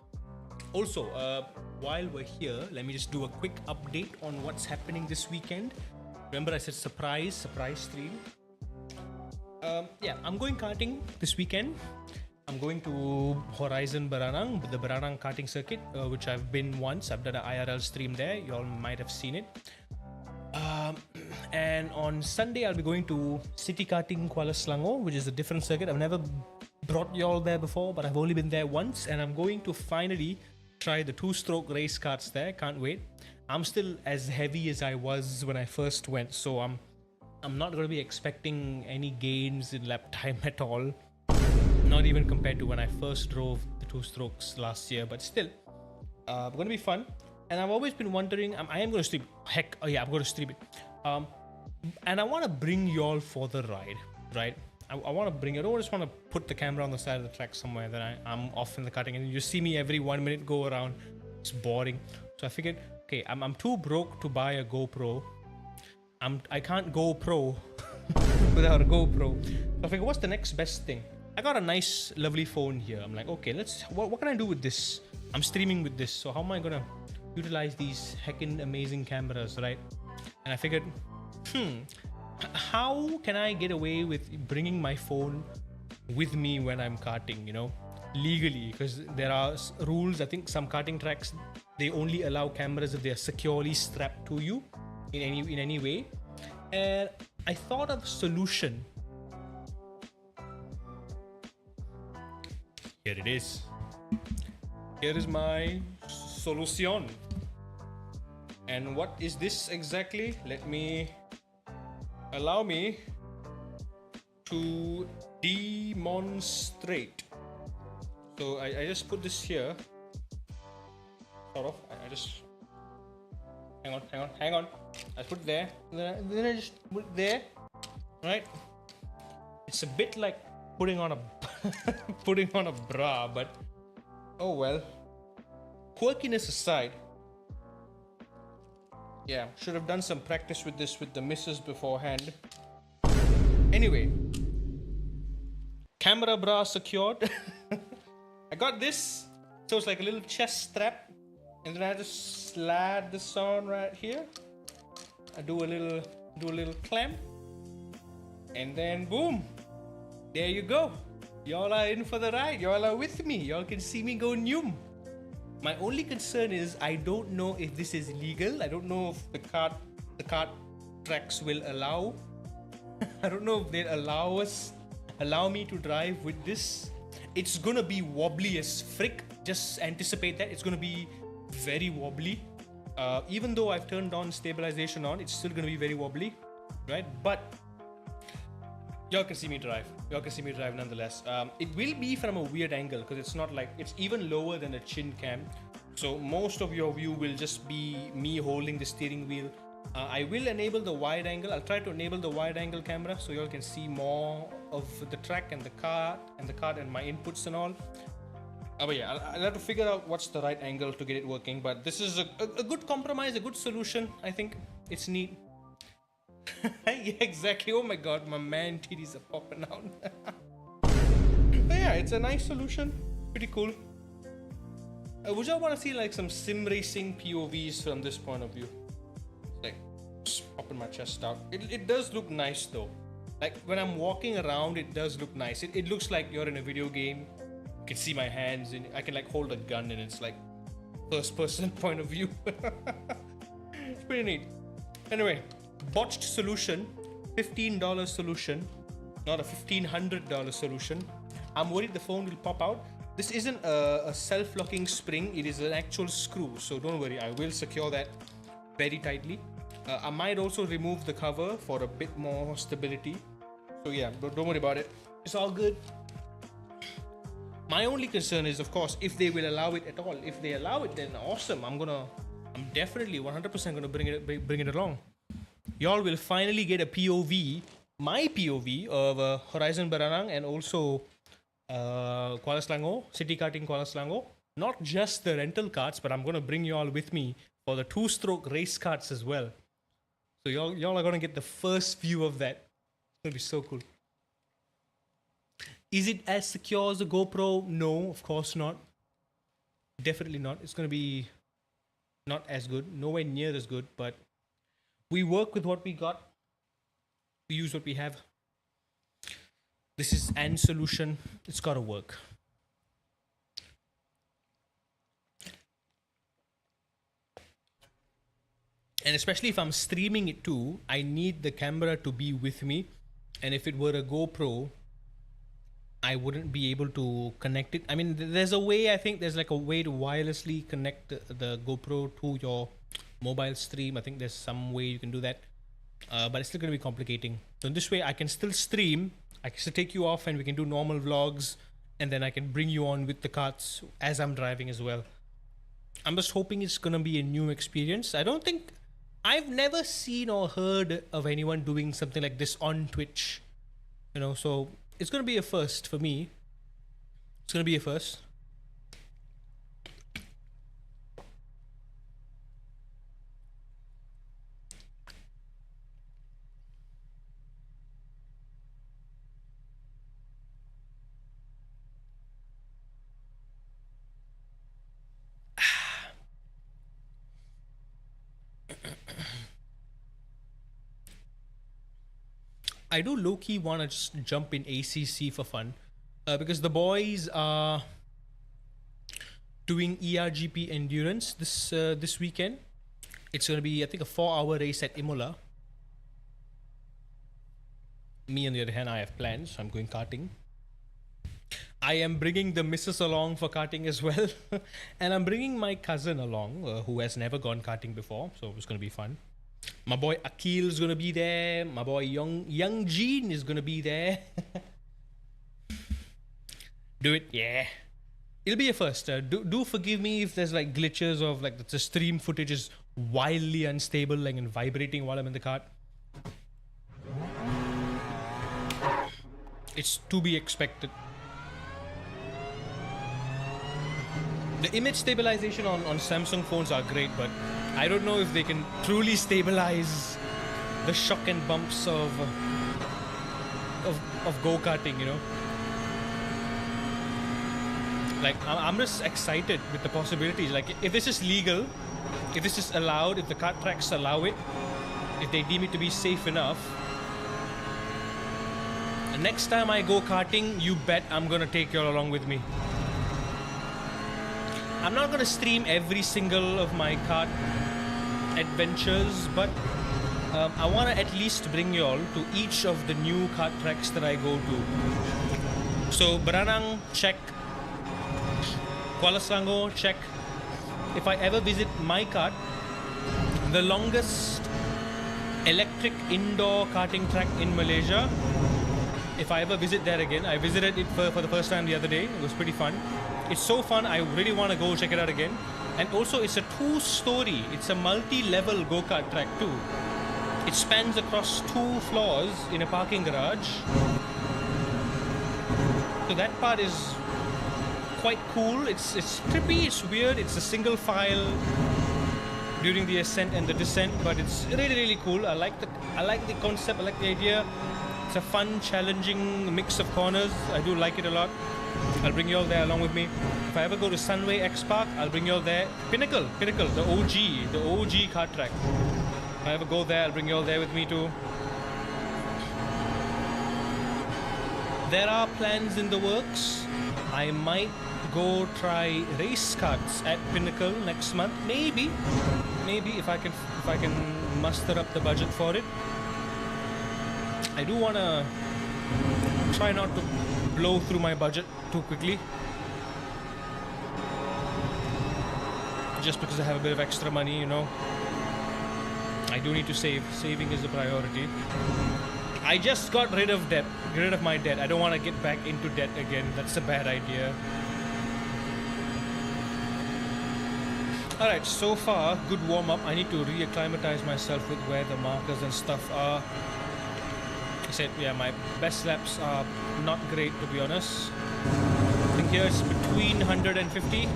Also, while we're here, let me just do a quick update on what's happening this weekend. Remember, I said surprise stream. Yeah, I'm going karting this weekend. I'm going to Horizon Baranang, the Baranang karting circuit, which I've been once. I've done an IRL stream there. You all might have seen it. And on Sunday, I'll be going to City Karting Kuala Selangor, which is a different circuit. I've never brought you all there before, but I've only been there once, and I'm going to finally try the two-stroke race karts there. Can't wait. I'm still as heavy as I was when I first went, so I'm not going to be expecting any gains in lap time at all. Not even compared to when I first drove the two strokes last year, but still, going to be fun. And I've always been wondering, I am going to stream. Heck, oh yeah, I'm going to stream it. And I want to bring you all for the ride, right? I want to bring. I don't just want to put the camera on the side of the track somewhere that I'm off in the cutting, and you see me every 1 minute go around. It's boring. So I figured, okay, I'm too broke to buy a GoPro. I can't go pro without a GoPro. So I figured, what's the next best thing? I got a nice, lovely phone here. I'm like, okay, what can I do with this? I'm streaming with this, so how am I gonna utilize these heckin' amazing cameras, right? And I figured, how can I get away with bringing my phone with me when I'm karting, you know, legally? Because there are rules. I think some karting tracks, they only allow cameras if they are securely strapped to you in any way. And I thought of a solution. Here it is. Here is my solution. And what is this exactly? Allow me to demonstrate. So I just put this here. Sort of. I just hang on. I put it there. Then I just put it there. Right? It's a bit like putting on a bra, but oh well. Quirkiness aside, yeah, should have done some practice with this with the missus beforehand. Anyway, camera bra secured. I got this, so it's like a little chest strap, and then I just slide this on right here. I do a little clamp, and then boom, there you go. Y'all are in for the ride. Y'all are with me. Y'all can see me go noom. My only concern is I don't know if this is legal. I don't know if the kart tracks will allow. I don't know if they'll allow me to drive with this. It's gonna be wobbly as frick. Just anticipate that. It's gonna be very wobbly. Even though I've turned on stabilization on, it's still gonna be very wobbly, right? But y'all can see me drive. Y'all can see me drive nonetheless. It will be from a weird angle because it's not like, it's even lower than a chin cam. So most of your view will just be me holding the steering wheel. I will enable the wide angle. I'll try to enable the wide angle camera so y'all can see more of the track and the kart and my inputs and all. But yeah, I'll have to figure out what's the right angle to get it working. But this is a good compromise, a good solution. I think it's neat. Yeah, exactly. Oh my god, my man titties are popping out. But yeah, it's a nice solution. Pretty cool. Would y'all want to see like some sim racing POVs from this point of view? Like, just popping my chest out. It does look nice though. Like when I'm walking around, it does look nice. It looks like you're in a video game. You can see my hands and I can like hold a gun and it's like first person point of view. It's pretty neat. Anyway, botched solution, $15 solution, not a $1,500 solution. I'm worried the phone will pop out. This isn't a self-locking spring, it is an actual screw, so don't worry, I will secure that very tightly. I might also remove the cover for a bit more stability. So yeah, don't worry about it. It's all good. My only concern is, of course, if they will allow it at all. If they allow it, then awesome. I'm definitely 100% gonna bring it along. Y'all will finally get a POV, my POV of Horizon Baranang and also Kuala Selangor, City Karting Kuala Selangor. Not just the rental carts, but I'm gonna bring you all with me for the two-stroke race carts as well. So y'all are gonna get the first view of that. It's gonna be so cool. Is it as secure as a GoPro? No, of course not. Definitely not. It's going to be not as good, nowhere near as good, but we work with what we got. We use what we have. This is an solution. It's got to work. And especially if I'm streaming it too, I need the camera to be with me. And if it were a GoPro, I wouldn't be able to connect it. I mean, there's a way, I think there's like a way to wirelessly connect the GoPro to your mobile stream. I think there's some way you can do that. But it's still going to be complicating. So in this way, I can still stream. I can still take you off and we can do normal vlogs. And then I can bring you on with the carts as I'm driving as well. I'm just hoping it's going to be a new experience. I've never seen or heard of anyone doing something like this on Twitch. You know, so it's going to be a first for me. It's going to be a first. I do low-key want to just jump in ACC for fun. Because the boys are doing ERGP Endurance this weekend. It's going to be, I think, a 4-hour race at Imola. Me, on the other hand, I have plans. So I'm going karting. I am bringing the missus along for karting as well. And I'm bringing my cousin along, who has never gone karting before. So it's going to be fun. My boy Akil is going to be there. My boy Young Jean is going to be there. Do it, yeah. It'll be a first. Do forgive me if there's like glitches of like the stream footage is wildly unstable, like and vibrating while I'm in the cart. It's to be expected. The image stabilization on Samsung phones are great, but I don't know if they can truly stabilize the shock and bumps of go-karting, you know. Like, I'm just excited with the possibilities. Like, if this is legal, if this is allowed, if the kart tracks allow it, if they deem it to be safe enough, the next time I go karting, you bet I'm gonna take you all along with me. I'm not gonna stream every single of my kart adventures, but I wanna at least bring you all to each of the new kart tracks that I go to. So, Baranang, check. Kuala Selangor, check. If I ever visit my kart, the longest electric indoor karting track in Malaysia, if I ever visit there again, I visited it for the first time the other day. It was pretty fun. It's so fun, I really want to go check it out again. And also, it's a 2-story, it's a multi-level go-kart track too. It spans across 2 floors in a parking garage. So that part is quite cool. It's trippy, it's weird, it's a single file during the ascent and the descent, but it's really cool. I like the concept, I like the idea. It's a fun, challenging mix of corners. I do like it a lot. I'll bring you all there along with me. If I ever go to Sunway X Park, I'll bring you all there. Pinnacle, the OG kart track. If I ever go there, I'll bring you all there with me too. There are plans in the works. I might go try race karts at Pinnacle next month. Maybe if I can muster up the budget for it. I do wanna try not to blow through my budget too quickly, just because I have a bit of extra money, you know. I do need to save. Saving is a priority. I just got rid of my debt. I don't want to get back into debt again. That's a bad idea. Alright, so far, good warm-up. I need to reacclimatize myself with where the markers and stuff are. I said, yeah, my best laps are not great, to be honest. I think here it's between 150.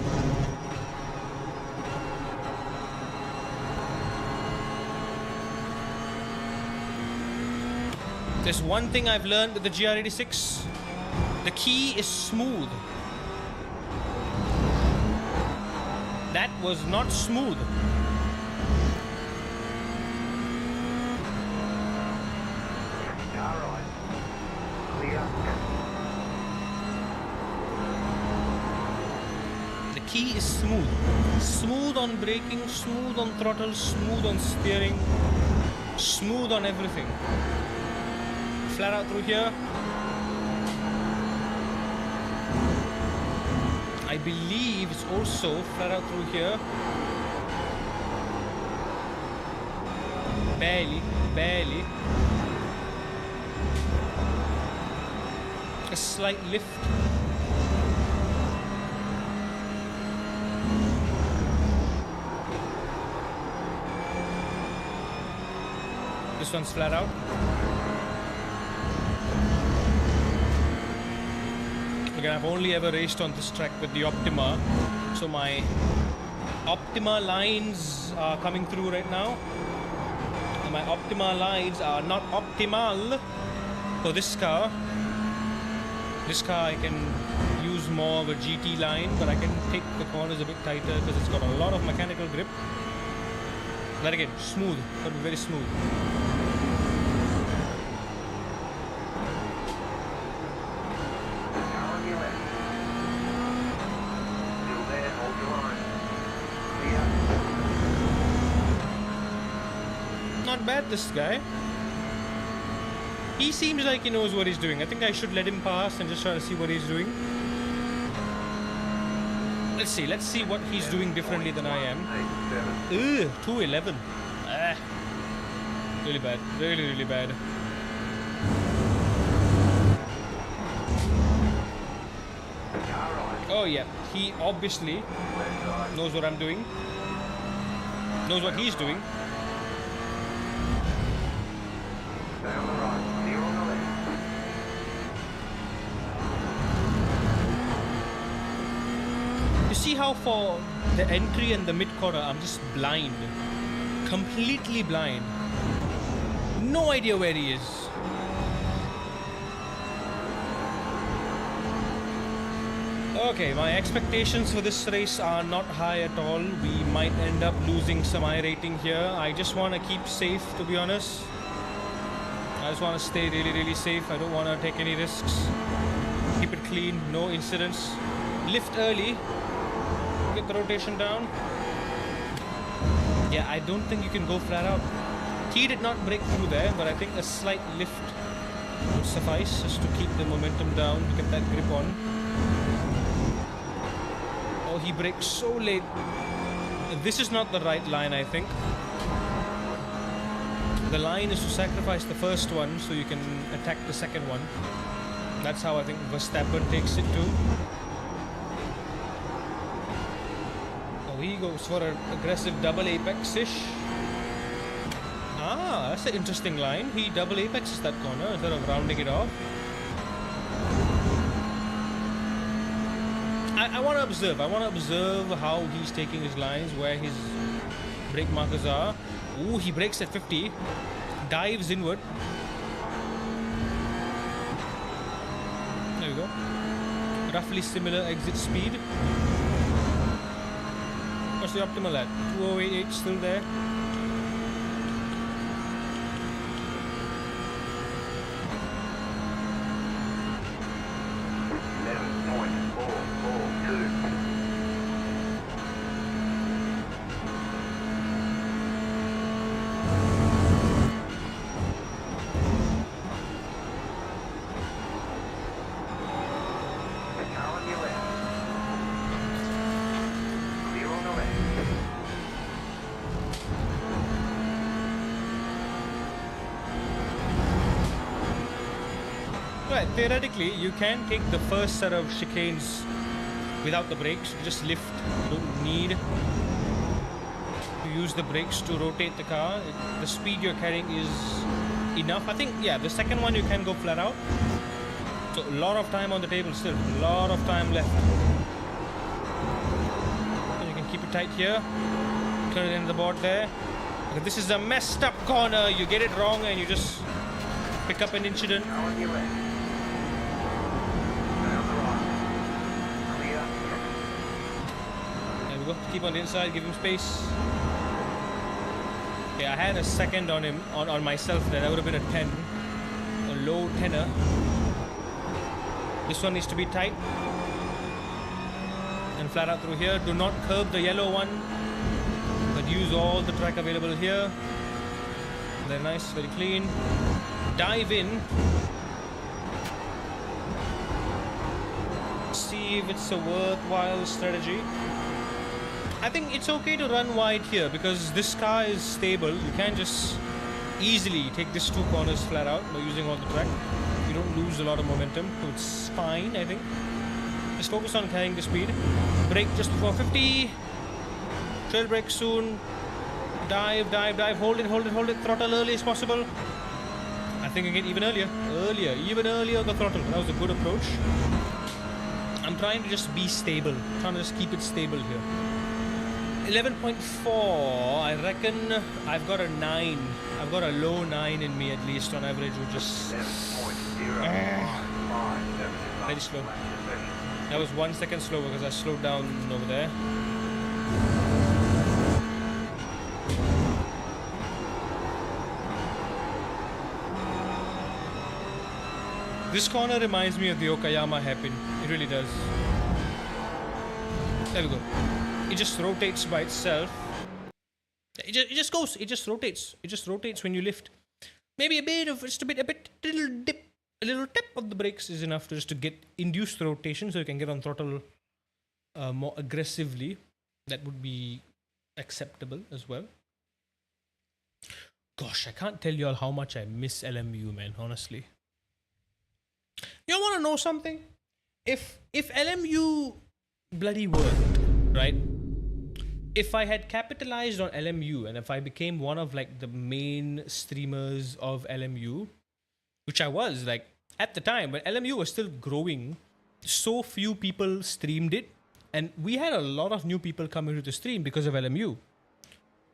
There's one thing I've learned with the GR86. The key is smooth. That was not smooth. Car right. Clear. The key is smooth. Smooth on braking, smooth on throttle, smooth on steering, smooth on everything. Flat out through here. I believe it's also flat out through here. Barely, barely. A slight lift. This one's flat out. Again, I've only ever raced on this track with the Optima, so my Optima lines are coming through right now. And my Optima lines are not optimal for this car. This car I can use more of a GT line, but I can take the corners a bit tighter because it's got a lot of mechanical grip. But again, smooth, but very smooth. Car on your left. Still there, hold your line. Clear. Not bad, this guy. He seems like he knows what he's doing. I think I should let him pass and just try to see what he's doing. Let's see what he's doing differently than I am. 87. Ugh, 211. Ah. Really bad. Really, really bad. Car right. Oh yeah, he obviously Left side. knows what I'm doing. Knows what he's doing. Stay on the right. Clear on the left. You see how for the entry and the mid-corner, I'm just blind. Completely blind. No idea where he is. Okay, my expectations for this race are not high at all. We might end up losing some I-rating here. I just want to keep safe, to be honest. I just want to stay really, really safe. I don't want to take any risks. Keep it clean, no incidents. Lift early. Get the rotation down. Yeah, I don't think you can go flat out. He did not break through there, but I think a slight lift would suffice just to keep the momentum down, to get that grip on. Oh, he braked so late. This is not the right line, I think. The line is to sacrifice the first one so you can attack the second one. That's how I think Verstappen takes it too. Oh, he goes for an aggressive double apex-ish. Ah, that's an interesting line. He double apexes that corner instead of rounding it off. I want to observe. I want to observe how he's taking his lines, where his brake markers are. Ooh, he brakes at 50. Dives inward. There we go. Roughly similar exit speed. What's the optimal at? 2088 still there. Right, theoretically, you can take the first set of chicanes without the brakes. You just lift. You don't need to use the brakes to rotate the car. The speed you're carrying is enough. I think, yeah, the second one you can go flat out. So a lot of time on the table still. A lot of time left. And you can keep it tight here. Turn it into the board there. Okay, this is a messed up corner. You get it wrong and you just pick up an incident. Keep on the inside, give him space. Okay, I had a second on him, on myself there. That would have been a 10. A low 10er. This one needs to be tight. And flat out through here. Do not curb the yellow one, but use all the track available here. Very nice, very clean. Dive in. See if it's a worthwhile strategy. I think it's okay to run wide here because this car is stable. You can just easily take these two corners flat out by using all the track. You don't lose a lot of momentum, so it's fine, I think. Just focus on carrying the speed. Brake just before 50. Trail brake soon. Dive, dive, dive. Hold it, hold it, hold it. Throttle early as possible. I think again even earlier. Even earlier the throttle. That was a good approach. I'm trying to just be stable. Trying to just keep it stable here. 11.4. I reckon I've got a 9. I've got a low 9 in me at least on average, which is very slow. That was 1 second slower because I slowed down over there. This corner reminds me of the Okayama hairpin. It really does. There we go. It just rotates by itself. It just goes. It just rotates. It just rotates when you lift. Maybe a bit of just a little dip. A little tap of the brakes is enough to just to get induced rotation, so you can get on throttle more aggressively. That would be acceptable as well. Gosh, I can't tell you all how much I miss LMU, man. Honestly. You want to know something? If LMU bloody worked, right? If I had capitalized on LMU and if I became one of like the main streamers of LMU, which I was like at the time, but LMU was still growing, so few people streamed it, and we had a lot of new people coming to the stream because of LMU.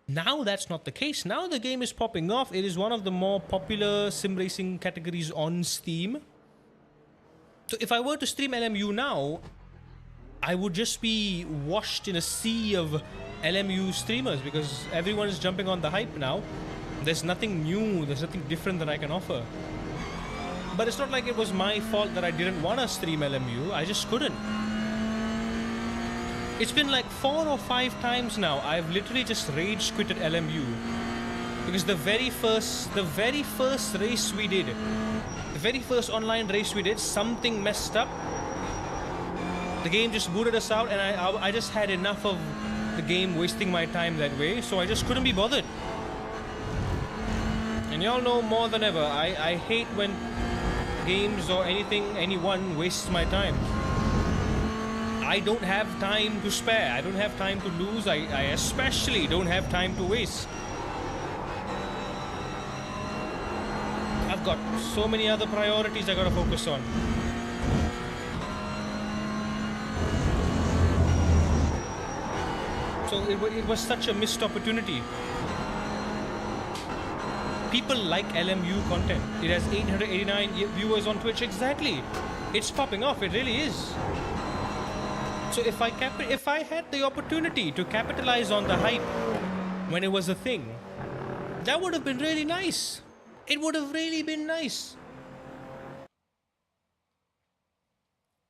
Now that's not the case. Now the game is popping off. It is one of the more popular sim racing categories on Steam. So if I were to stream LMU now, I would just be washed in a sea of LMU streamers because everyone is jumping on the hype now. There's nothing new, there's nothing different that I can offer. But it's not like it was my fault that I didn't want to stream LMU, I just couldn't. It's been like 4 or 5 times now I've literally just rage quitted LMU. Because the very first race we did, the very first online race we did, something messed up. The game just booted us out and I just had enough of the game wasting my time that way, so I just couldn't be bothered. And y'all know more than ever, I hate when games or anyone wastes my time. I don't have time to spare, I don't have time to lose, I especially don't have time to waste. I've got so many other priorities I gotta focus on. So it was such a missed opportunity. People like LMU content. It has 889 viewers on Twitch. Exactly. It's popping off. It really is. So if I had the opportunity to capitalize on the hype when it was a thing, that would have been really nice. It would have really been nice.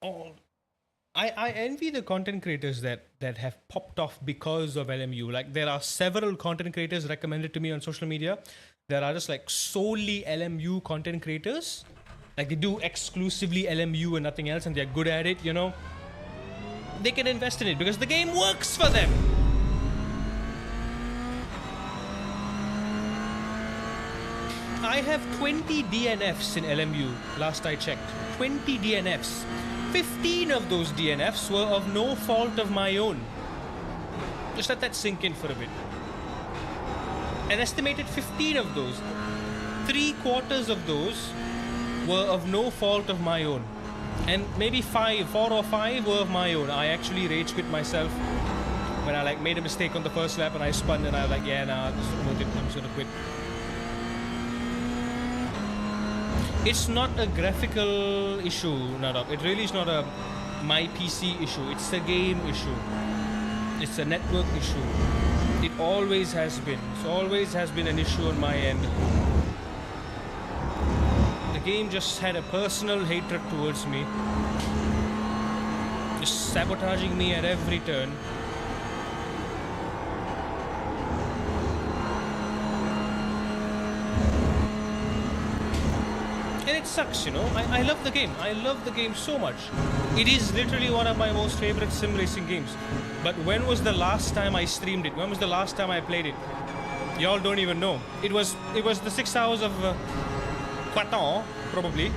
Oh, I envy the content creators that have popped off because of LMU. Like there are several content creators recommended to me on social media that are just like solely LMU content creators. Like they do exclusively LMU and nothing else, and they're good at it, you know. They can invest in it because the game works for them. I have 20 DNFs in LMU, last I checked. 20 DNFs. 15 of those DNFs were of no fault of my own. Just let that sink in for a bit. An estimated 15 of those, 3/4 of those were of no fault of my own. And maybe 4 or 5 were of my own. I actually rage quit myself when I like made a mistake on the first lap and I spun and I was like, yeah, nah, this is worth it, I'm just gonna quit. It's not a graphical issue, Nadab. It really is not a my PC issue. It's a game issue. It's a network issue. It always has been. It always has been an issue on my end. The game just had a personal hatred towards me. Just sabotaging me at every turn. And it sucks, you know. I love the game. I love the game so much. It is literally one of my most favorite sim racing games. But when was the last time I streamed it? When was the last time I played it? Y'all don't even know. It was the 6 hours of Partaking, probably.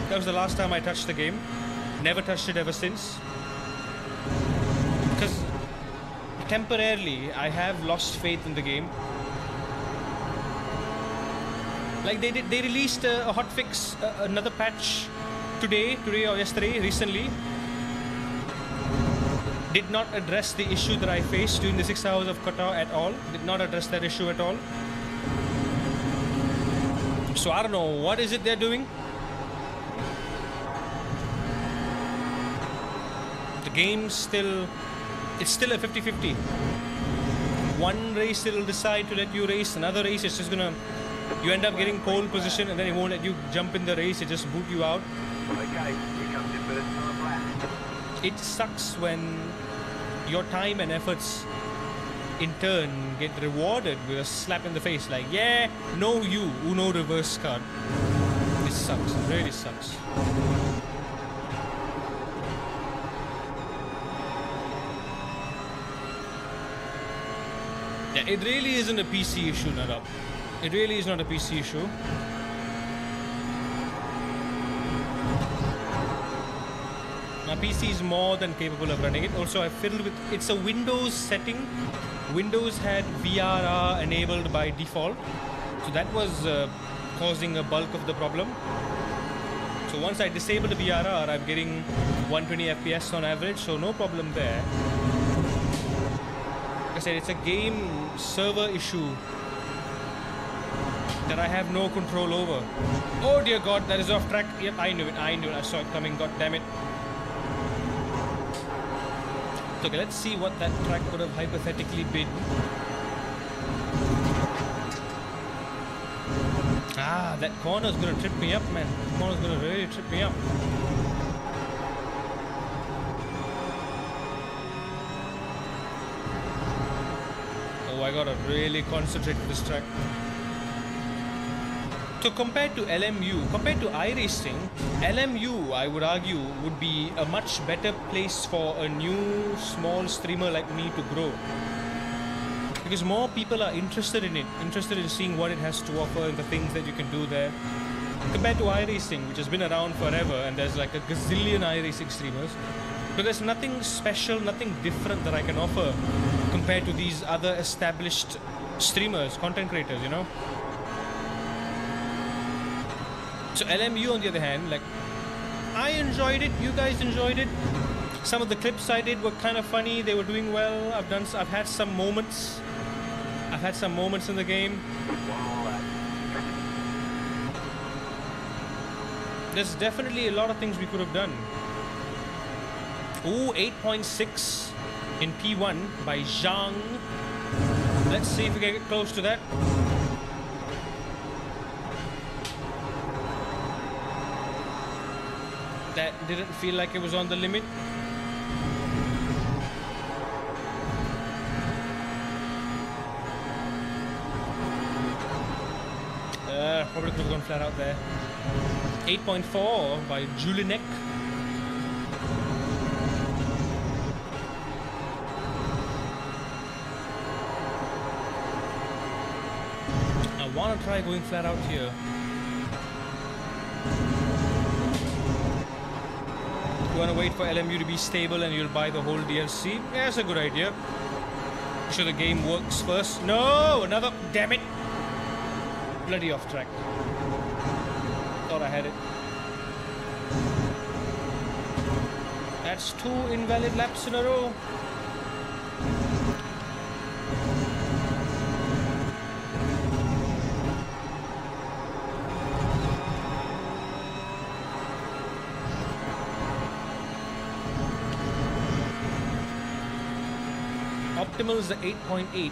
That was the last time I touched the game. Never touched it ever since. Because temporarily I have lost faith in the game. Like they released a hotfix, another patch today or yesterday, recently. Did not address the issue that I faced during the 6 hours of Qatar at all. Did not address that issue at all. So I don't know, what is it they're doing? The game's still, it's still a 50-50. One race it'll decide to let you race, another race it's just gonna, you end up getting pole position and then it won't let you jump in the race, it just boot you out. Okay, here comes your first time lap. It sucks when your time and efforts in turn get rewarded with a slap in the face, like, yeah, no you, Uno reverse card. This sucks, it really sucks. Yeah, it really isn't a PC issue, Nadab. It really is not a PC issue. My PC is more than capable of running it. Also, I fiddled with, it's a Windows setting. Windows had VRR enabled by default. So that was causing a bulk of the problem. So once I disable the VRR, I'm getting 120 FPS on average, so no problem there. Like I said, it's a game server issue that I have no control over. Oh dear God, that is off track. Yep, I knew it, I saw it coming, god damn it. Okay, let's see what that track could have hypothetically been. Ah, that corner's gonna trip me up, man. That corner's gonna really trip me up. Oh, I gotta really concentrate with this track. So compared to LMU, compared to iRacing, LMU, I would argue, would be a much better place for a new small streamer like me to grow. Because more people are interested in it, interested in seeing what it has to offer and the things that you can do there. Compared to iRacing, which has been around forever, and there's like a gazillion iRacing streamers. So there's nothing special, nothing different that I can offer compared to these other established streamers, content creators, you know? So LMU on the other hand, like, I enjoyed it, you guys enjoyed it. Some of the clips I did were kind of funny, they were doing well. I've had some moments. I've had some moments in the game. There's definitely a lot of things we could have done. Ooh, 8.6 in P1 by Zhang. Let's see if we can get close to that. That didn't feel like it was on the limit. Probably could have gone flat out there. 8.4 by Julinek. I want to try going flat out here. You want to wait for LMU to be stable and you'll buy the whole DLC? Yeah, that's a good idea. Make sure the game works first. No! Another... Damn it! Bloody off track. Thought I had it. That's 2 invalid laps in a row. optimal is the 8.8.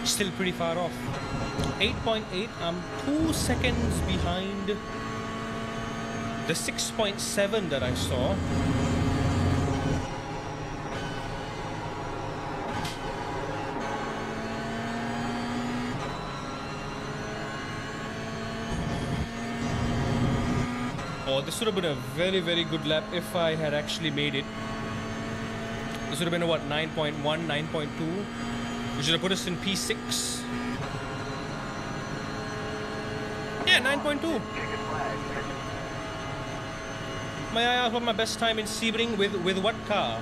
Still pretty far off. 8.8, I'm 2 seconds behind the 6.7 that I saw. Oh, this would have been a very, very good lap if I had actually made it. This would have been a, what, 9.1, 9.2, which would have put us in P6. Yeah, 9.2. May I ask what my best time in Sebring with what car?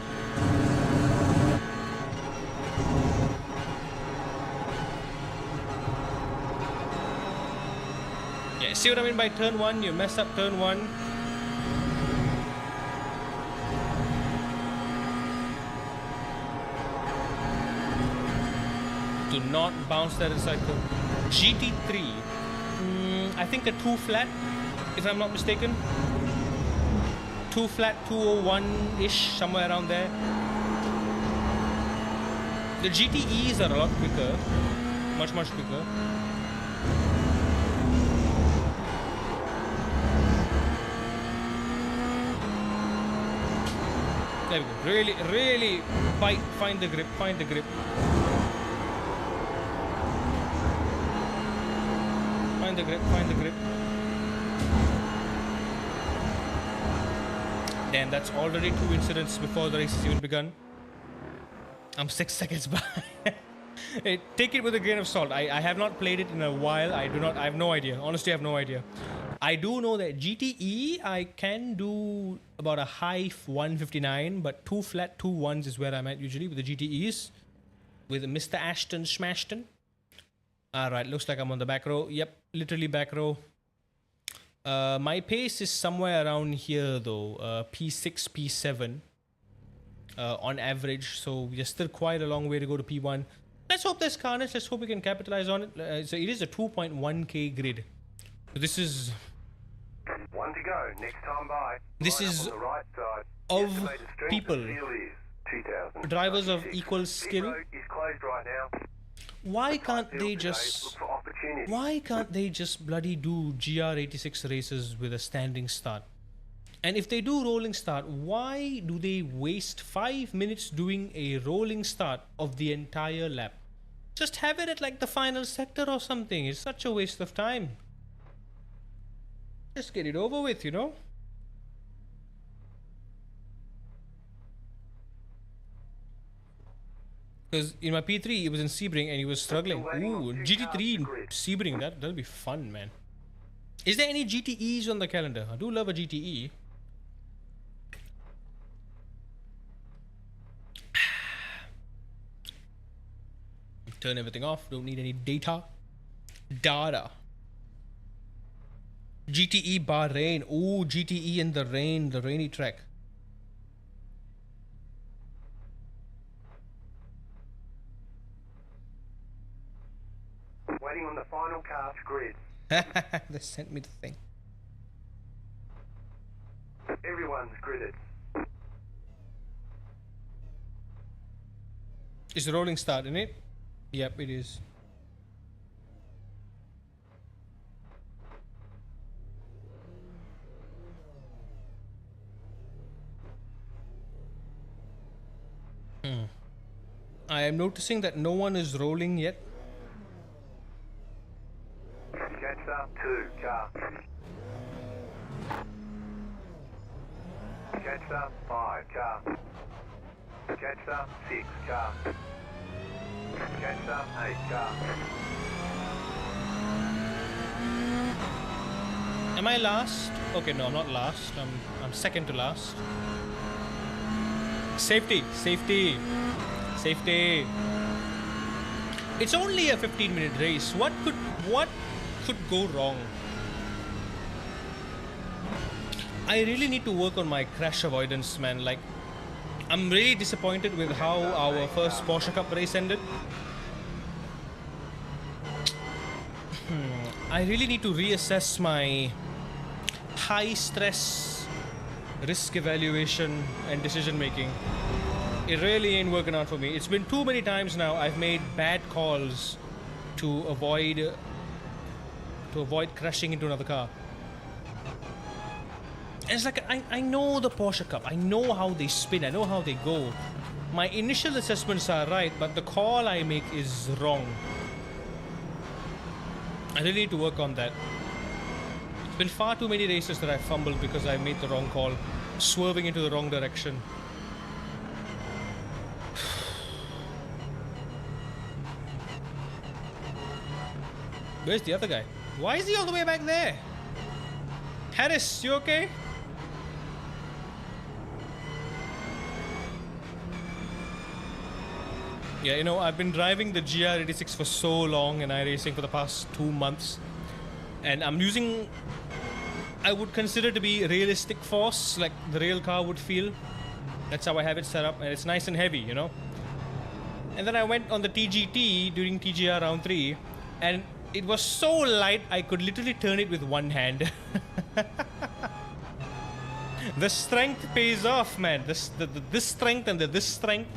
Yeah, see what I mean by turn 1? You mess up turn 1. Do not bounce that cycle. GT3. I think a 2 flat, if I'm not mistaken. 2 flat, 201-ish, somewhere around there. The GTEs are a lot quicker. Much, much quicker. There we go. Really, really find the grip, find the grip. Find the grip, find the grip. Damn, that's already 2 incidents before the race has even begun. I'm 6 seconds behind. Hey, take it with a grain of salt. I have not played it in a while. I have no idea. Honestly, I have no idea. I do know that GTE, I can do about a high 159, but 2 flat, 2 ones is where I'm at usually with the GTEs. With Mr. Ashton Smashton. Alright, looks like I'm on the back row. Yep, literally back row. My pace is somewhere around here though. P6, P7 on average. So we're still quite a long way to go to P1. Let's hope there's carnage. Let's hope we can capitalize on it. So it is a 2.1k grid. So this is... One to go. Next time by. This is on the right side. of people. Drivers of 2006. equal Pit skill. road is closed right now. Why can't Field they today, just... look for opportunity. Why can't they just bloody do GR86 races with a standing start? And if they do rolling start, why do they waste 5 minutes doing a rolling start of the entire lap? Just have it at like the final sector or something. It's such a waste of time. Just get it over with, you know? Because in my P3, he was in Sebring and he was struggling. Ooh, GT3 in Sebring, that'll be fun, man. Is there any GTEs on the calendar? I do love a GTE. Turn everything off, don't need any data. Data. GTE Bahrain. Ooh, GTE in the rain, the rainy track. Waiting on the final cast grid. They sent me the thing. Everyone's gridded. It's a rolling start, isn't it? Yep, it is. I am noticing that no one is rolling yet. Catch up 2 car. Catch up 5 car. Catch up 6 car. Catch up 8 car. Am I last? Okay, no, I'm not last. I'm second to last. Safety, safety, safety. It's only a 15-minute race. What could go wrong? I really need to work on my crash avoidance, man. Like, I'm really disappointed with how our first Porsche Cup race ended. I really need to reassess my high stress risk evaluation and decision making. It really ain't working out for me. It's been too many times now I've made bad calls to avoid crashing into another car. And it's like I know the Porsche Cup. I know how they spin. I know how they go. My initial assessments are right, but the call I make is wrong. I really need to work on that. It's been far too many races that I fumbled because I made the wrong call, swerving into the wrong direction. Where's the other guy? Why is he all the way back there? Harris, you okay? Yeah, you know, I've been driving the GR86 for so long and iRacing for the past 2 months. And I'm using, I would consider to be realistic force, like the real car would feel. That's how I have it set up, and it's nice and heavy, you know. And then I went on the TGT during TGR round 3, and it was so light I could literally turn it with one hand. The strength pays off, man. This strength and this strength,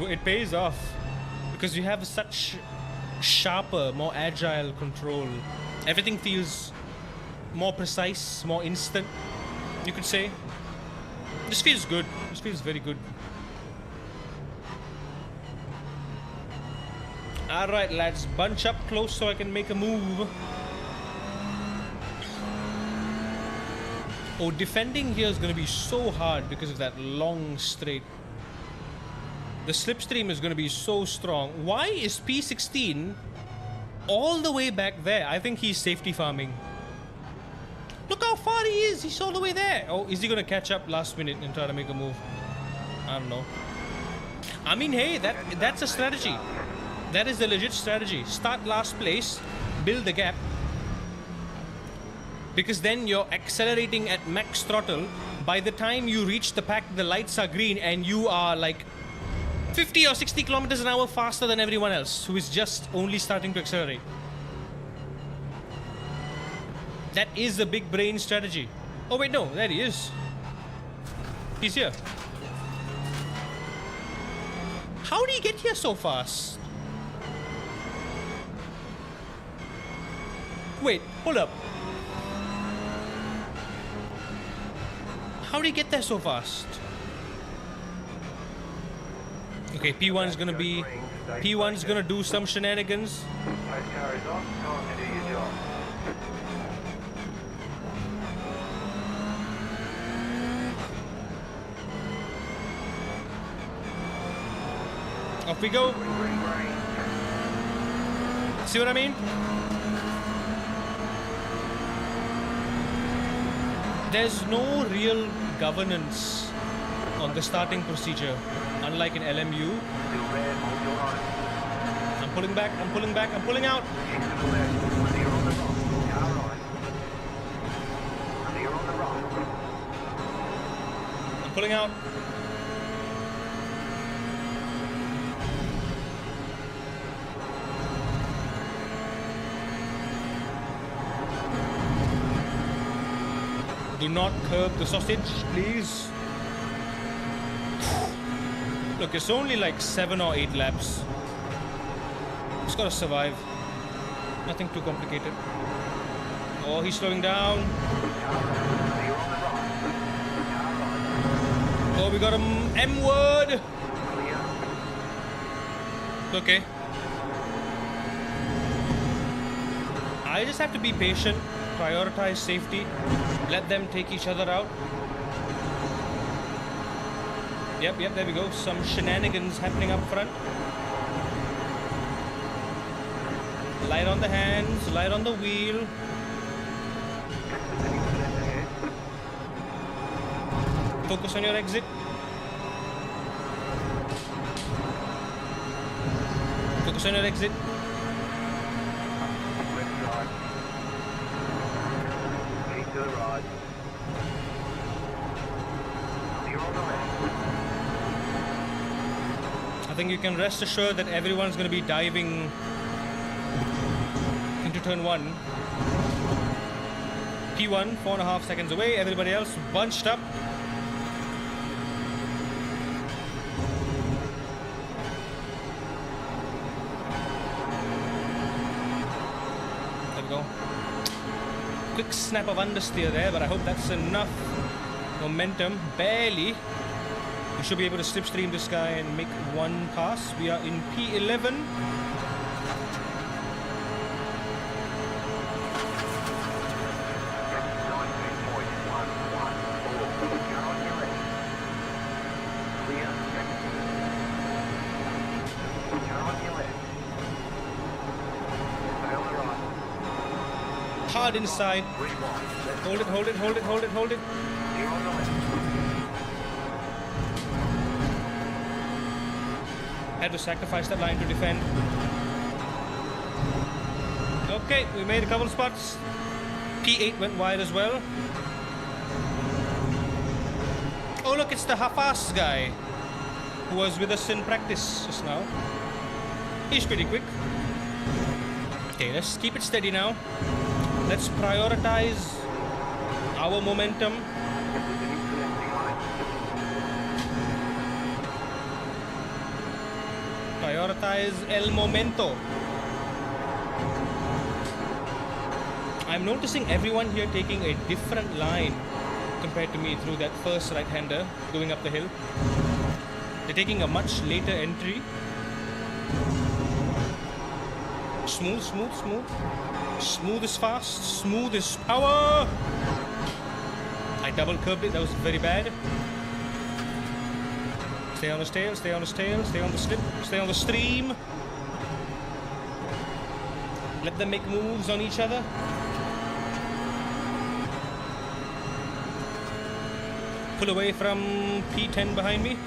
it pays off because you have such sharper, more agile control. Everything feels more precise, more instant, you could say. This feels good. This feels very good. Alright, lads, bunch up close so I can make a move. Oh, defending here is going to be so hard because of that long straight. The slipstream is going to be so strong. Why is P16 all the way back there? I think he's safety farming. Look how far he is. He's all the way there. Oh, is he going to catch up last minute and try to make a move? I don't know. I mean, hey, that's a strategy. That is the legit strategy. Start last place, build the gap. Because then you're accelerating at max throttle. By the time you reach the pack, the lights are green and you are like 50 or 60 kilometers an hour faster than everyone else who is just only starting to accelerate. That is the big brain strategy. Oh wait, no, there he is. He's here. How did he get here so fast? Wait, hold up. How did he get there so fast? Okay, P1's gonna do some shenanigans. Off we go. See what I mean? There's no real governance on the starting procedure, unlike in LMU. I'm pulling back, I'm pulling back, I'm pulling out. I'm pulling out. Do not curb the sausage, please. Look, it's only like 7 or 8 laps. Just gotta survive. Nothing too complicated. Oh, he's slowing down. Oh, we got him M-word. Okay. I just have to be patient, prioritize safety, let them take each other out. Yep, there we go. Some shenanigans happening up front. Light on the hands, light on the wheel. Focus on your exit. Focus on your exit. Keep to the right. You're on the left. I think you can rest assured that everyone's going to be diving turn 1. P1, 4.5 seconds away. Everybody else bunched up. There we go. Quick snap of understeer there, but I hope that's enough momentum. Barely. We should be able to slipstream this guy and make one pass. We are in P11. Hard inside. Hold it, hold it, hold it, hold it, hold it. Had to sacrifice that line to defend. Okay, we made a couple spots. P8 went wide as well. Oh look, it's the half-assed guy who was with us in practice just now. He's pretty quick. Okay, let's keep it steady now. Let's prioritize our momentum. Prioritize el momento. I'm noticing everyone here taking a different line compared to me through that first right-hander going up the hill. They're taking a much later entry. Smooth, smooth, smooth. Smooth is fast, smooth is power. I double curbed it, that was very bad. Stay on his tail, stay on his tail, stay on the slip, stay on the stream. Let them make moves on each other. Pull away from P10 behind me.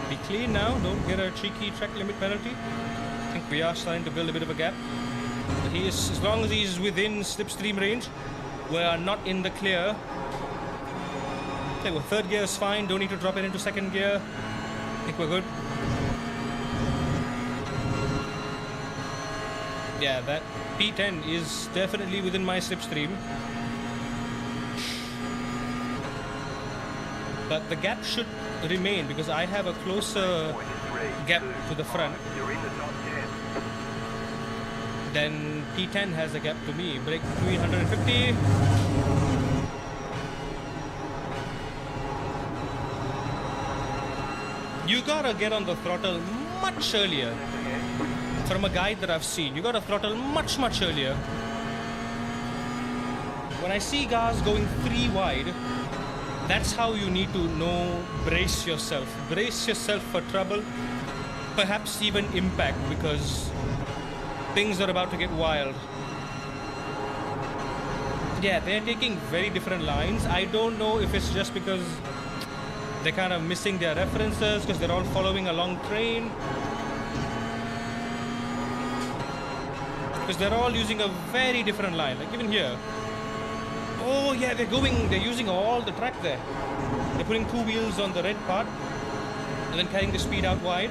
Be clean now, don't get a cheeky track limit penalty. I think we are starting to build a bit of a gap. But he is, as long as he's within slipstream range, we are not in the clear. Okay, well, third gear is fine. Don't need to drop it into second gear. I think we're good. Yeah, that P10 is definitely within my slipstream. But the gap should remain because I have a closer gap to the front. Then P10 has a gap to me. Break between 150. You gotta get on the throttle much earlier. From a guide that I've seen, you gotta throttle much earlier. When I see cars going 3 wide, that's how you need to know, brace yourself. Brace yourself for trouble, perhaps even impact, because things are about to get wild. Yeah, they're taking very different lines. I don't know if it's just because they're kind of missing their references, because they're all following a long train. Because they're all using a very different line, like even here. Oh yeah, they're using all the track there. They're putting 2 wheels on the red part and then carrying the speed out wide.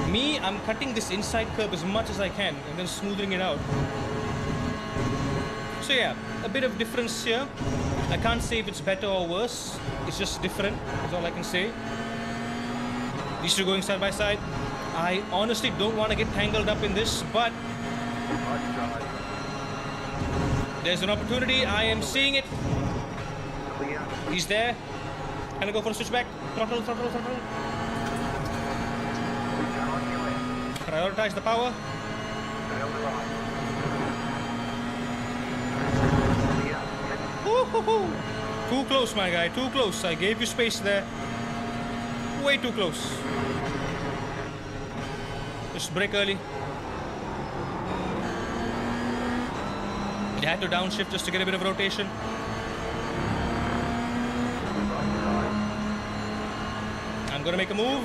Me, I'm cutting this inside curb as much as I can and then smoothing it out. So yeah, a bit of difference here. I can't say if it's better or worse. It's just different, that's all I can say. These two going side by side. I honestly don't want to get tangled up in this, but there's an opportunity. I am seeing it. He's there. Can I go for a switchback? Throttle, throttle, throttle. Prioritize the power. Woo-hoo-hoo. Too close, my guy. Too close. I gave you space there. Way too close. Just brake early. You had to downshift just to get a bit of rotation. I'm gonna make a move.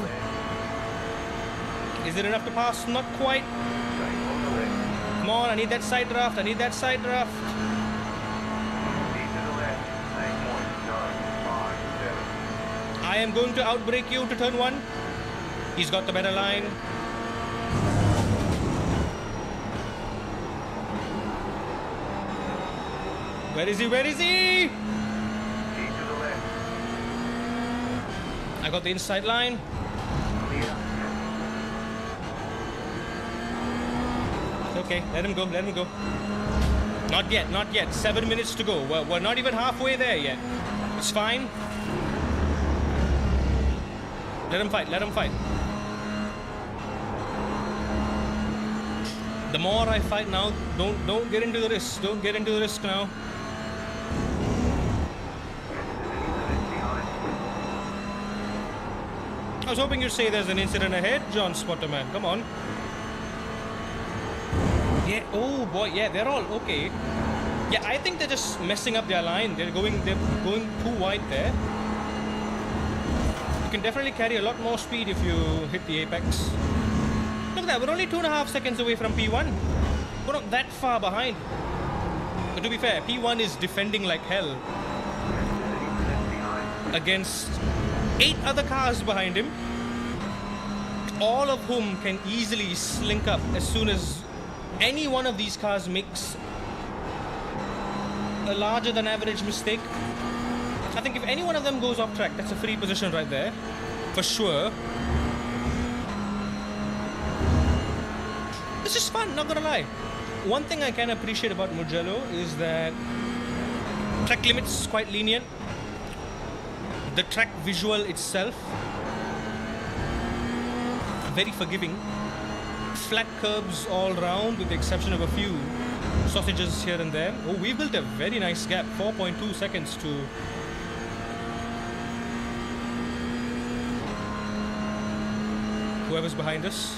Is it enough to pass? Not quite. Come on, I need that side draft. I need that side draft. I am going to outbrake you to turn 1. He's got the better line. Where is he? Where is he? Keep to the left. I got the inside line. Clear. Okay, let him go, let him go. Not yet, not yet. 7 minutes to go. We're not even halfway there yet. It's fine. Let him fight, let him fight. The more I fight now, don't get into the risk. Don't get into the risk now. I was hoping you'd say there's an incident ahead, John Spotterman. Come on. Yeah, oh boy, yeah, they're all okay. Yeah, I think they're just messing up their line. They're going too wide there. You can definitely carry a lot more speed if you hit the apex. Look at that, we're only 2.5 seconds away from P1. We're not that far behind. But to be fair, P1 is defending like hell against 8 other cars behind him, all of whom can easily slink up as soon as any one of these cars makes a larger than average mistake. I think if any one of them goes off track, that's a free position right there, for sure. This is fun, not gonna lie. One thing I can appreciate about Mugello is that track limits is quite lenient. The track visual itself, very forgiving. Flat curbs all round with the exception of a few sausages here and there. Oh, we built a very nice gap, 4.2 seconds to whoever's behind us.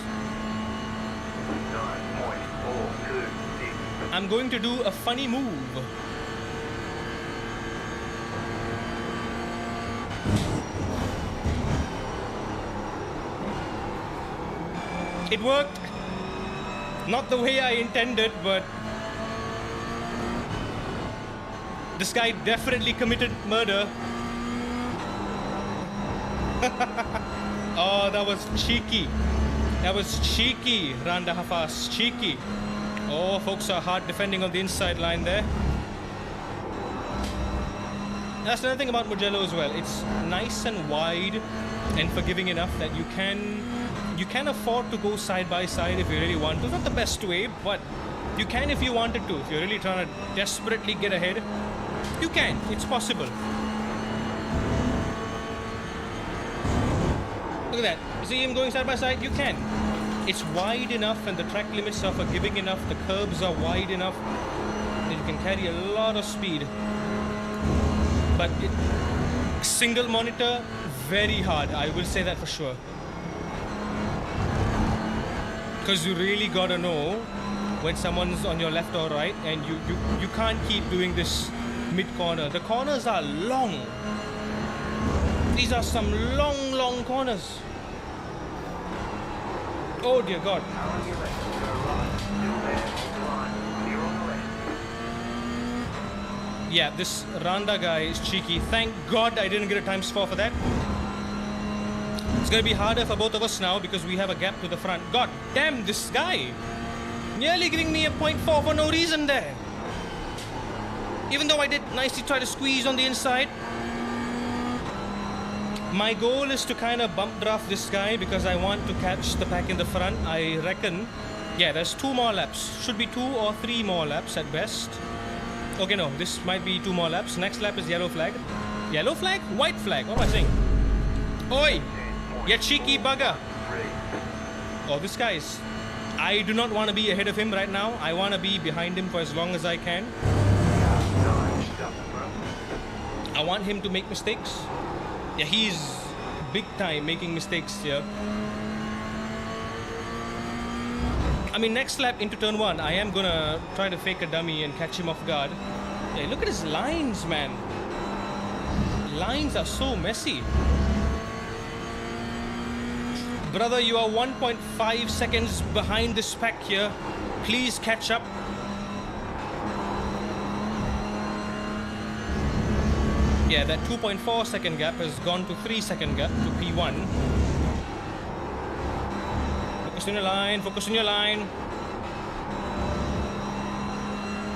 9.426. I'm going to do a funny move. It worked. Not the way I intended, but this guy definitely committed murder. Oh, that was cheeky. That was cheeky, Randa Hafas. Cheeky. Oh, folks are hard defending on the inside line there. That's another thing about Mugello as well. It's nice and wide and forgiving enough that you can afford to go side by side if you really want to. Not the best way, but you can if you wanted to. If you're really trying to desperately get ahead, you can. It's possible. Look at that. You see him going side by side? You can. It's wide enough and the track limits are forgiving enough. The curbs are wide enough that you can carry a lot of speed. But single monitor, very hard. I will say that for sure. Because you really gotta know when someone's on your left or right, and you can't keep doing this mid-corner. The corners are long. These are some long corners. Oh dear God. Yeah, this Randa guy is cheeky. Thank God I didn't get a ×4 for that. It's gonna be harder for both of us now because we have a gap to the front. God damn, this guy! Nearly giving me a ×4 for no reason there. Even though I did nicely try to squeeze on the inside. My goal is to kind of bump draft this guy because I want to catch the pack in the front. I reckon, yeah, there's 2 more laps. Should be 2 or 3 more laps at best. Okay, no, this might be 2 more laps. Next lap is yellow flag. Yellow flag? White flag. What am I saying? Oi! You cheeky bugger! Oh, this guy is... I do not want to be ahead of him right now. I want to be behind him for as long as I can. I want him to make mistakes. Yeah, he's big time making mistakes here. I mean, next lap into turn 1, I am gonna try to fake a dummy and catch him off guard. Yeah, look at his lines, man. Lines are so messy. Brother, you are 1.5 seconds behind this pack here. Please catch up. Yeah, that 2.4 second gap has gone to 3 second gap to P1. Focus on your line, focus on your line.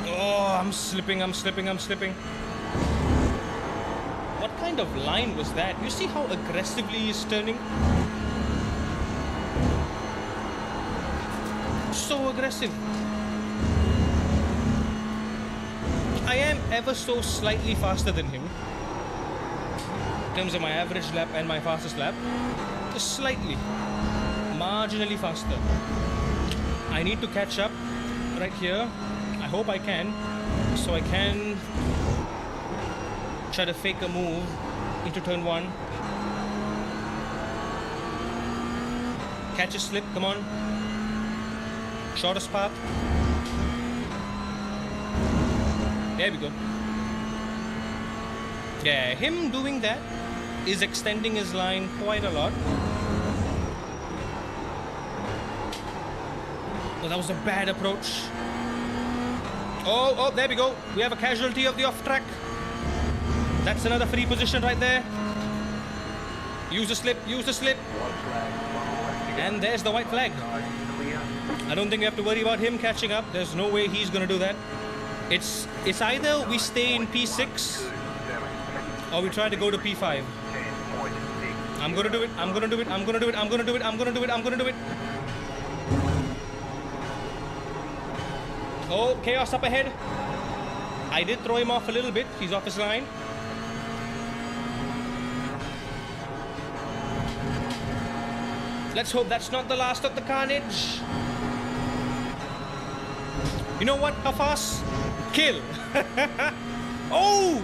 Oh, I'm slipping. What kind of line was that? You see how aggressively he's turning? So aggressive. I am ever so slightly faster than him in terms of my average lap and my fastest lap. Just slightly, marginally faster. I need to catch up right here. I hope I can, so I can try to fake a move into turn 1. Catch a slip, come on. Shortest path. There we go. Yeah, him doing that is extending his line quite a lot. Oh, that was a bad approach. Oh, there we go. We have a casualty of the off track. That's another free position right there. Use the slip. And there's the white flag. I don't think we have to worry about him catching up. There's no way he's going to do that. It's either we stay in P6 or we try to go to P5. I'm going to do it. Oh, chaos up ahead. I did throw him off a little bit. He's off his line. Let's hope that's not the last of the carnage. You know what, Hafas? Kill. Oh!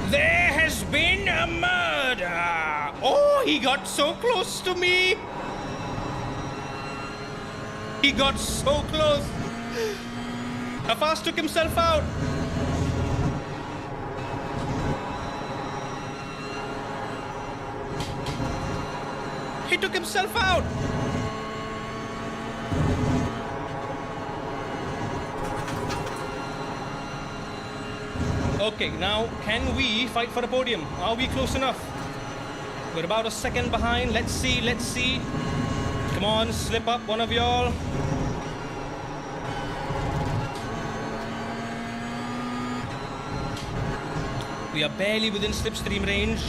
There has been a murder. Oh, he got so close to me. He got so close. Hafas took himself out. He took himself out. Okay, now can we fight for the podium? Are we close enough? We're about a second behind. Let's see. Come on, slip up, one of y'all. We are barely within slipstream range.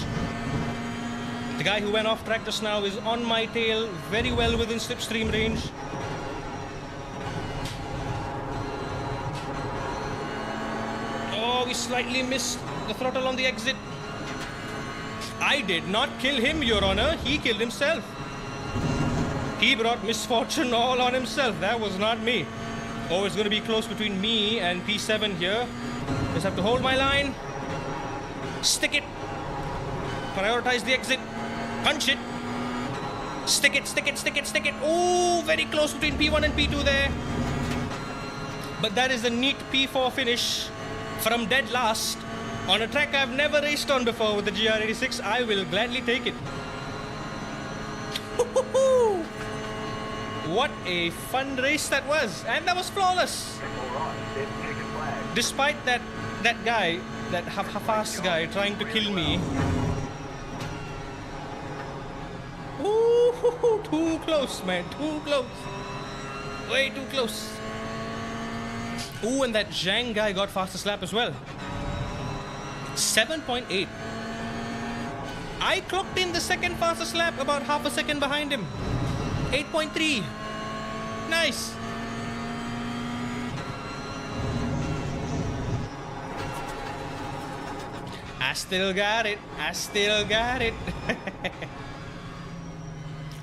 The guy who went off track just now is on my tail, very well within slipstream range. Oh, we slightly missed the throttle on the exit. I did not kill him, Your Honor. He killed himself. He brought misfortune all on himself. That was not me. Oh, it's going to be close between me and P7 here. Just have to hold my line. Stick it. Prioritize the exit. Punch it. Stick it. Oh, very close between P1 and P2 there. But that is a neat P4 finish from dead last on a track I've never raced on before with the GR86. I will gladly take it. What a fun race that was. And that was flawless. Despite that guy, that Hafas guy trying to kill me. Ooh, too close, man. Too close. Way too close. Ooh, and that Zhang guy got fastest lap as well. 7.8. I clocked in the second fastest lap about half a second behind him. 8.3. Nice. I still got it.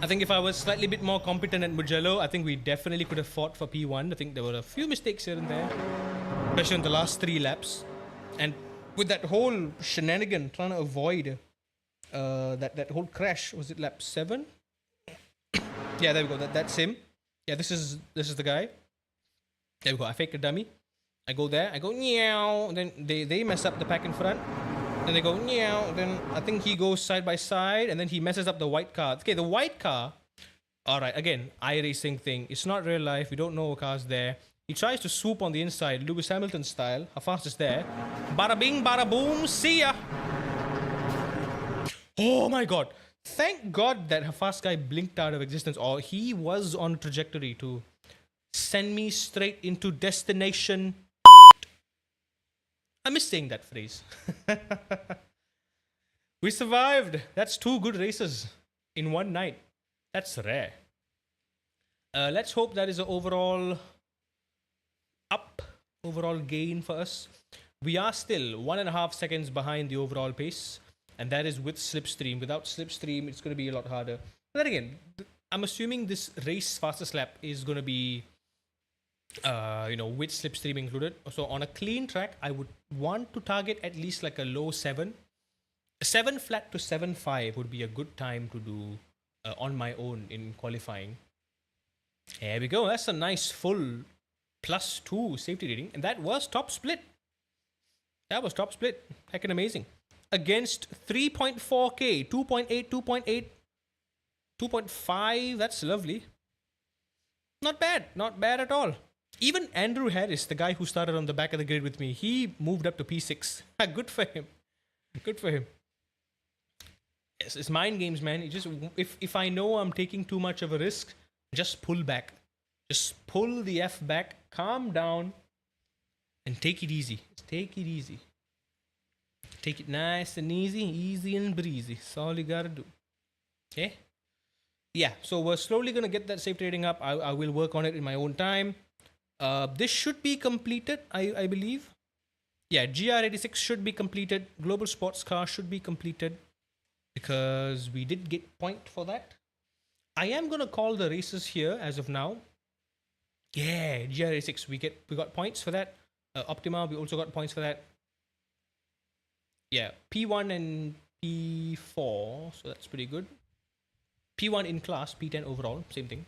I think if I was slightly bit more competent at Mugello, I think we definitely could have fought for P1. I think there were a few mistakes here and there, especially in the last 3 laps. And with that whole shenanigan trying to avoid that whole crash, was it lap 7? Yeah, there we go. That's him. Yeah, this is the guy. There we go. I fake a dummy. I go there. I go meow. Then they mess up the pack in front. Then they go meow. Then I think he goes side by side, and then he messes up the white car. Okay, the white car. All right, again, iRacing thing. It's not real life. We don't know what car's there. He tries to swoop on the inside, Lewis Hamilton style. How fast is there? Bada bing, bada boom. See ya. Oh my God. Thank God that Hafas guy blinked out of existence, or he was on a trajectory to send me straight into destination I miss saying that phrase. We survived. That's 2 good races in one night. That's rare. Let's hope that is an overall gain for us. We are still 1.5 seconds behind the overall pace, and that is with slipstream. Without slipstream, it's going to be a lot harder. But then again, I'm assuming this race fastest lap is going to be, with slipstream included. So on a clean track, I would want to target at least like a low 7. 7 flat to 7.5 would be a good time to do on my own in qualifying. There we go. That's a nice full +2 safety rating, and that was top split. Heckin' amazing. Against 3.4k, 2.8, 2.8, 2.5. That's lovely. Not bad at all. Even Andrew Harris, the guy who started on the back of the grid with me, he moved up to P6. Good for him. Yes, it's mind games, man. It just if I know I'm taking too much of a risk, just pull back. Just pull the F back, calm down, and take it easy. Just take it easy. Take it nice and easy and breezy. That's all you gotta do. Okay? Yeah, so we're slowly gonna get that safety rating up. I will work on it in my own time. This should be completed, I believe. Yeah, GR86 should be completed. Global Sports Car should be completed, because we did get point for that. I am gonna call the races here as of now. Yeah, GR86, we got points for that. Optima, we also got points for that. Yeah, P1 and P4, so that's pretty good. P1 in class, P10 overall, same thing.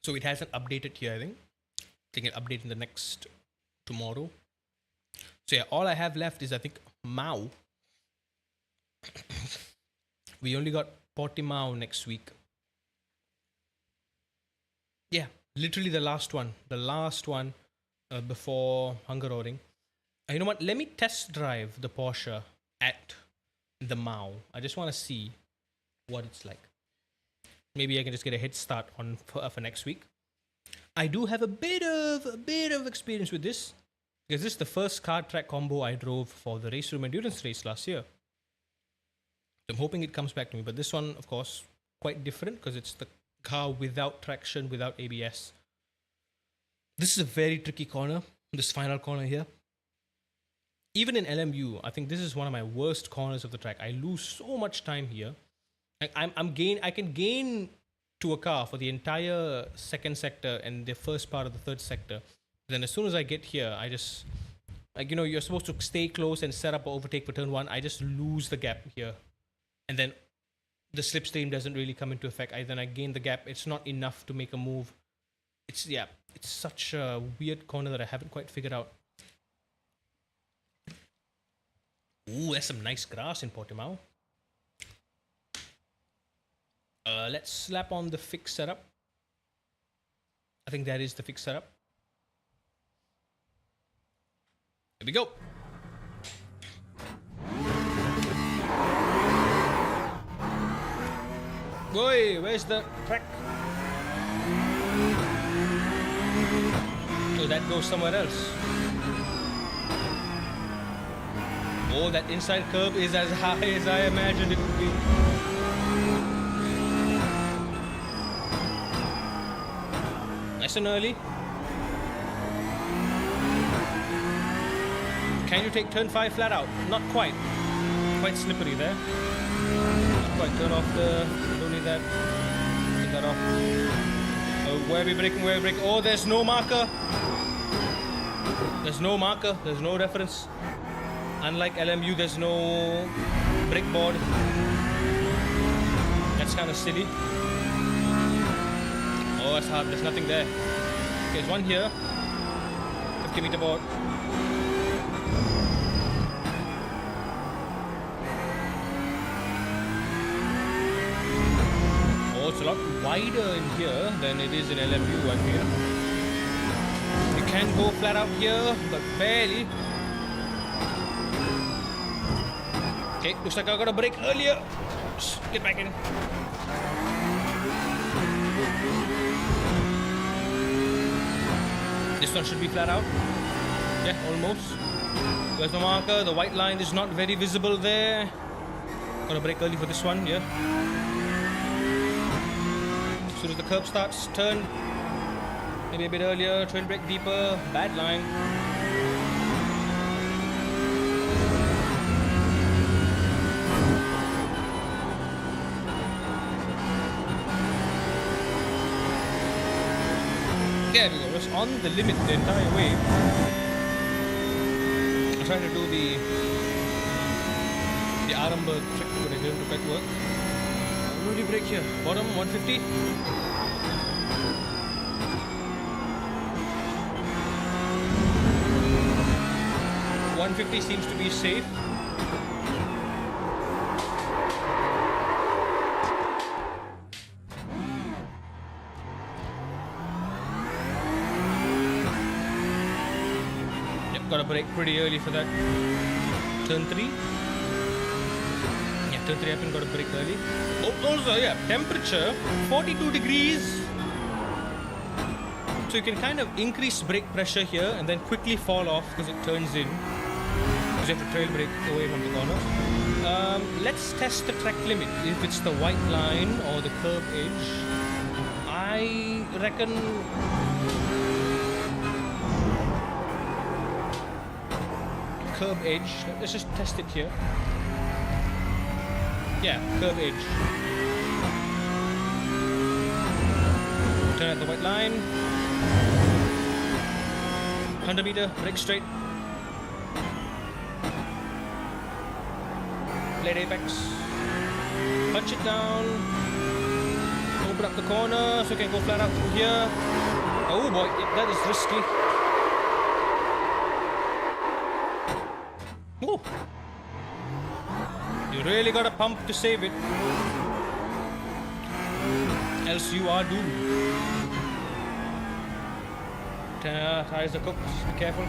So it hasn't updated here, I think. I think it'll update in the next tomorrow. So yeah, all I have left is, I think, Mao. We only got Portimao next week. Yeah, literally the last one before Hungaroring. You know what? Let me test drive the Porsche at the Mao. I just want to see what it's like. Maybe I can just get a head start on for next week. I do have a bit of experience with this, because this is the first car track combo I drove for the Race Room Endurance race last year. I'm hoping it comes back to me, but this one, of course, quite different, because it's the car without traction, without ABS. This is a very tricky corner, this final corner here. Even in LMU, I think this is one of my worst corners of the track. I lose so much time here. I can gain to a car for the entire second sector and the first part of the third sector. Then as soon as I get here, I just, you're supposed to stay close and set up an overtake for turn 1. I just lose the gap here. And then the slipstream doesn't really come into effect. Then I gain the gap. It's not enough to make a move. It's such a weird corner that I haven't quite figured out. Ooh, that's some nice grass in Portimao. Let's slap on the fixed setup. I think that is the fixed setup. Here we go. Boy, where's the track? Oh, that goes somewhere else. Oh, that inside curve is as high as I imagined it would be. Nice and early. Can you take turn 5 flat out? Not quite. Quite slippery there. Not quite. Turn off the... Don't need that. Take that off. Oh, where are we braking? Oh, there's no marker. There's no marker. There's no reference. Unlike LMU, there's no brake board. That's kind of silly. Oh, that's hard. There's nothing there. Okay, there's one here. 50-meter board. Oh, it's a lot wider in here than it is in LMU, I feel. You can go flat out here, but barely. Okay, looks like I got a break earlier. Just get back in. This one should be flat out. Yeah, almost. There's the marker. The white line is not very visible there. Gotta brake early for this one, yeah. As soon as the curb starts, turn. Maybe a bit earlier, twin brake deeper. Bad line. There we go, just on the limit the entire way. I tried to do the Aramberg trick, but it didn't quite work. Where do you brake here? Bottom 150. 150 seems to be safe. Gotta brake pretty early for that. Turn 3. Yeah, turn 3 happen, gotta brake early. Oh, also, yeah, temperature 42 degrees. So you can kind of increase brake pressure here and then quickly fall off because it turns in. Because you have to trail brake away from the corner. Let's test the track limit. If it's the white line or the curb edge, I reckon. Curb edge. Let's just test it here. Yeah, curb edge. Turn at the white line. 100 meter, brake straight. Blade apex. Punch it down. Open up the corner so you can go flat out through here. Oh boy, that is risky. Woo. You really gotta pump to save it, else you are doomed. Tires are cooked, be careful.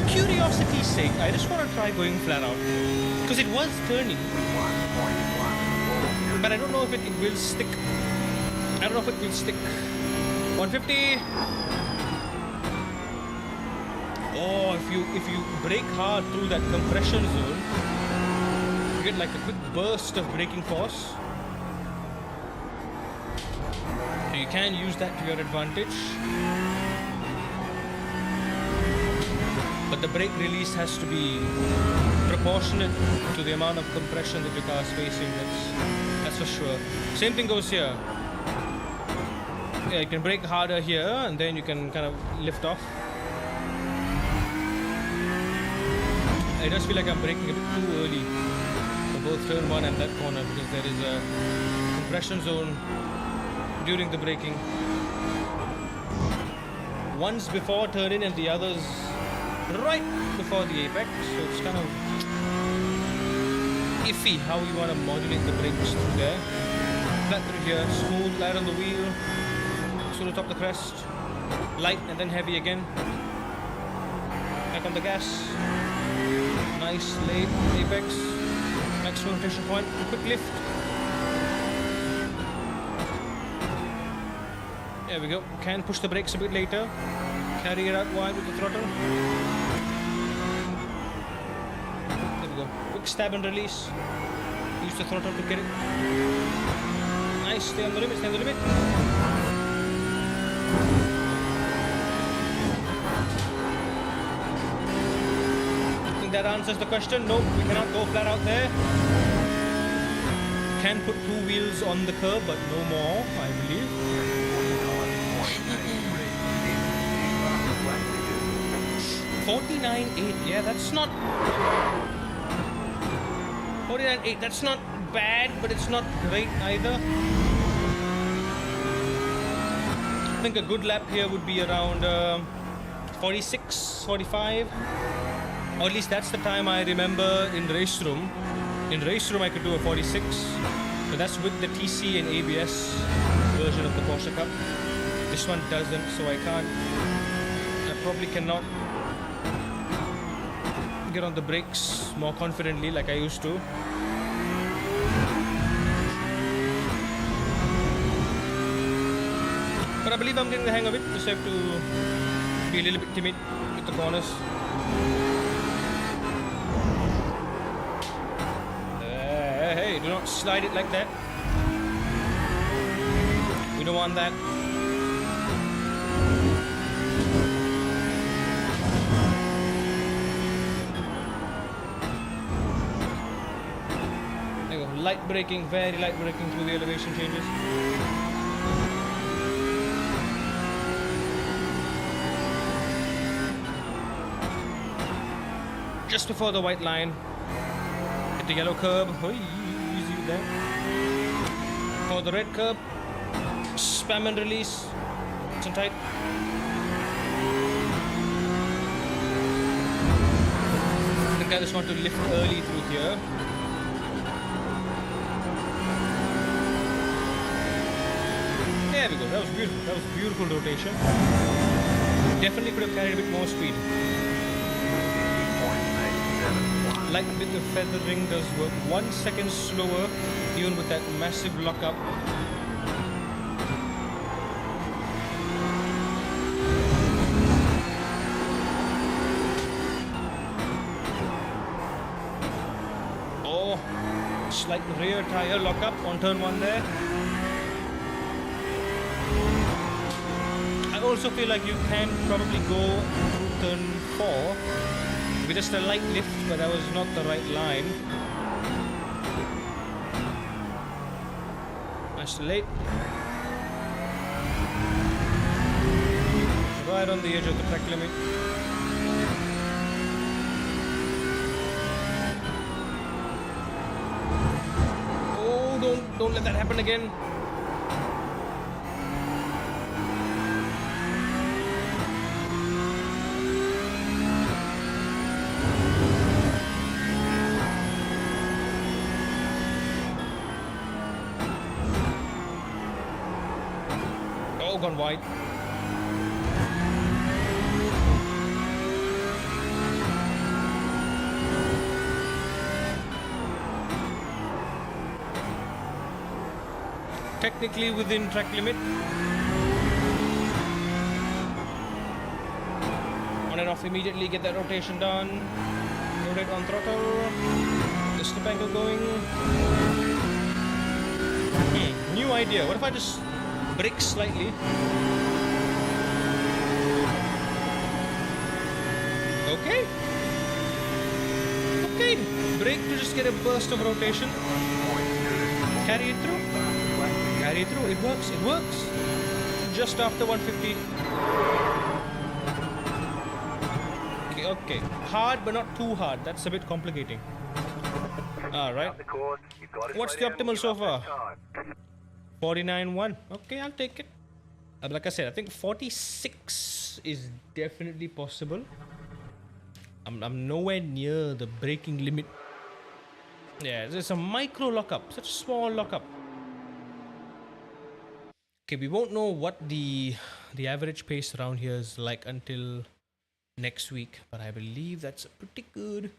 Curiosity's sake, I just want to try going flat out because it was turning, but I don't know if it will stick. I don't know if it will stick. 150. Oh, if you brake hard through that compression zone, you get like a quick burst of braking force. So you can use that to your advantage. But the brake release has to be proportionate to the amount of compression that your car is facing. That's for sure. Same thing goes here. Yeah, you can brake harder here and then you can kind of lift off. I just feel like I'm braking a bit too early for both turn 1 and that corner because there is a compression zone during the braking. One's before turn in and the other's right before the apex, so it's kind of iffy how you want to modulate the brakes through there. Flat through here, smooth, light on the wheel, sort of top the crest, light and then heavy again. Back on the gas, nice late apex, maximum rotation point, quick lift. There we go, can push the brakes a bit later, carry it out wide with the throttle. Quick stab and release. Use the throttle to get it. Nice, stay on the limit, stay on the limit. I think that answers the question. Nope, we cannot go flat out there. Can put 2 wheels on the curb, but no more, I believe. 49.8, yeah, that's not 49.8, that's not bad, but it's not great either. I think a good lap here would be around 46, 45, or at least that's the time I remember in race room. In race room I could do a 46, but that's with the TC and ABS version of the Porsche Cup. This one doesn't, so I can't probably cannot get on the brakes more confidently like I used to. But I believe I'm getting the hang of it. Just have to be a little bit timid with the corners. Hey, do not slide it like that. We don't want that. There you go. Light braking, very light braking through the elevation changes. Just before the white line. Hit the yellow curb. Easy with that. For the red curb. Spam and release. Nice and tight. I think I just want to lift early through here. There we go. That was beautiful. That was beautiful rotation. Definitely could have carried a bit more speed. Light bit of feathering does work 1 second slower, even with that massive lockup. Oh, slight rear tire lockup on turn 1 there. I also feel like you can probably go through turn 4 with just a light lift, but that was not the right line. Much too late. Right on the edge of the track limit. Oh, don't let that happen again. Gone wide. Technically within track limit. On and off immediately, get that rotation done. Rotate on throttle. The slip angle going. New idea. What if I just brake slightly? Okay. Okay. Brake to just get a burst of rotation. Carry it through. Carry it through. It works. It works. Just after 150. Okay. Okay. Hard, but not too hard. That's a bit complicating. All right. What's the optimal so far? 49.1. Okay, I'll take it. Like I said, I think 46 is definitely possible. I'm nowhere near the braking limit. Yeah, there's a micro lockup, such a small lockup. Okay, we won't know what the average pace around here is like until next week, but I believe that's a pretty good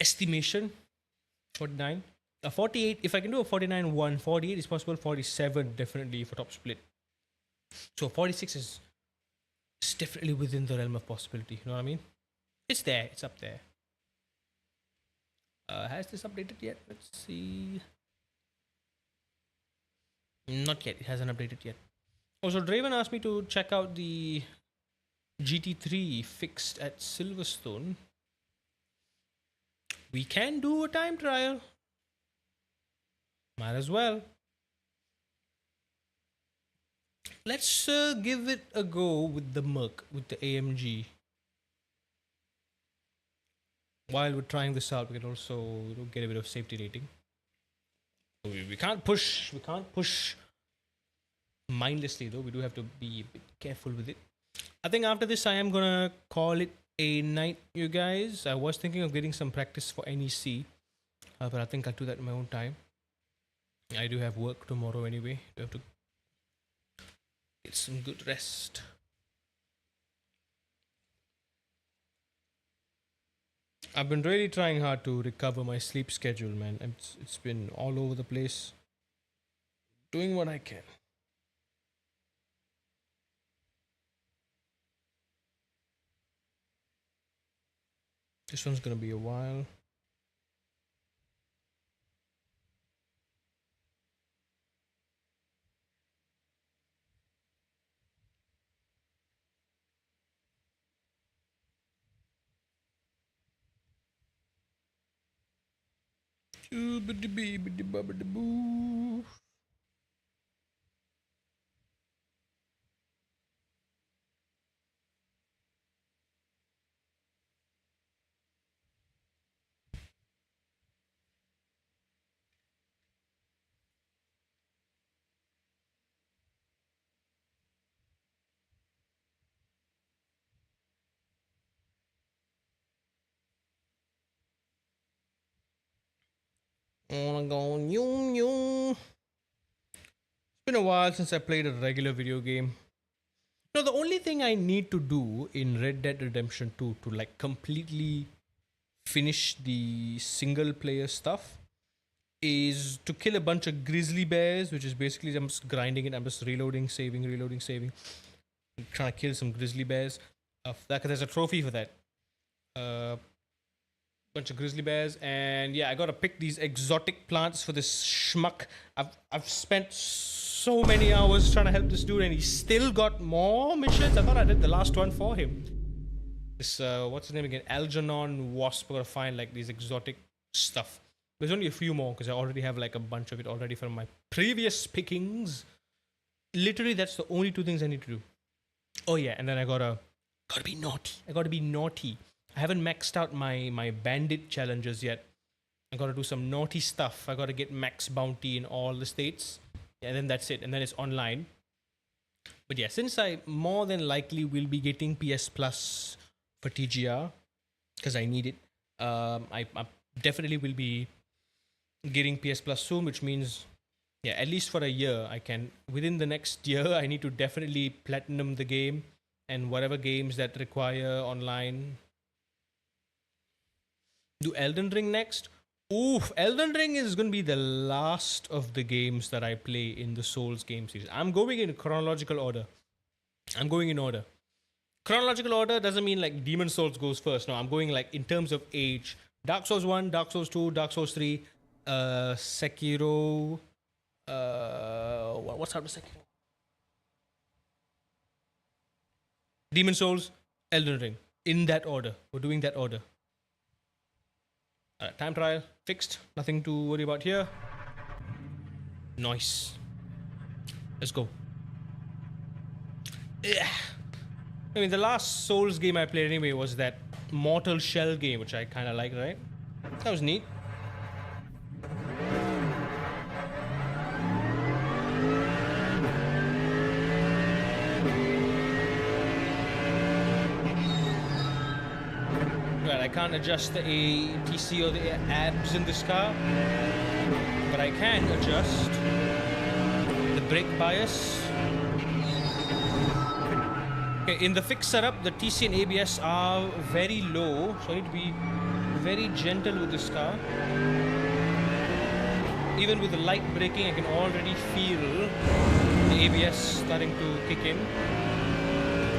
estimation. 49. 48, if I can do a 49.1, 48 is possible, 47 definitely for top split. So 46 is definitely within the realm of possibility, you know what I mean? It's there, it's up there. Has this updated yet? Let's see. Not yet, it hasn't updated yet. Also, Draven asked me to check out the GT3 fixed at Silverstone. We can do a time trial. Might as well. Let's give it a go with the Merc, with the AMG. While we're trying this out, we can also get a bit of safety rating. We can't push. We can't push mindlessly though. We do have to be a bit careful with it. I think after this, I am gonna call it a night, you guys. I was thinking of getting some practice for NEC, but I think I'll do that in my own time. I do have work tomorrow anyway. I have to get some good rest. I've been really trying hard to recover my sleep schedule, man. It's been all over the place. Doing what I can. This one's gonna be a while. Boo. Wanna go nyum nyum. It's been a while since I played a regular video game. No, the only thing I need to do in Red Dead Redemption 2 to like completely finish the single player stuff is to kill a bunch of grizzly bears, which is basically I'm just grinding it. I'm just reloading, saving, reloading, saving. I'm trying to kill some grizzly bears. There's a trophy for that. Bunch of grizzly bears, and yeah, I gotta pick these exotic plants for this schmuck. I've spent so many hours trying to help this dude, and he still got more missions. I thought I did the last one for him. This what's his name again? Algernon Wasp. Gotta find like these exotic stuff. There's only a few more because I already have like a bunch of it already from my previous pickings. Literally, that's the only two things I need to do. Oh yeah, and then I gotta be naughty. I gotta be naughty. I haven't maxed out my bandit challenges yet. I gotta do some naughty stuff. I gotta get max bounty in all the states. Yeah, and then that's it. And then it's online. But yeah, since I more than likely will be getting PS Plus for TGR, because I need it, I definitely will be getting PS Plus soon, which means, yeah, at least for a year, I can, within the next year, I need to definitely platinum the game and whatever games that require online. Do Elden Ring next? Oof, Elden Ring is going to be the last of the games that I play in the Souls game series. I'm going in chronological order. I'm going in order. Chronological order doesn't mean like Demon Souls goes first. No, I'm going like in terms of age. Dark Souls 1, Dark Souls 2, Dark Souls 3, Sekiro. What's after Sekiro? Demon Souls, Elden Ring. In that order. We're doing that order. Time trial fixed, nothing to worry about here. Nice. Let's go. Yeah. I mean, the last Souls game I played anyway was that Mortal Shell game, which I kind of liked, right? That was neat. I can't adjust the ATC or the abs in this car, but I can adjust the brake bias. Okay, in the fixed setup, the TC and ABS are very low, so I need to be very gentle with this car. Even with the light braking, I can already feel the ABS starting to kick in.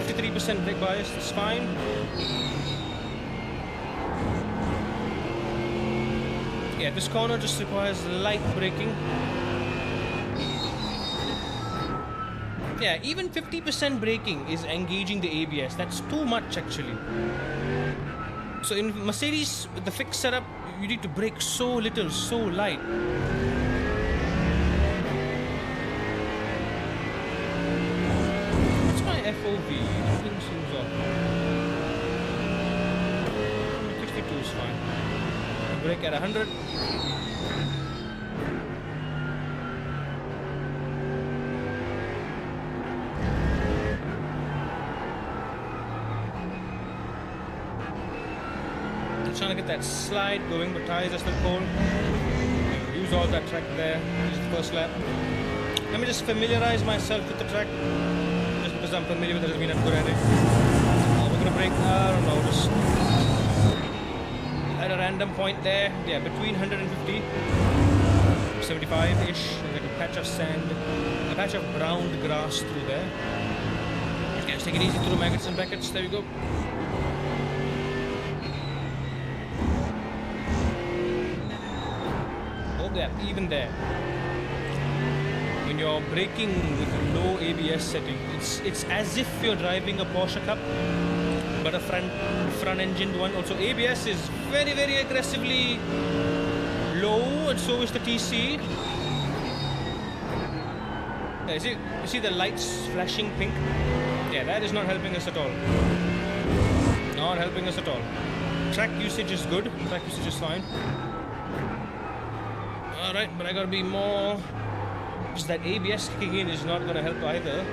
53% brake bias, that's fine. Yeah, this corner just requires light braking. Yeah, even 50% braking is engaging the ABS. That's too much actually. So in Mercedes, with the fixed setup, you need to brake so little, so light. What's my FOV? Nothing seems off. 62 is fine. Brake at 100. I'm trying to get that slide going, but tires are still cold. Use all that track there. This is the first lap. Let me just familiarize myself with the track. Just because I'm familiar with it doesn't mean I'm good at it. We're gonna brake. I don't know. Just at a random point there. Yeah, between 150, 75-ish. There's like a patch of sand, a patch of brown grass through there. Okay, let's take it easy through maggots and brackets. There we go. Oh, yeah, even there. When you're braking with a low ABS setting, it's as if you're driving a Porsche Cup, but a front-engined one. Also, ABS is very, very aggressively low, and so is the TC. You see the lights flashing pink? Yeah, that is not helping us at all. Not helping us at all. Track usage is good. Track usage is fine. Alright, but I gotta be more... Because that ABS kicking in is not gonna help either.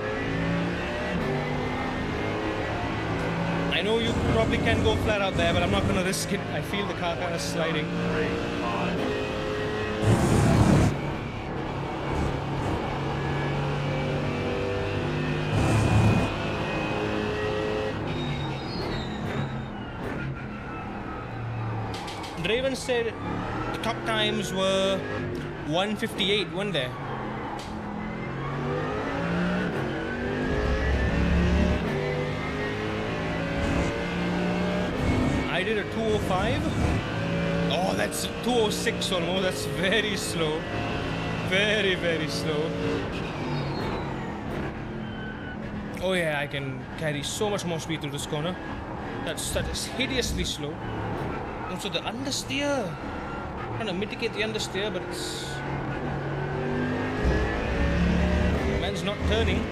I know you probably can go flat out there, but I'm not gonna risk it. I feel the car kind of sliding. Draven said the top times were 158, weren't there? I did a 205. Oh, that's 206 almost. That's very slow. Very, very slow. Oh yeah, I can carry so much more speed through this corner. That is hideously slow. Also the understeer. I'm trying to mitigate the understeer, but it's... Man's not turning.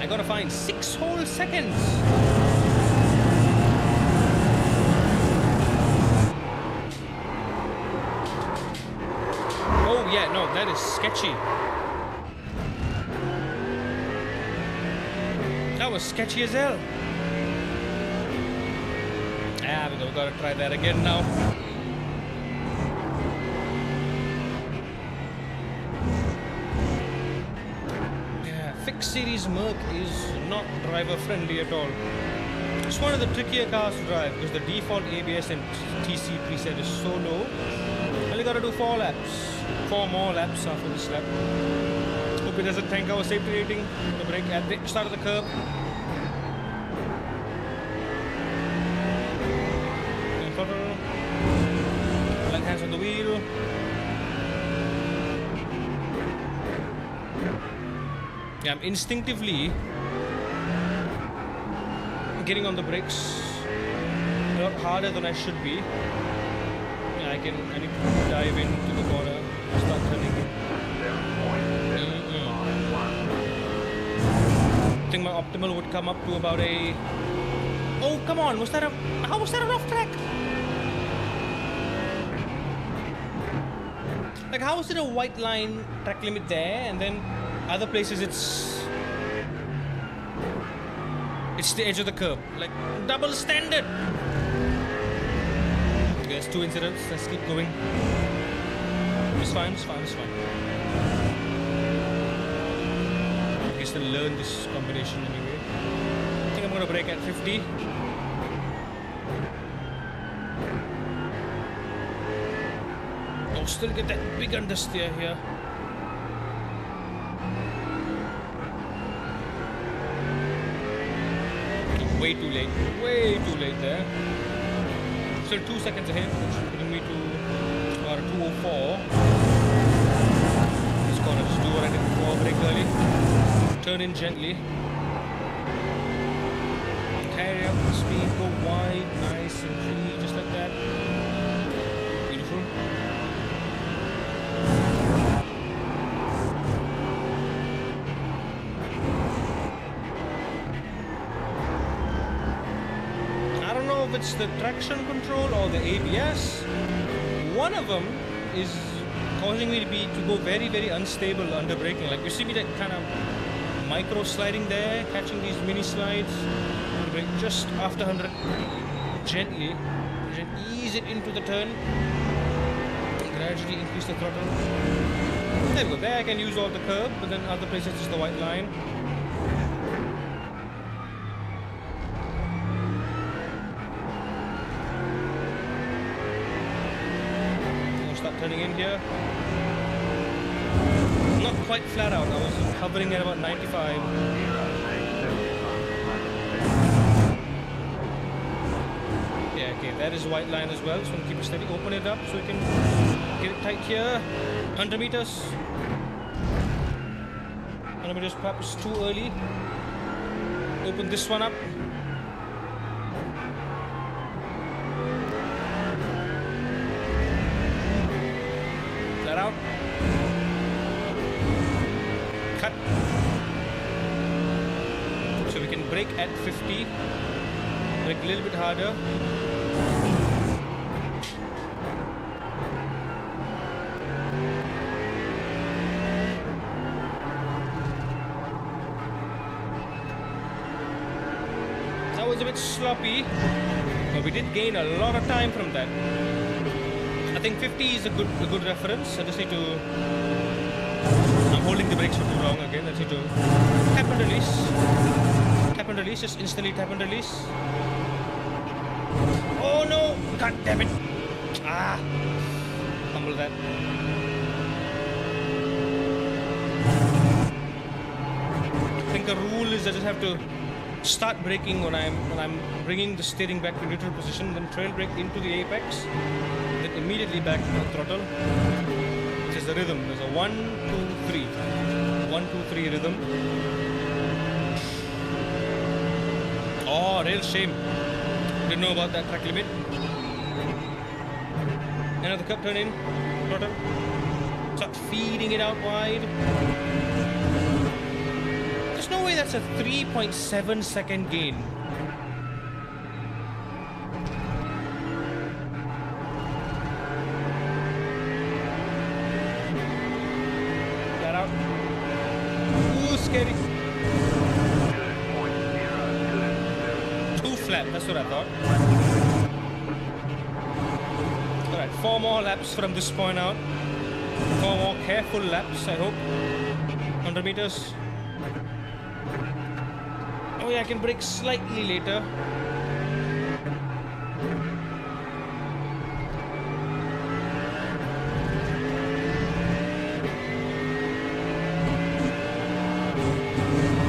I gotta find 6 whole seconds. Oh yeah, no, that is sketchy. That was sketchy as hell. Ah, we gotta try that again now. Yeah, fixed series Merc is not driver friendly at all. It's one of the trickier cars to drive because the default ABS and TC preset is so low. Only gotta do 4 laps. 4 more laps after this lap. Hope it doesn't tank our safety rating. The brake at the start of the curve. Left hands on the wheel. Yeah, I'm instinctively getting on the brakes a lot harder than I should be. Yeah, I need to dive into the corner, start turning in. I think my optimal would come up to about a... Oh, come on, how was that an off track? Like, how is it a white line track limit there, and then other places it's the edge of the curb? Like, double standard. Okay, there's 2 incidents. Let's keep going. It's fine. I guess they'll learn this combination anyway. I think I'm gonna brake at 50. Still get that big understeer here. Way too late there. Still 2 seconds ahead, which will bring me to about a 204. Just gonna just do what I did before, brake early. Turn in gently. Carry up the speed, go wide, nice and free, just like that. Beautiful. If it's the traction control or the ABS, one of them is causing me to go very, very unstable under braking. Like, you see me that kind of micro sliding there, catching these mini slides, brake just after 100, gently, ease it into the turn, gradually increase the throttle. There we go. There I can use all the curb, but then other places it's the white line. turning in here. Not quite flat out, I was hovering at about 95. Yeah, okay, that is white line as well, so keep it steady. Open it up so we can get it tight here. 100 meters. 100 meters perhaps too early. Open this one up. Flat out. Cut. So we can brake at 50. Brake a little bit harder. That was a bit sloppy, but we did gain a lot of time from that. I think 50 is a good reference. I just need to. I'm holding the brakes for too long again. I just need to tap and release. Tap and release. Just instantly tap and release. Oh no! God damn it! Ah! Fumble that. I think the rule is I just have to start braking when I'm bringing the steering back to neutral position, then trail brake into the apex, then immediately back to the throttle. Which is the rhythm. There's a 1, 2, 3. 1, 2, 3 rhythm. Oh, real shame. Didn't know about that track limit. Another curb turn in. Throttle. Start feeding it out wide. There's no way that's a 3.7 second gain. That out. Ooh, scary. Too flat, that's what I thought. Alright, 4 more laps from this point out. 4 more careful laps, I hope. 100 meters. Oh yeah, I can brake slightly later.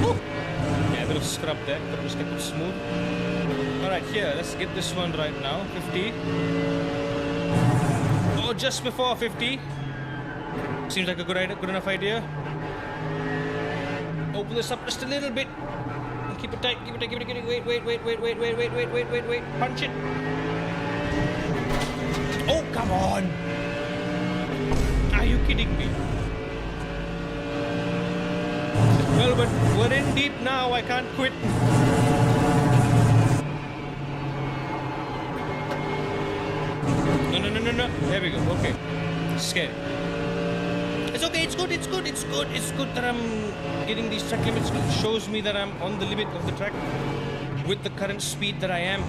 Woo! Yeah, a bit of scrub there, but just kept it smooth. Alright, here, let's get this one right now. 50. Oh, just before 50. Seems like a good enough idea. Open this up just a little bit. Keep it tight, keep it tight, keep it tight. Wait. Punch it. Oh, come on. Are you kidding me? Well, but we're in deep now. I can't quit. No. There we go. Okay. Scary. It's okay, it's good that I'm getting these track limits. It shows me that I'm on the limit of the track with the current speed that I am.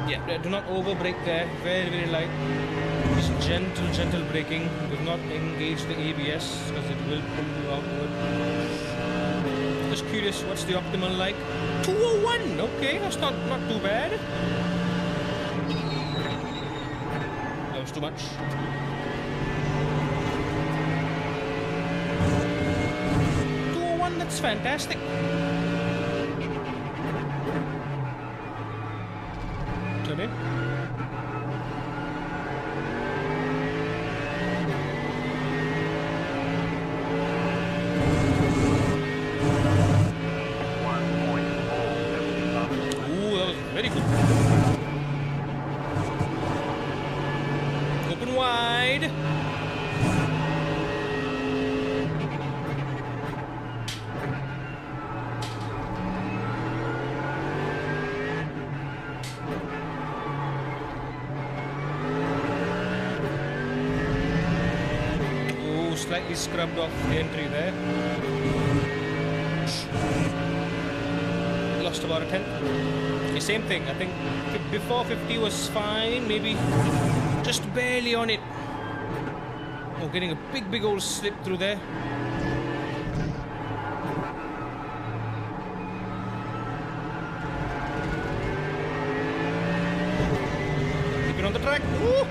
Yeah, do not over brake there, very light. Just gentle braking. Do not engage the ABS because it will pull you outward. Just curious, what's the optimal like? 201, okay, that's not too bad. That was too much. That's fantastic. Turn in. Ooh, that was very good. Open wide. Slightly scrubbed off the entry there. Lost about a tenth. The same thing, I think before 50 was fine, maybe just barely on it. Oh, getting a big old slip through there. Keep it on the track. Woo! Woo!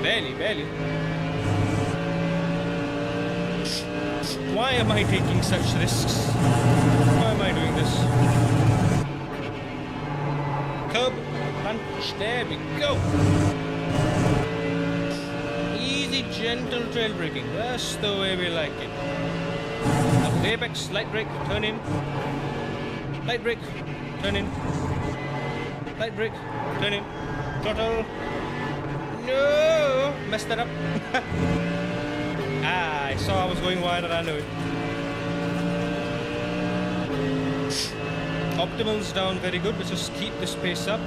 Barely, barely. Why am I taking such risks? Why am I doing this? Curb, punch, there we go. Easy, gentle trail braking. That's the way we like it. Up to the apex, light brake, turn in. Light brake, turn in. Light brake, turn in. Throttle. No! Messed that up. I saw I was going wide and I knew it. Optimal's down very good. Let's just keep this pace up.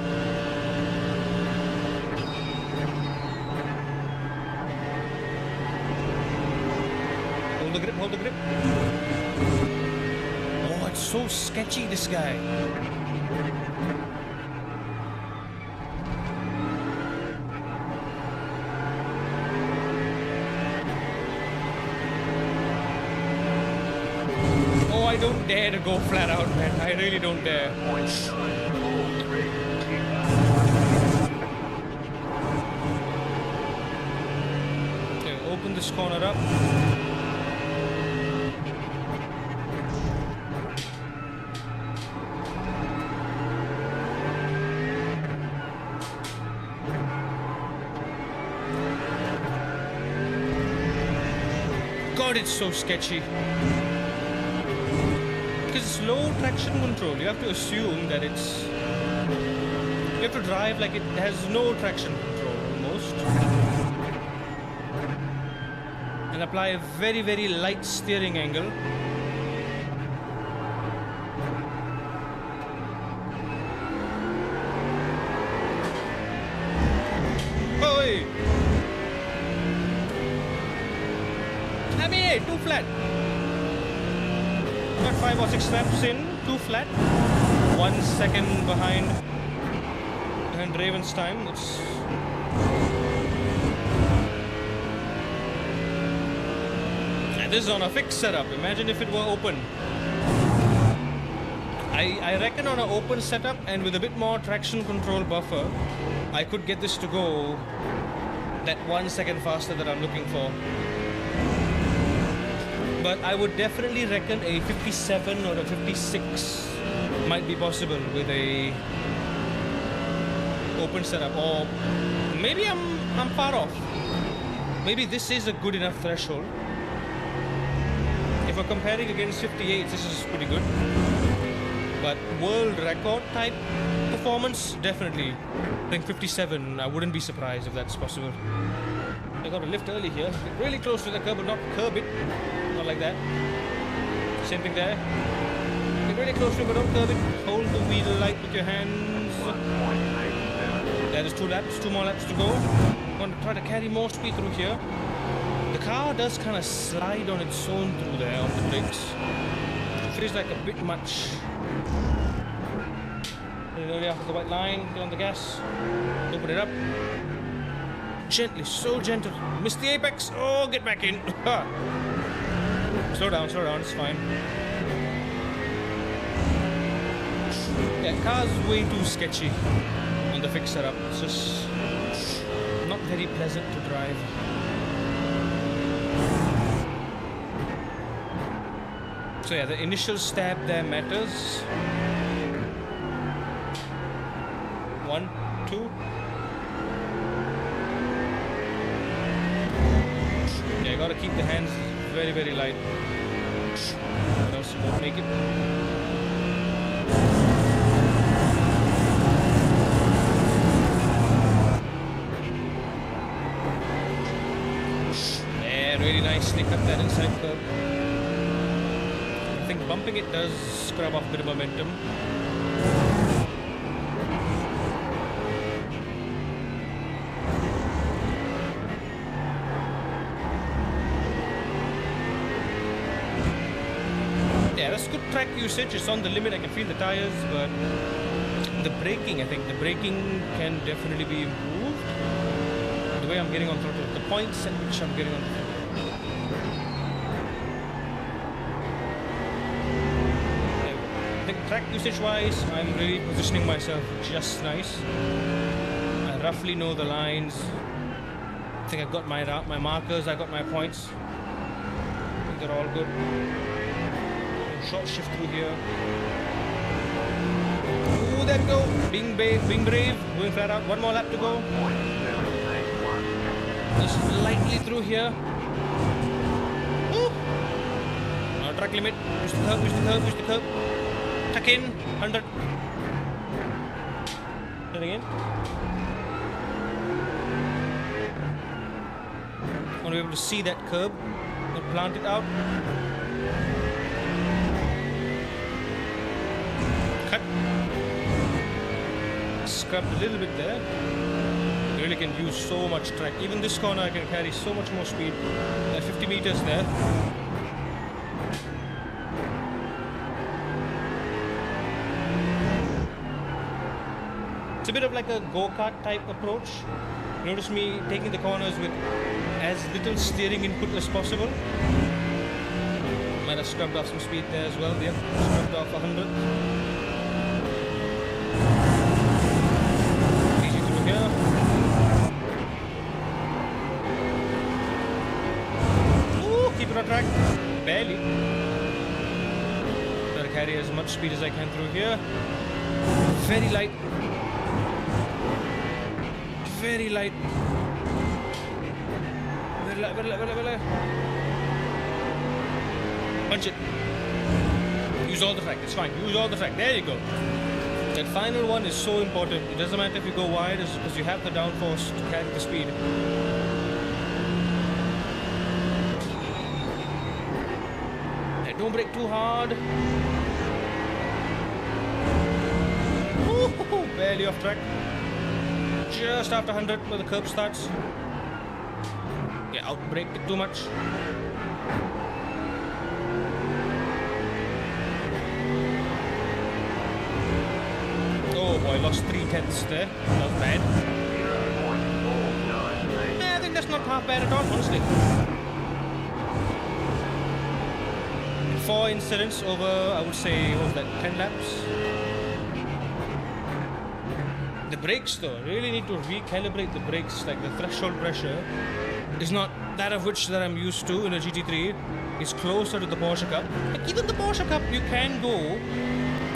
Hold the grip, hold the grip. Oh, it's so sketchy, this guy. I don't dare to go flat out, man. I really don't dare. Okay, open this corner up. God, it's so sketchy. Because it's low traction control, you have to assume that it's... You have to drive like it has no traction control, almost. And apply a very, very light steering angle. Oi! I mean, too flat. Got 5 or 6 laps in, too flat. 1 second behind Raven's time. It's and this is on a fixed setup. Imagine if it were open. I reckon on an open setup and with a bit more traction control buffer, I could get this to go that 1 second faster that I'm looking for. But I would definitely reckon a 57 or a 56 might be possible with a open setup. Or maybe I'm far off. Maybe this is a good enough threshold. If we're comparing against 58, this is pretty good. But world record type performance, definitely. I think 57, I wouldn't be surprised if that's possible. I got to lift early here. Get really close to the curb, but not curb it. Not like that. Same thing there. Get really close to it, but don't curb it. Hold the wheel light with your hands. There's 2 laps, 2 more laps to go. I'm going to try to carry more speed through here. The car does kind of slide on its own through there on the brakes. It feels like a bit much. Early after the white line, get on the gas, open it up. Gently, so gentle. Missed the apex. Oh, get back in. Slow down, it's fine. Yeah, car's way too sketchy on the fixed setup. It's just not very pleasant to drive. So yeah, the initial stab there matters. 1, 2. Yeah, you gotta keep the hands very, very light. Or else you won't make it. Yeah, really nicely cut that inside curve. I think bumping it does scrub off a bit of momentum. Yeah, that's good track usage. It's on the limit. I can feel the tires, but the braking, I think the braking can definitely be improved. The way I'm getting on throttle, the points at which I'm getting on throttle. I think track usage wise, I'm really positioning myself just nice. I roughly know the lines. I think I got my markers, I got my points. I think they're all good. Short shift through here. Ooh, there we go. Being brave, going flat out. One more lap to go. Just lightly through here. Ooh. Track limit. Push the curb, push the curb, push the curb. Tuck in. 100. Then again. I want to be able to see that curb and plant it out. Cut. Scrubbed a little bit there. You really can use so much track. Even this corner I can carry so much more speed. 50 meters there. It's a bit of like a go-kart type approach. Notice me taking the corners with as little steering input as possible. Might have scrubbed off some speed there as well. Yep, scrubbed off 100. Easy through here. Ooh, keep it on track. Barely. Try to carry as much speed as I can through here. Very light. Very light. Very light, very light, very light, very light. Punch it. Use all the track, it's fine. Use all the track. There you go. That final one is so important. It doesn't matter if you go wide, it's because you have the downforce to carry the speed. Hey, don't brake too hard. Ooh, barely off track. Just after 100 where the curb starts. Yeah, outbraked it too much. Oh boy, lost 3/10 there. Not bad. Yeah, I think that's not half bad at all, honestly. 4 incidents over, I would say, what was that, 10 laps? The brakes though, really need to recalibrate the brakes. Like the threshold pressure is not that of which that I'm used to in a GT3. It's closer to the Porsche Cup. Like even the Porsche Cup, you can go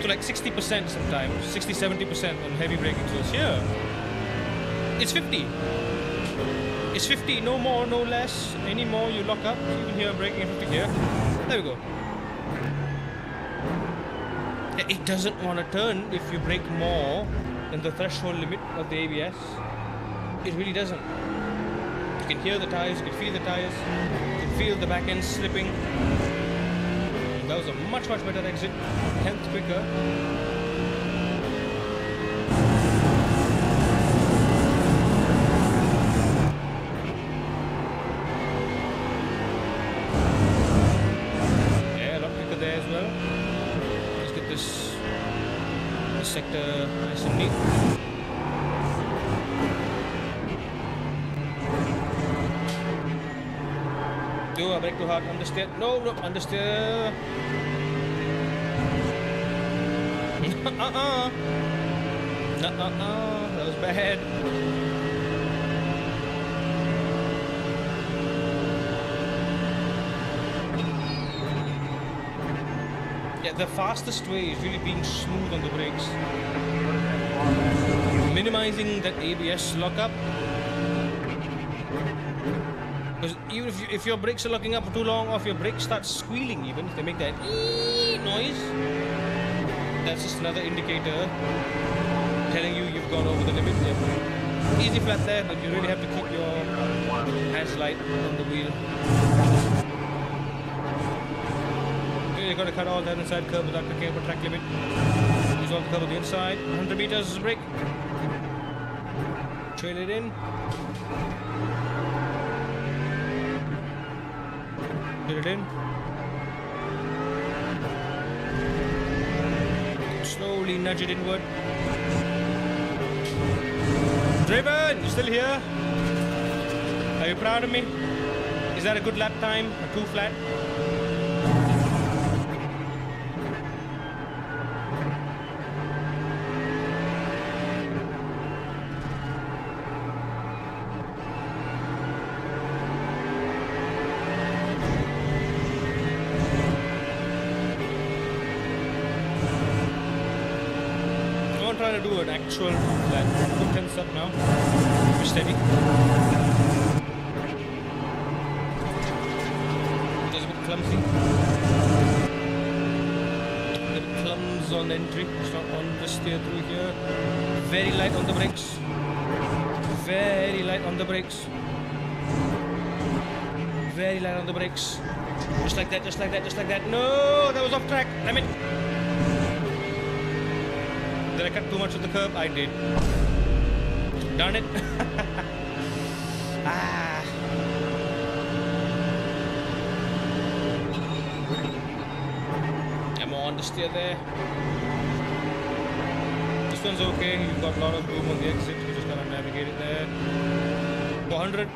to like 60% sometimes, 60-70% on heavy braking. So here, it's 50. It's 50, no more, no less. Any more you lock up. You can hear I'm braking at 50 here. There we go. It doesn't want to turn if you brake more than the threshold limit of the ABS. It really doesn't. You can hear the tires, you can feel the tires, you can feel the back end slipping. That was a much better exit, 10th quicker. Yeah, a lot quicker there as well. Let's get this sector nice and neat. Do I brake too hard? Understeer? No, understeer. That was bad. Yeah, the fastest way is really being smooth on the brakes. Minimizing that ABS lockup. Because even if your brakes are locking up for too long, or if your brakes start squealing even, if they make that noise, that's just another indicator telling you you've gone over the limit. Yeah. Easy flat there, but you really have to keep your hands light on the wheel. You got to cut all that inside curb without picking up a track limit. Use all the curb on the inside. 100 meters brake. Trail it in. Get it in. Slowly nudge it inward. Driven! You still here? Are you proud of me? Is that a good lap time? Or too flat? I'm trying to do an actual foot tense up now. Be steady. Just a bit clumsy. A bit clumsy on entry. It's not on the steer through here. Very light on the brakes. Very light on the brakes. Very light on the brakes. Just like that, just like that, just like that. No, that was off track. Damn it. Did I cut too much of the curb? I did. Darn it. Ah. I'm on the steer there. This one's okay. You've got a lot of room on the exit. You just gotta navigate it there. 400.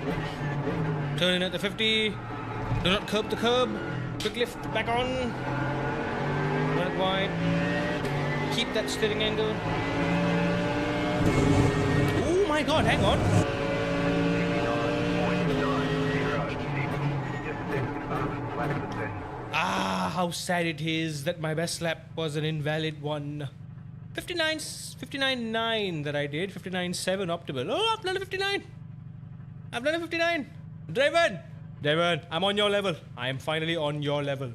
Turn in at the 50. Do not curb the curb. Quick lift back on. Run it wide. Keep that steering angle. Oh my god, hang on. 59.906. Ah, how sad it is that my best lap was an invalid one. 59.9 that I did. 59.7 optimal. Oh, I've done a 59. I've done a 59. Devon, I'm on your level. I am finally on your level.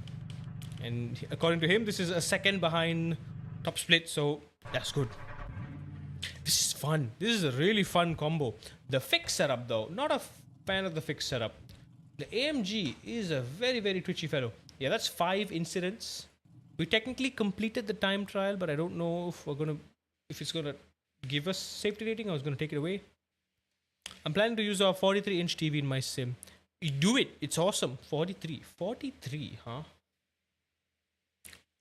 And according to him, this is a second behind top split, so that's good. This is fun. This is a really fun combo. The fixed setup though, not a fan of the fixed setup. The AMG is a very, very twitchy fellow. Yeah, that's 5 incidents. We technically completed the time trial, but I don't know if it's gonna give us safety rating or it's gonna take it away. I'm planning to use our 43-inch TV in my sim. You do it. It's awesome. 43, huh?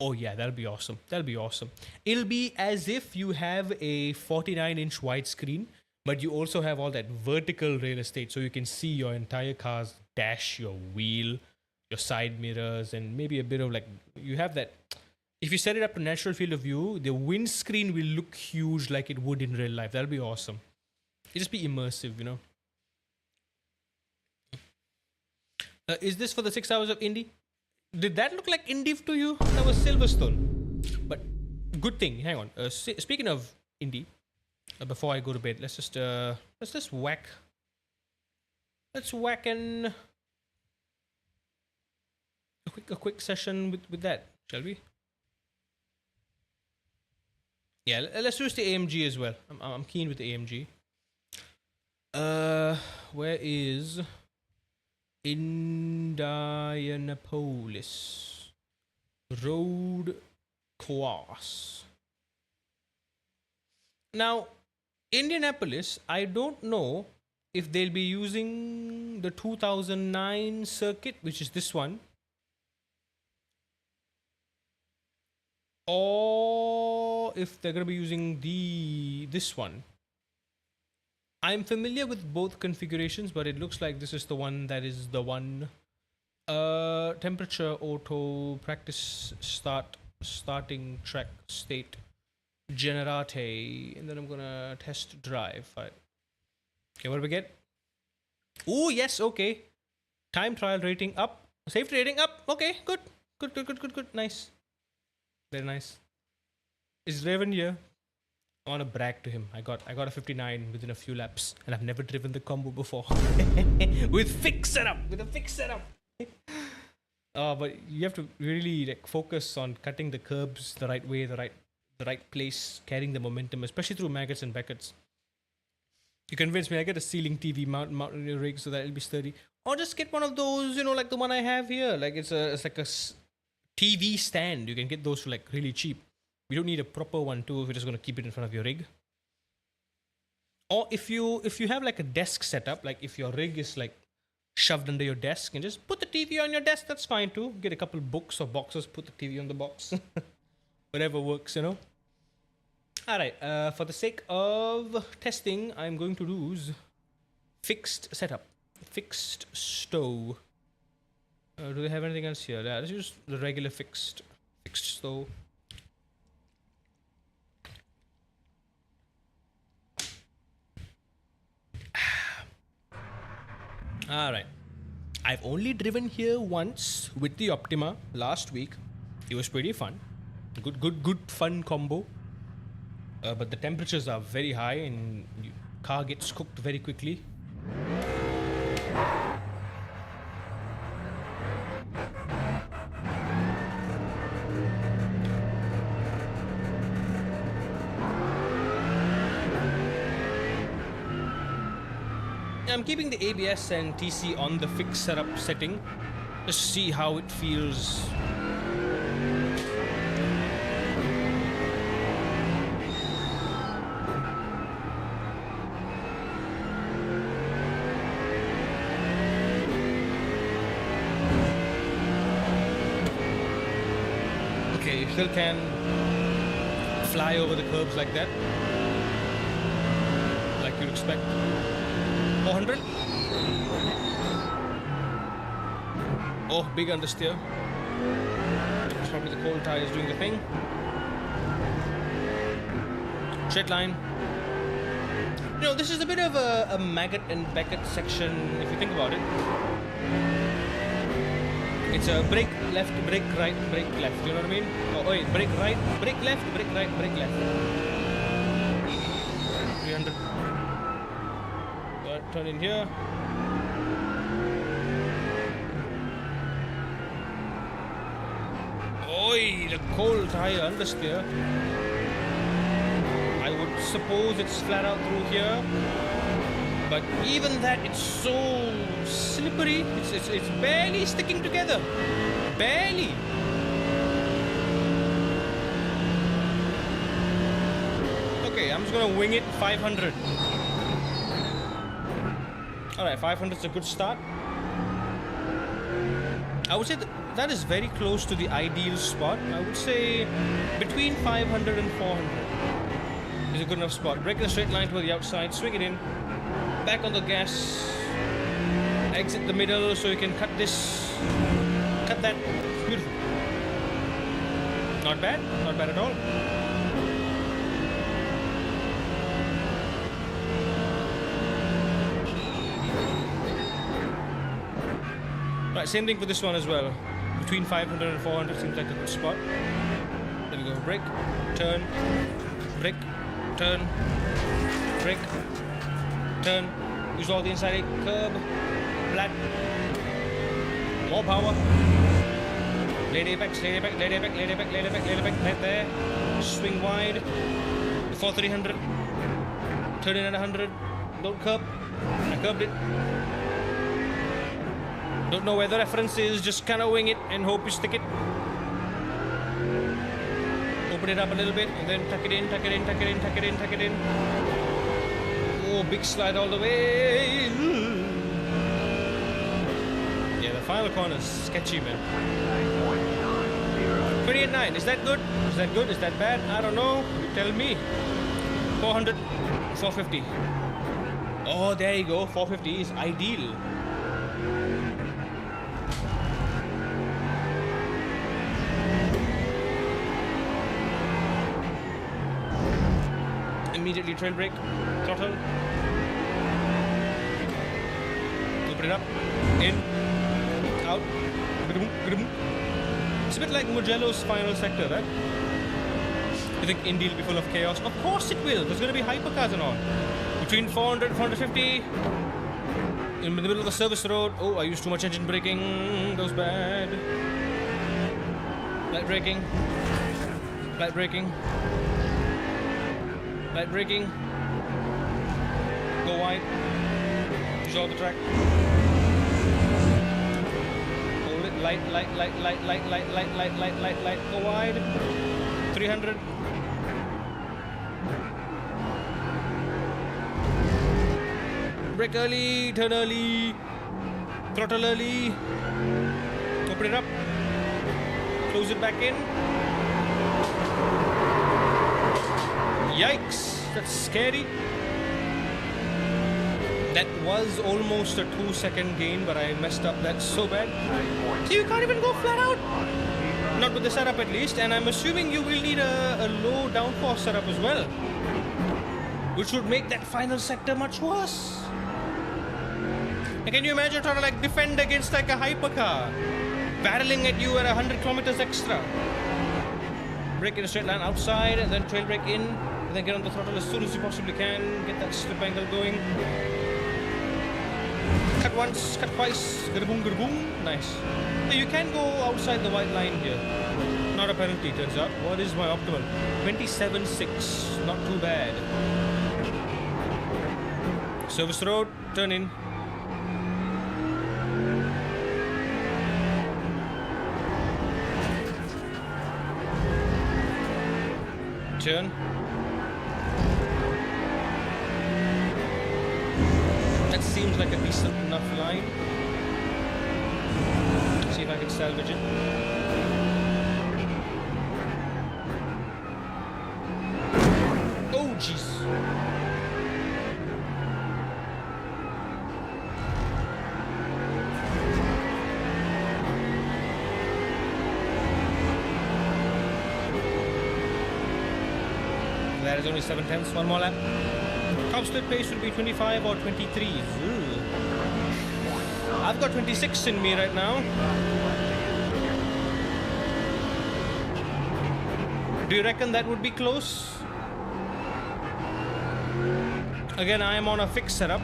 Oh yeah, that'll be awesome. That'll be awesome. It'll be as if you have a 49-inch widescreen, but you also have all that vertical real estate, so you can see your entire car's dash, your wheel, your side mirrors, and maybe a bit of like, you have that. If you set it up to natural field of view, the windscreen will look huge like it would in real life. That'll be awesome. It'll just be immersive, you know. Is this for the 6 hours of Indy? Did that look like Indy to you? That was Silverstone. But good thing. Hang on. Speaking of Indy, before I go to bed, let's just whack. Let's whack and a quick session with that, shall we? Yeah, let's use the AMG as well. I'm keen with the AMG. Where is Indianapolis road course? Now, Indianapolis, I don't know if they'll be using the 2009 circuit, which is this one, or if they're going to be using this one. I'm familiar with both configurations, but it looks like this is the one that is the one. Temperature, auto, practice, starting track state, generate, and then I'm gonna test drive. Right. Okay, what do we get? Oh yes, okay. Time trial rating up, safety rating up. Okay, good, nice, very nice. Is Raven here? I want to brag to him. I got a 59 within a few laps, and I've never driven the combo before. With a fixed setup. But you have to really like focus on cutting the curbs the right way, the right place, carrying the momentum, especially through maggots and beckets. You convinced me. I get a ceiling TV mount on your rig so that it'll be sturdy, or just get one of those, like the one I have here. Like it's like a TV stand. You can get those for like really cheap. You don't need a proper one too if you're just going to keep it in front of your rig. Or if you have like a desk setup, like if your rig is like shoved under your desk, and just put the TV on your desk, that's fine too. Get a couple books or boxes, put the TV on the box. Whatever works, Alright, for the sake of testing, I'm going to use fixed setup, fixed stove. Do they have anything else here? Yeah, let's use the regular fixed stove. Alright, I've only driven here once with the Optima last week. It was pretty fun. Good fun combo. but the temperatures are very high and car gets cooked very quickly. I'm keeping the ABS and TC on the fixed setup setting, just to see how it feels. Okay, you still can fly over the curbs like that, like you'd expect. 400. Oh, big understeer. It's probably the cold tires doing the thing. Straight line. You know, this is a bit of a Maggot and Beckett section if you think about it. It's a brake left, brake right, brake left. You know what I mean? Oh, wait, brake right, brake left, brake right, brake left. 300. Turn in here. Oi, the cold tire understeer. I would suppose it's flat out through here, but even that, it's so slippery. It's barely sticking together. Barely. Okay, I'm just gonna wing it 500. Alright, 500 is a good start. I would say that is very close to the ideal spot. I would say between 500 and 400 is a good enough spot. Break the straight line to the outside, swing it in, back on the gas, exit the middle so you can cut this, cut that. Beautiful. Not bad at all. Right, same thing for this one as well. Between 500 and 400 seems like a good spot. There we go. Brake, turn, brake, turn, brake, turn. Use all the inside curb, flat, more power. Late apex, late apex, late apex, late apex, late apex, late apex, right there. Swing wide. Before 300. Turn in at 100. Don't curb. I curbed it. Don't know where the reference is, just kind of wing it and hope you stick it. Open it up a little bit and then tuck it in, tuck it in, tuck it in, tuck it in, tuck it in. Oh, big slide all the way. Yeah, the final corner's sketchy, man. 28.9, is that good? Is that good? Is that bad? I don't know. You tell me. 400, 450. Oh, there you go. 450 is ideal. Immediately trail brake, throttle, open it up, in, out, it's a bit like Mugello's final sector, right? You think Indy will be full of chaos? Of course it will, there's going to be hypercars and all. Between 400 and 450, in the middle of the service road. Oh, I used too much engine braking, that was bad. Light braking, light braking. Light braking. Go wide. Use all the track. Hold it. Light. Go wide. 300. Brake early. Turn early. Throttle early. Open it up. Close it back in. Yikes, that's scary. That was almost a 2-second gain, but I messed up that so bad. So you can't even go flat out. Not with the setup at least, and I'm assuming you will need a low downforce setup as well, which would make that final sector much worse. And can you imagine trying to like defend against like a hypercar barreling at you at 100 kilometers extra? Brake in a straight line outside, and then trail brake in. And then get on the throttle as soon as you possibly can. Get that slip angle going. Cut once, cut twice. Gurboom, gurboom. Nice. You can go outside the white line here. Not a penalty, turns out. What is my optimal? 27.6. Not too bad. Service road, turn in. Turn. That seems like a decent enough line. See if I can salvage it. Oh, jeez. That is only 7/10. One more lap. Top split pace will be 25 or 23. Ooh. I've got 26 in me right now. Do you reckon that would be close? Again, I am on a fixed setup.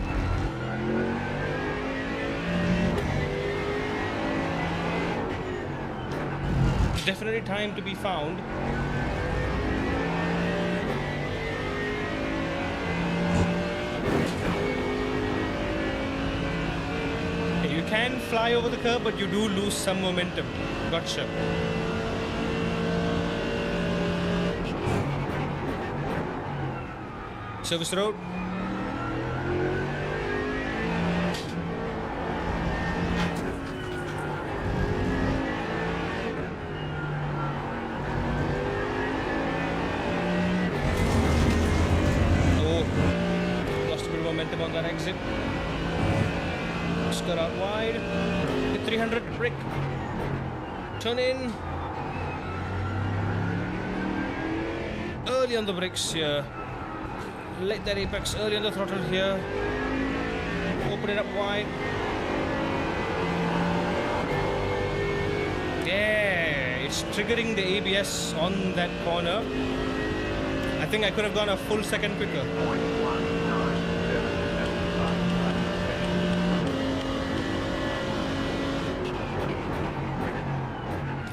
Definitely time to be found. You can fly over the curb, but you do lose some momentum. Gotcha. Service road. Oh, lost a bit of momentum on that exit. Cut out wide. Hit 300, brake. Turn in. Early on the brakes here. Let that apex early on the throttle here. Open it up wide. Yeah, it's triggering the ABS on that corner. I think I could have gone a full second quicker.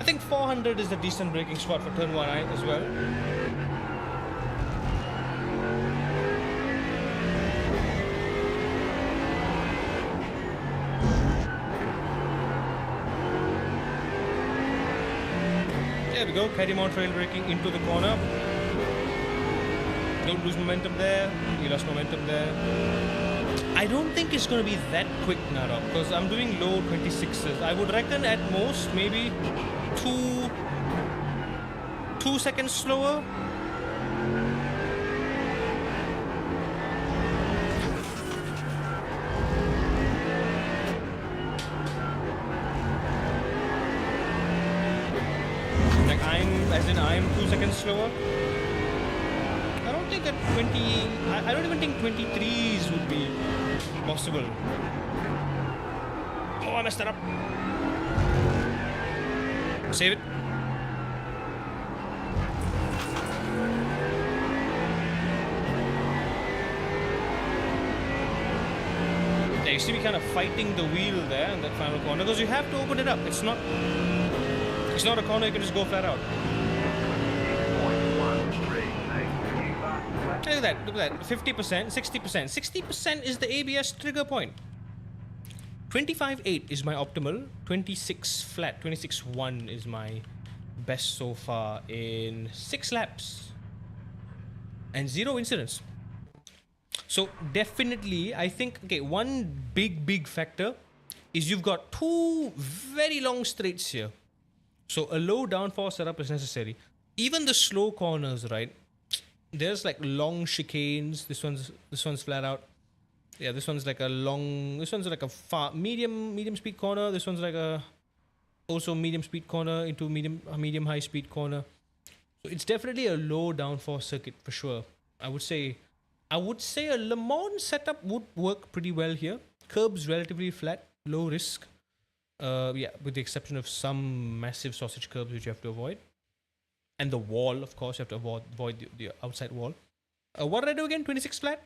I think 400 is a decent braking spot for turn 1 as well. There we go, carry on trail braking into the corner. Don't lose momentum there. You lost momentum there. I don't think it's going to be that quick, Nara, because I'm doing low 26s. I would reckon at most maybe 2 seconds slower. Like I'm 2 seconds slower. I don't think at 20. I don't even think 23s would be possible. Oh, I messed that up. Save it. Yeah, you see me kind of fighting the wheel there in that final corner because you have to open it up. It's not a corner you can just go flat out. Look at that, 50%, 60%. 60% is the ABS trigger point. 25.8 is my optimal. 26 flat, 26.1 is my best so far in 6 laps. And 0 incidents. So definitely, I think, okay, one big factor is you've got 2 very long straights here. So a low downforce setup is necessary. Even the slow corners, right? There's like long chicanes. This one's flat out. Yeah, this one's like a long. This one's like a medium speed corner. This one's like a also medium speed corner into medium high speed corner. So it's definitely a low downforce circuit for sure. I would say a Le Mans setup would work pretty well here. Curbs relatively flat, low risk. Yeah, with the exception of some massive sausage curbs which you have to avoid. And the wall, of course, you have to avoid the outside wall. What did I do again? 26 flat?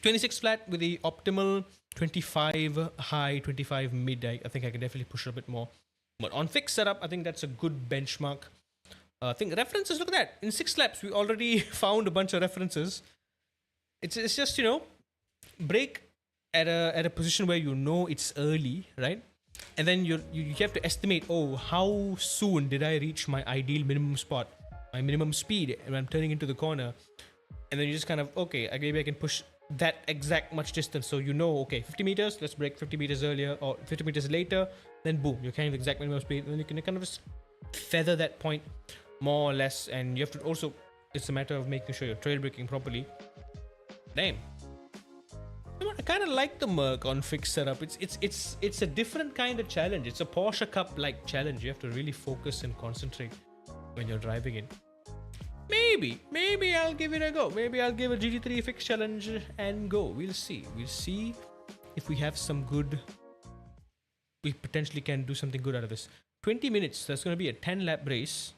26 flat with the optimal 25 high, 25 mid. I think I can definitely push it a bit more. But on fixed setup, I think that's a good benchmark. I think references, look at that. In 6 laps, we already found a bunch of references. It's just, brake at a position where you know it's early, right? And then you have to estimate, oh, how soon did I reach my ideal minimum spot, my minimum speed when I'm turning into the corner. And then you just kind of, okay, maybe I can push that exact much distance. So okay, 50 meters, let's brake 50 meters earlier or 50 meters later. Then boom, you're kind of exact minimum speed. And then you can kind of just feather that point more or less. And you have to also, it's a matter of making sure you're trail braking properly. Damn. I kind of like the Merc on fixed setup. It's a different kind of challenge. It's a Porsche Cup like challenge. You have to really focus and concentrate when you're driving it. Maybe I'll give it a go. Maybe I'll give a GT3 fixed challenge and go. We'll see. We'll see if we have some good. We potentially can do something good out of this. 20 minutes. That's going to be a 10-lap race.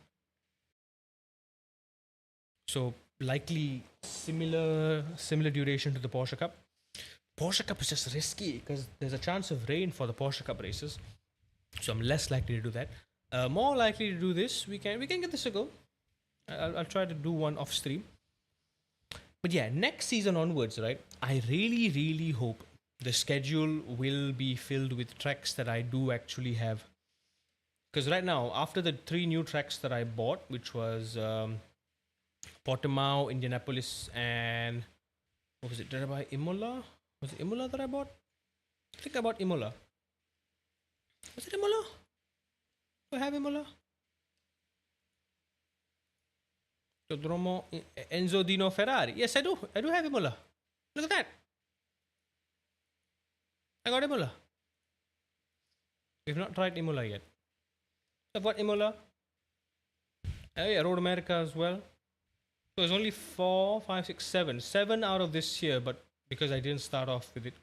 So likely similar duration to the Porsche Cup. Porsche Cup is just risky because there's a chance of rain for the Porsche Cup races. So I'm less likely to do that. More likely to do this. We can get this a go. I'll try to do one off stream. But yeah, next season onwards, right? I really hope the schedule will be filled with tracks that I do actually have. Because right now, after the 3 new tracks that I bought, which was Portimao, Indianapolis, and what was it? Did I buy Imola? Was it Imola that I bought? I think I bought Imola. Was it Imola? Do I have Imola? Enzo Dino Ferrari. Yes, I do. I do have Imola. Look at that. I got Imola. We've not tried Imola yet. I've got Imola. Oh yeah, Road America as well. So it's only 4, 5, 6, 7. 7 out of this year, but because I didn't start off with it.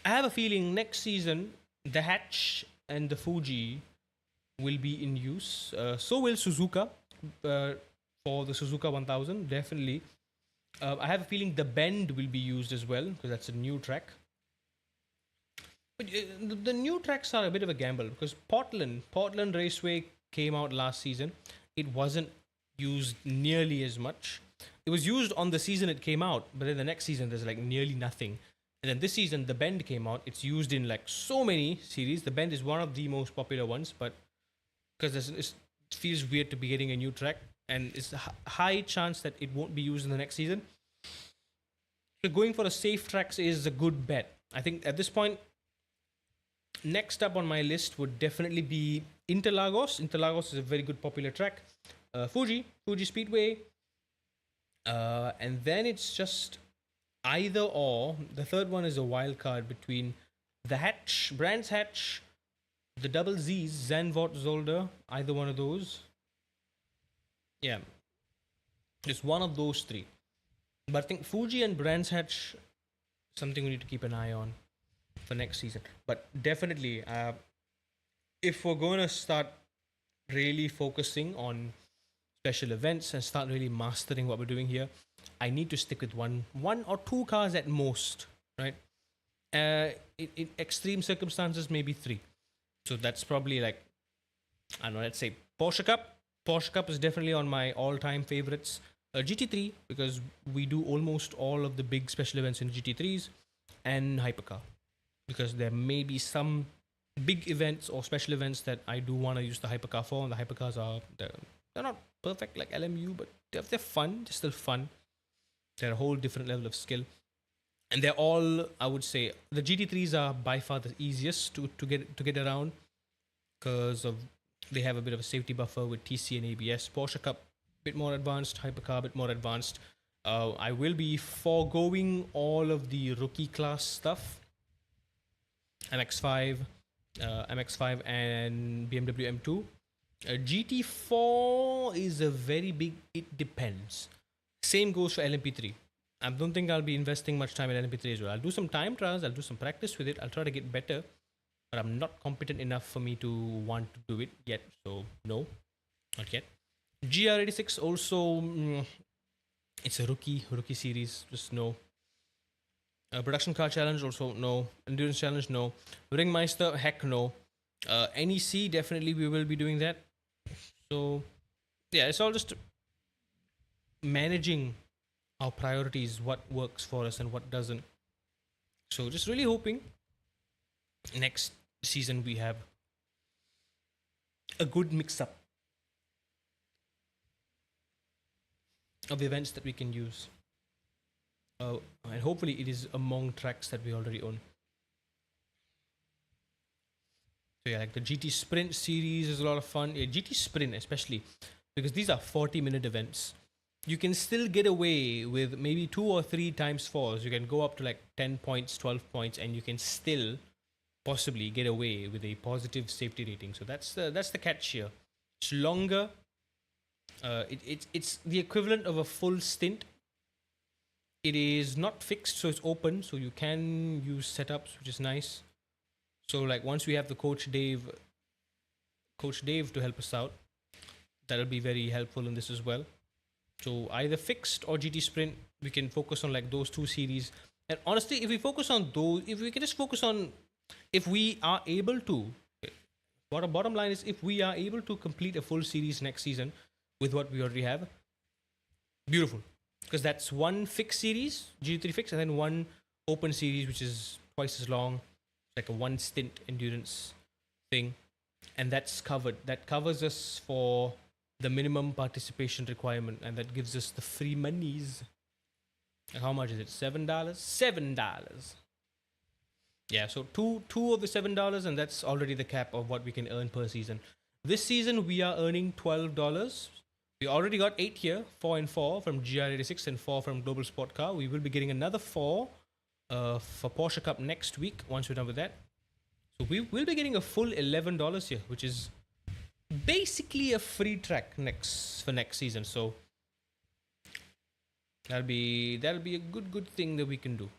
I have a feeling next season, the Hatch and the Fuji will be in use. So will Suzuka. For the Suzuka 1000, definitely. I have a feeling the Bend will be used as well because that's a new track. But the new tracks are a bit of a gamble because Portland Raceway came out last season. It wasn't used nearly as much. It was used on the season it came out, but then the next season there's like nearly nothing. And then this season the Bend came out. It's used in like so many series. The Bend is one of the most popular ones, but because it feels weird to be getting a new track. And it's a high chance that it won't be used in the next season. So going for a safe tracks is a good bet. I think at this point, next up on my list would definitely be Interlagos. Interlagos is a very good popular track. Fuji Speedway. And then it's just either or. The third one is a wild card between the Hatch, Brands Hatch, the double Z's, Zandvoort, Zolder, either one of those. Yeah, just one of those 3. But I think Fuji and Brands Hatch, something we need to keep an eye on for next season. But definitely, if we're going to start really focusing on special events and start really mastering what we're doing here, I need to stick with one or 2 cars at most, right? In extreme circumstances, maybe 3. So that's probably like, I don't know, let's say Porsche Cup. Porsche Cup is definitely on my all-time favorites. GT3, because we do almost all of the big special events in GT3s, and Hypercar, because there may be some big events or special events that I do want to use the Hypercar for, and the Hypercars they're not perfect like LMU, but they're fun. They're still fun. They're a whole different level of skill, and they're all, I would say, the GT3s are by far the easiest to get around because of they have a bit of a safety buffer with TC and ABS. Porsche Cup, a bit more advanced. Hypercar, a bit more advanced. I will be foregoing all of the rookie class stuff. MX-5 and BMW M2. GT4 is a very big, it depends. Same goes for LMP3. I don't think I'll be investing much time in LMP3 as well. I'll do some time trials, I'll do some practice with it, I'll try to get better. But I'm not competent enough for me to want to do it yet. So no, not yet. GR86 also It's a rookie series. Just no. Production car challenge also no. Endurance challenge no. Ringmeister heck no. NEC definitely we will be doing that. So yeah, it's all just managing our priorities, what works for us and what doesn't. So just really hoping next season we have a good mix up of events that we can use. And hopefully it is among tracks that we already own. So yeah, like the GT Sprint series is a lot of fun. Yeah, GT Sprint especially because these are 40-minute events. You can still get away with maybe 2 or 3 times fours. You can go up to like 10 points, 12 points, and you can still possibly get away with a positive safety rating. So that's the catch here. It's longer. It's the equivalent of a full stint. It is not fixed, so it's open, so you can use setups, which is nice. So like once we have the Coach Dave to help us out, that'll be very helpful in this as well. So either fixed or GT Sprint, we can focus on like those two series. And honestly, if we focus on those, if we can just focus on, if we are able to, bottom line is if we are able to complete a full series next season with what we already have, beautiful. Because that's one fixed series, GT3 fixed, and then one open series, which is twice as long, like a one stint endurance thing. And that's covered. That covers us for the minimum participation requirement, and that gives us the free monies. How much is it? $7? $7. Yeah, so two of the $7, and that's already the cap of what we can earn per season. This season we are earning $12. We already got 8 here, 4 and 4 from GR86 and 4 from Global Sport Car. We will be getting another 4 for Porsche Cup next week once we're done with that. So we will be getting a full $11 here, which is basically a free track for next season. So that'll be a good thing that we can do.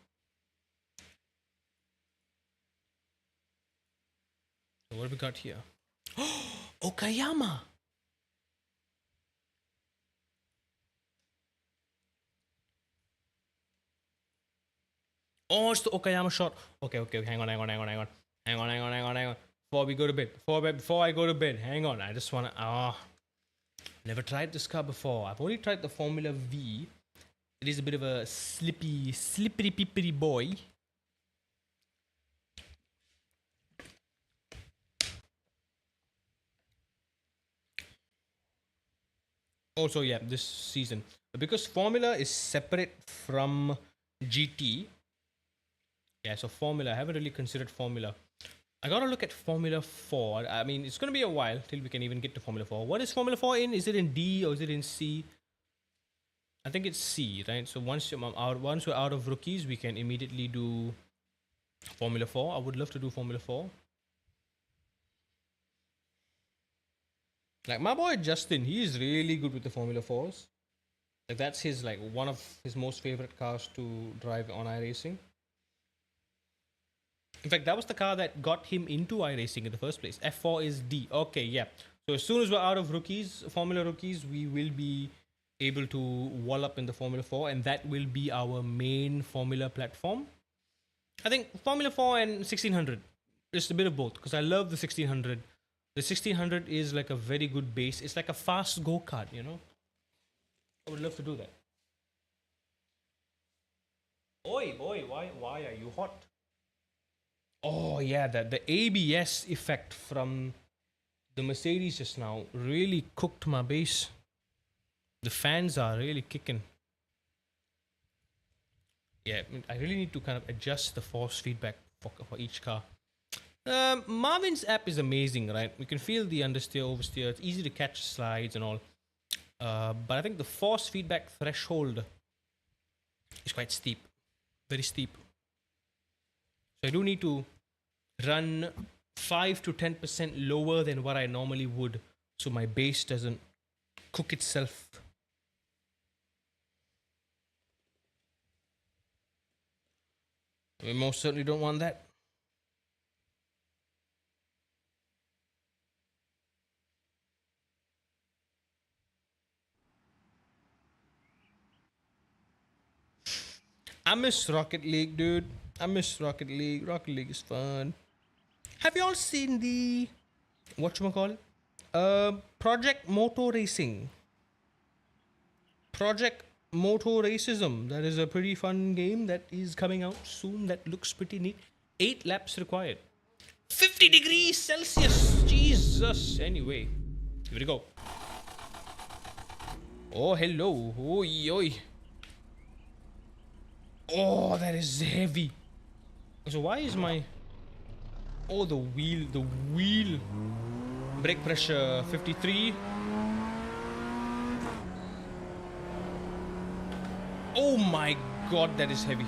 So what have we got here? Okayama. Oh, it's the Okayama shot. Okay, hang on. Before we go to bed, before I go to bed, hang on. I just wanna. Never tried this car before. I've only tried the Formula V. It is a bit of a slippery pippery boy. Also, yeah, this season because Formula is separate from GT. Yeah, so Formula. I haven't really considered Formula. I gotta look at Formula 4. I mean, it's gonna be a while till we can even get to Formula 4. What is Formula 4 in? Is it in D or is it in C? I think it's C, right? So once we're out of rookies, we can immediately do Formula 4. I would love to do Formula 4. Like my boy Justin, he is really good with the Formula 4s. Like that's his like one of his most favorite cars to drive on iRacing. In fact, that was the car that got him into iRacing in the first place. F4 is D. Okay, yeah. So as soon as we're out of rookies, Formula rookies, we will be able to wall up in the Formula 4, and that will be our main Formula platform. I think Formula 4 and 1600. Just a bit of both because I love the 1600. The 1600 is like a very good base. It's like a fast go-kart, you know? I would love to do that. Oi, why are you hot? Oh yeah, the ABS effect from the Mercedes just now really cooked my base. The fans are really kicking. Yeah, I really need to kind of adjust the force feedback for each car. Marvin's app is amazing, right? We can feel the understeer, oversteer. It's easy to catch slides and all. But I think the force feedback threshold is quite steep. Very steep. So I do need to run 5 to 10% lower than what I normally would so my base doesn't cook itself. We most certainly don't want that. I miss Rocket League, dude. I miss Rocket League. Rocket League is fun. Have you all seen the whatchamacallit? Project Moto Racing. Project Moto Racism. That is a pretty fun game that is coming out soon. That looks pretty neat. 8 laps required. 50 degrees Celsius. Jesus. Anyway, here we go. Oh, hello. Oi, oi. Oh, that is heavy. So why is my... Oh, the wheel. Brake pressure 53. Oh my god, that is heavy.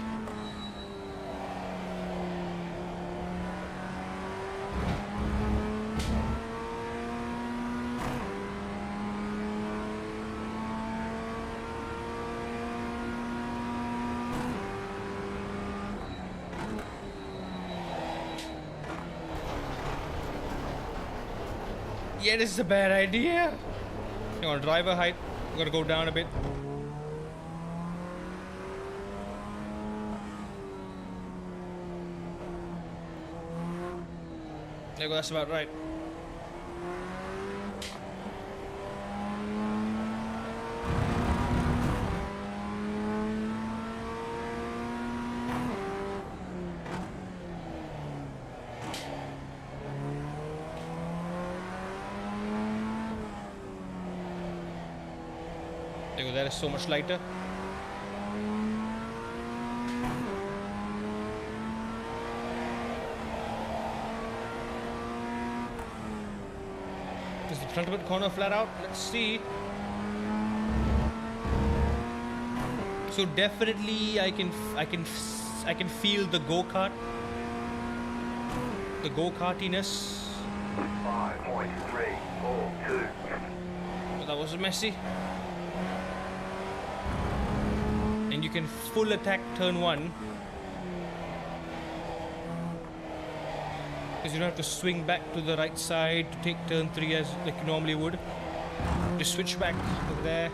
Yeah, this is a bad idea. Hang on, driver height. Gotta go down a bit. There you go, that's about right. There you go, that is so much lighter. Is the penultimate corner flat out? Let's see. So definitely I can feel the go-kart. The go-kartiness. 5.342. Oh, that was messy. And you can full attack turn 1. Because you don't have to swing back to the right side to take turn 3 as like you normally would. Just switch back over there.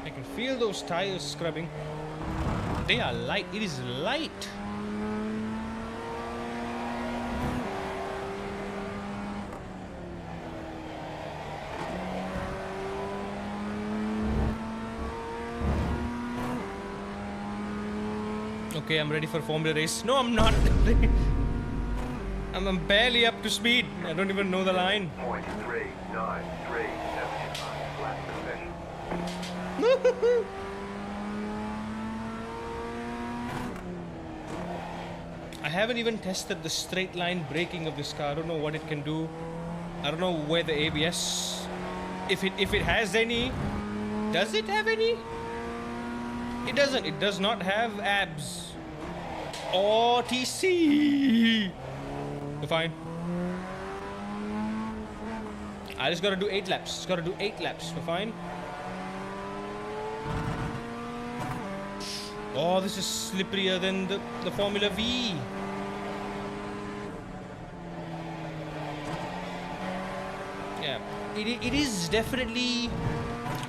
I can feel those tires scrubbing. They are light. It is light. Okay, I'm ready for Formula race. No, I'm not. I'm barely up to speed. I don't even know the line. 0.393. Flat position. I haven't even tested the straight line braking of this car. I don't know what it can do. I don't know where the ABS, if it has any. Does it have any? It doesn't. It does not have abs. Oh, TC. We're fine. I just gotta do 8 laps. Just gotta do 8 laps. We're fine. Oh, this is slipperier than the Formula V. Yeah, it is definitely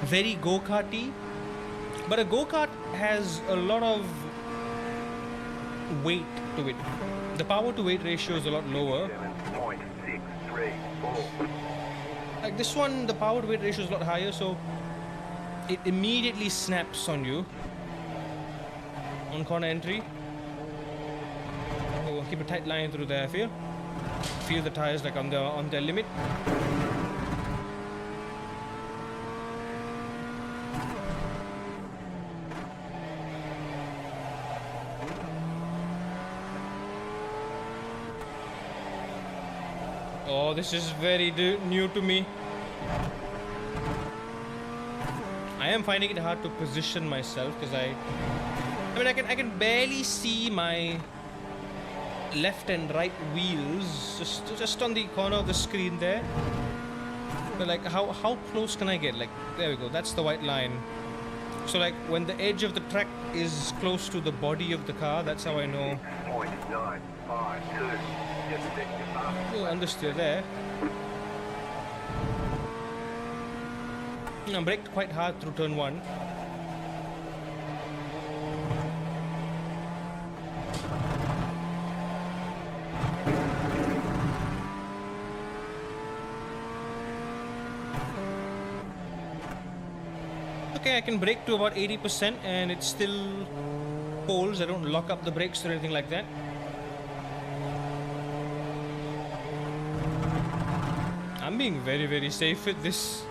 very go-karty, but a go-kart has a lot of weight to it. The power to weight ratio is a lot lower. 7.634. Like this one, the power to weight ratio is a lot higher, so it immediately snaps on you on corner entry. Oh, keep a tight line through there. Feel the tires like on their limit. Oh, this is very new to me. I am finding it hard to position myself because I mean I can barely see my left and right wheels just on the corner of the screen there. But like how close can I get? Like there we go. That's the white line. So like when the edge of the track is close to the body of the car, that's how I know. 6.952. Just set your path. Little understeer there. I braked quite hard through turn 1. Okay, I can brake to about 80% and it still holds. I don't lock up the brakes or anything like that. I'm being very, very safe with this.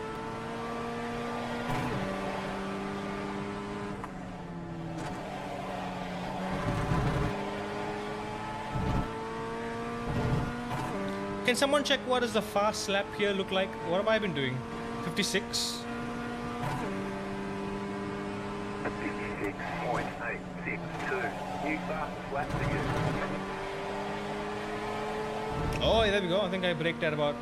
Can someone check what does the fast lap here look like? What have I been doing? 56? 56.862. New fastest lap for you. Oh, yeah, there we go. I think I braked at about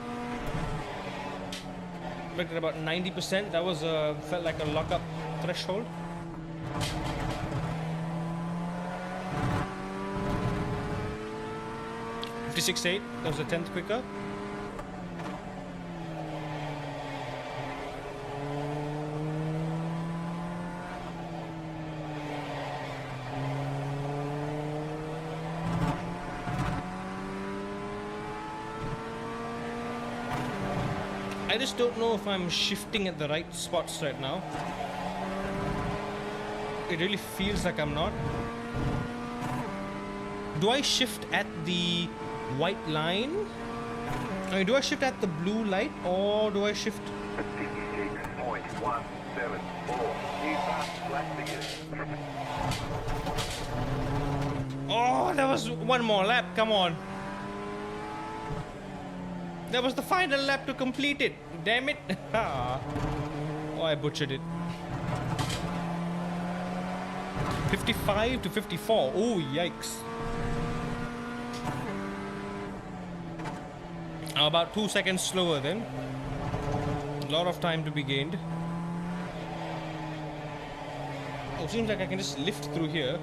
90%. That was felt like a lockup threshold. .8. That was a tenth quicker. I just don't know if I'm shifting at the right spots right now. It really feels like I'm not. Do I shift at the white line? I mean, do I shift at the blue light or do I shift? 56.174. New fastest lap for you. Oh, that was one more lap. Come on. That was the final lap to complete it. Damn it. Oh, I butchered it. 55 to 54. Oh, yikes. About 2 seconds slower then. A lot of time to be gained. Oh, seems like I can just lift through here.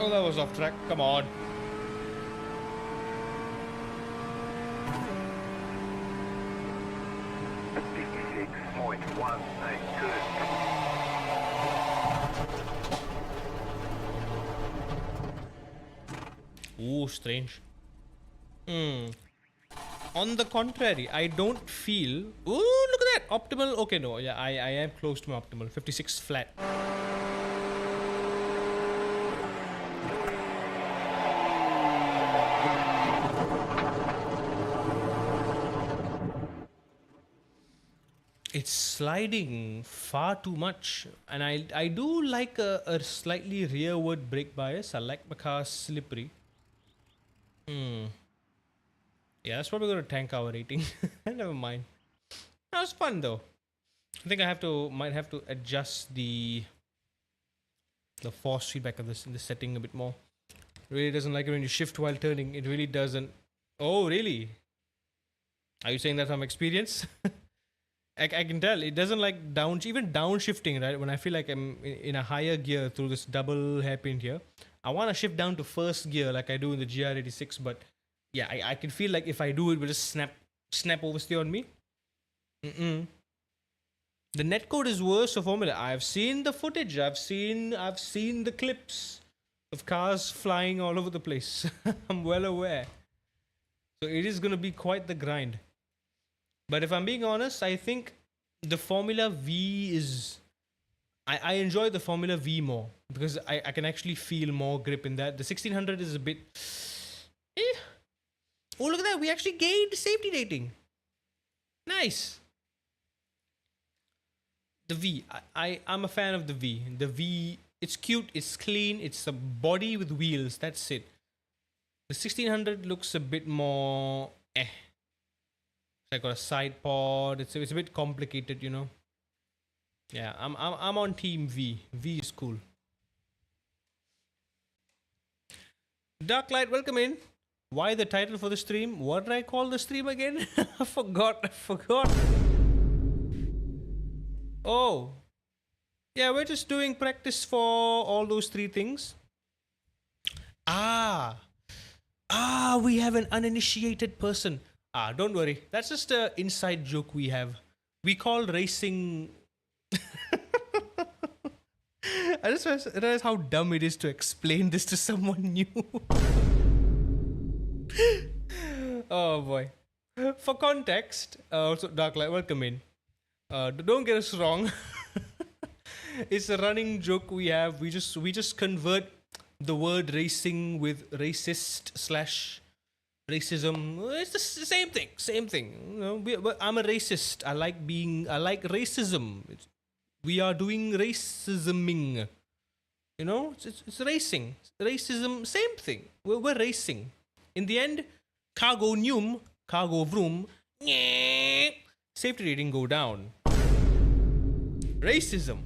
Oh, that was off track. Come on. Ooh, strange. On the contrary, I don't feel... Ooh, look at that! Optimal. Okay, no. Yeah, I am close to my optimal. 56 flat. It's sliding far too much, and I do like a slightly rearward brake bias. I like my car slippery. Yeah, that's probably gonna tank our rating. Never mind. That was fun though. I think might have to adjust the force feedback of this in the setting a bit more. It really doesn't like it when you shift while turning. It really doesn't. Oh, really? Are you saying that from experience? I can tell it doesn't like even downshifting, right? When I feel like I'm in a higher gear through this double hairpin here, I want to shift down to first gear like I do in the GR86, but yeah, I can feel like if I do it, will just snap oversteer on me. Mm-mm. The netcode is worse for Formula. I've seen the footage. I've seen the clips of cars flying all over the place. I'm well aware. So it is gonna be quite the grind. But if I'm being honest, I think the Formula V is. I enjoy the Formula V more because I can actually feel more grip in that. The 1600 is a bit. Eh. Oh, look at that. We actually gained safety rating. Nice. The V. I'm a fan of the V. The V, it's cute, it's clean, it's a body with wheels. That's it. The 1600 looks a bit more. It's like got a side pod. It's a bit complicated, you know. Yeah, I'm on team V. V is cool. Darklight, welcome in. Why the title for the stream? What did I call the stream again? I forgot. Oh. Yeah, we're just doing practice for all those three things. We have an uninitiated person. Don't worry. That's just an inside joke we have. We call racing... I just realized how dumb it is to explain this to someone new. Oh boy. For context, also Darklight, welcome in. Don't get us wrong. It's a running joke we have. We just convert the word racing with racist / racism. It's the same thing. You know, I'm a racist. I like racism. We are doing racisming. You know, it's racing. Racism, same thing. We're racing. In the end, cargo num, cargo vroom, safety rating go down. Racism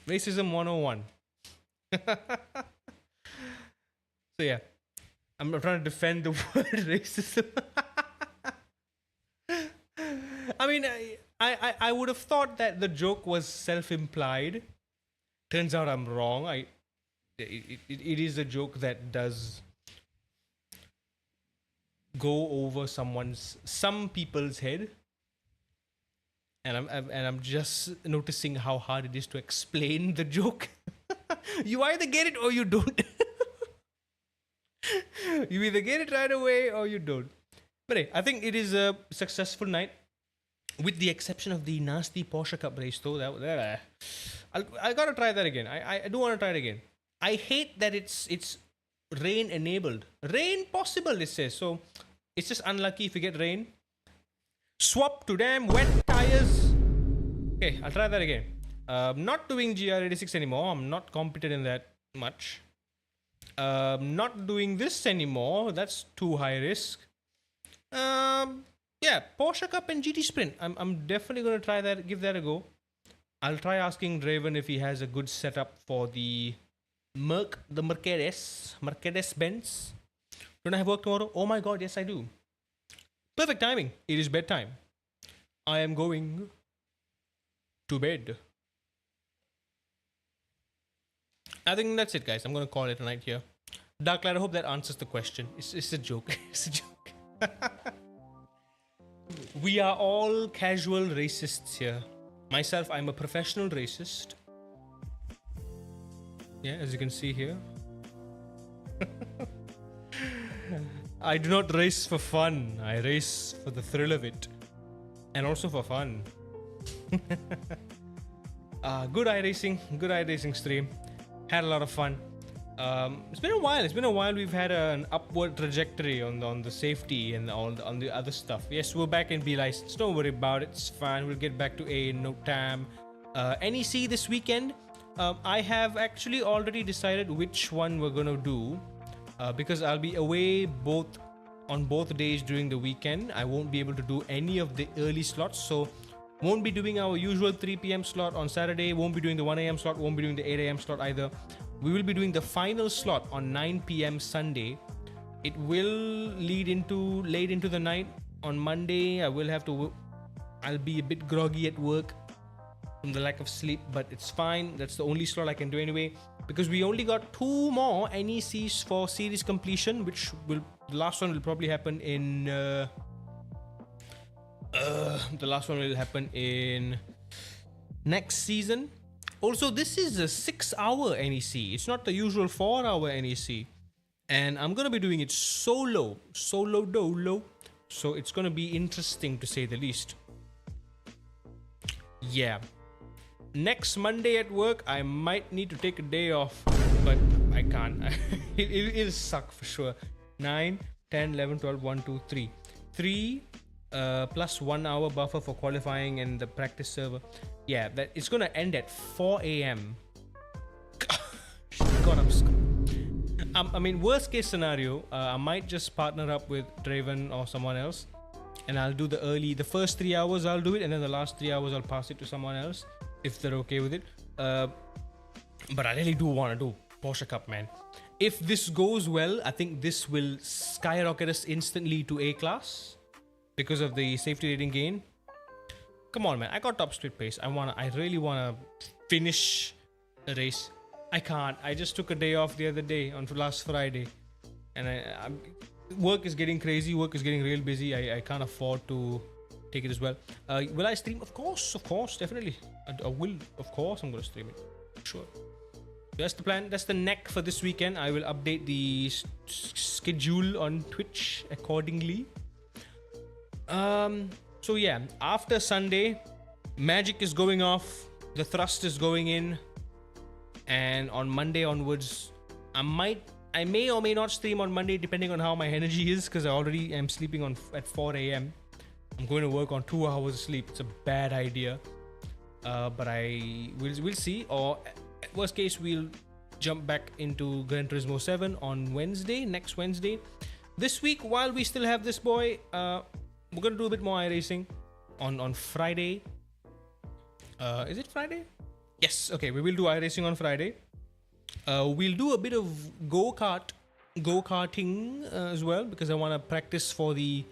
101. So yeah, I'm trying to defend the word racism. I mean, I would have thought that the joke was self-implied. Turns out I'm wrong. It is a joke that does go over some people's head, and I'm just noticing how hard it is to explain the joke. You either get it or you don't. You either get it right away or you don't. But hey, I think it is a successful night, with the exception of the nasty Porsche Cup race, though. I gotta try that again. I do want to try it again. I hate that it's rain enabled. Rain possible, it says. So it's just unlucky if you get rain. Swap to damn wet tires. Okay, I'll try that again. Not doing GR86 anymore. I'm not competent in that much. Not doing this anymore. That's too high risk. Yeah, Porsche Cup and GT Sprint. I'm definitely gonna try that. Give that a go. I'll try asking Draven if he has a good setup for the Mercedes Benz. Don't I have work tomorrow? Oh my god, yes I do. Perfect timing. It is bedtime. I am going to bed. I think that's it, guys. I'm gonna call it a night here. Darklight, I hope that answers the question. It's a joke. It's a joke. We are all casual racists here. Myself, I'm a professional racist. Yeah, as you can see here. I do not race for fun. I race for the thrill of it. And also for fun. Good iRacing stream. Had a lot of fun. It's been a while. We've had an upward trajectory on the safety and on the other stuff. Yes, we're back in B license. Don't worry about it. It's fine. We'll get back to A in no time. NEC this weekend. I have actually already decided which one we're gonna do, because I'll be away on both days during the weekend. I won't be able to do any of the early slots, so won't be doing our usual 3 p.m. slot on Saturday. Won't be doing the 1 a.m. slot. Won't be doing the 8 a.m. slot either. We will be doing the final slot on 9 p.m. Sunday. It will lead into late into the night. On Monday, I'll be a bit groggy at work from the lack of sleep, but it's fine. That's the only slot I can do anyway. because we only got 2 more NECs for series completion, which will, the last one will probably happen in next season. Also, this is a 6-hour NEC. It's not the usual 4-hour NEC, and I'm gonna be doing it solo dolo. So it's gonna be interesting to say the least. Yeah. Next Monday at work, I might need to take a day off, but I can't. It'll suck for sure. 9, 10, 11, 12, 1, 2, 3. 3 plus 1 hour buffer for qualifying and the practice server. Yeah, that it's gonna end at 4 a.m. God, I mean, worst case scenario, I might just partner up with Draven or someone else, and I'll do the first 3 hours I'll do it, and then the last 3 hours I'll pass it to someone else if they're okay with it. But I really do want to do Porsche Cup, man. If this goes well, I think this will skyrocket us instantly to A class because of the safety rating gain. Come on, man. I got top split pace. I really wanna finish a race. I can't. I just took a day off the other day on last Friday, and work is getting crazy. Work is getting real busy. I can't afford to take it as well. Will I stream? Of course, definitely. I will. Of course, I'm gonna stream it. Sure. That's the plan. That's the neck for this weekend. I will update the schedule on Twitch accordingly. So yeah, after Sunday, Magic is going off. The Thrust is going in. And on Monday onwards, I may or may not stream on Monday depending on how my energy is, because I already am sleeping at 4 a.m. I'm going to work on 2 hours of sleep. It's a bad idea, but we'll see. Or worst case, we'll jump back into Gran Turismo 7 on next Wednesday. This week, while we still have this boy, we're gonna do a bit more iRacing on Friday. Is it Friday? Yes, okay, we will do iRacing on Friday. We'll do a bit of go-karting as well, because I want to practice for the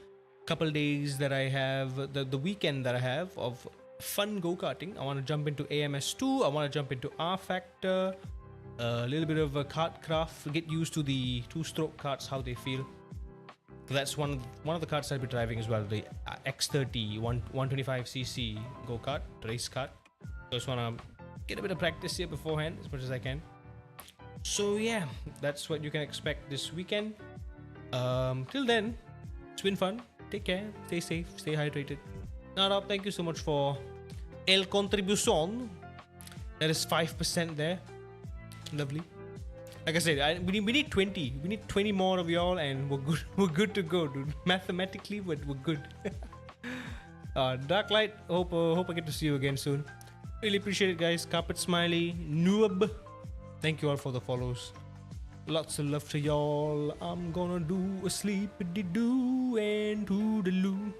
couple days that I have, the weekend that I have of fun go-karting. I want to jump into AMS2, I want to jump into R-Factor, a little bit of a kart craft, get used to the 2-stroke karts, how they feel. So that's one of the karts I'll be driving as well, the X30 125cc go-kart, race kart. So I just want to get a bit of practice here beforehand as much as I can. So yeah, that's what you can expect this weekend. Till then, it's been fun. Take care, stay safe, stay hydrated. Now, thank you so much for el contribución. That is 5% there. Lovely. Like I said, we need 20. We need 20 more of y'all, and we're good. We're good to go, dude. Mathematically, we're good. Darklight. Hope I get to see you again soon. Really appreciate it, guys. Carpet Smiley, Noob. Thank you all for the follows. Lots of love to y'all. I'm gonna do a sleepy-doo and toodaloo.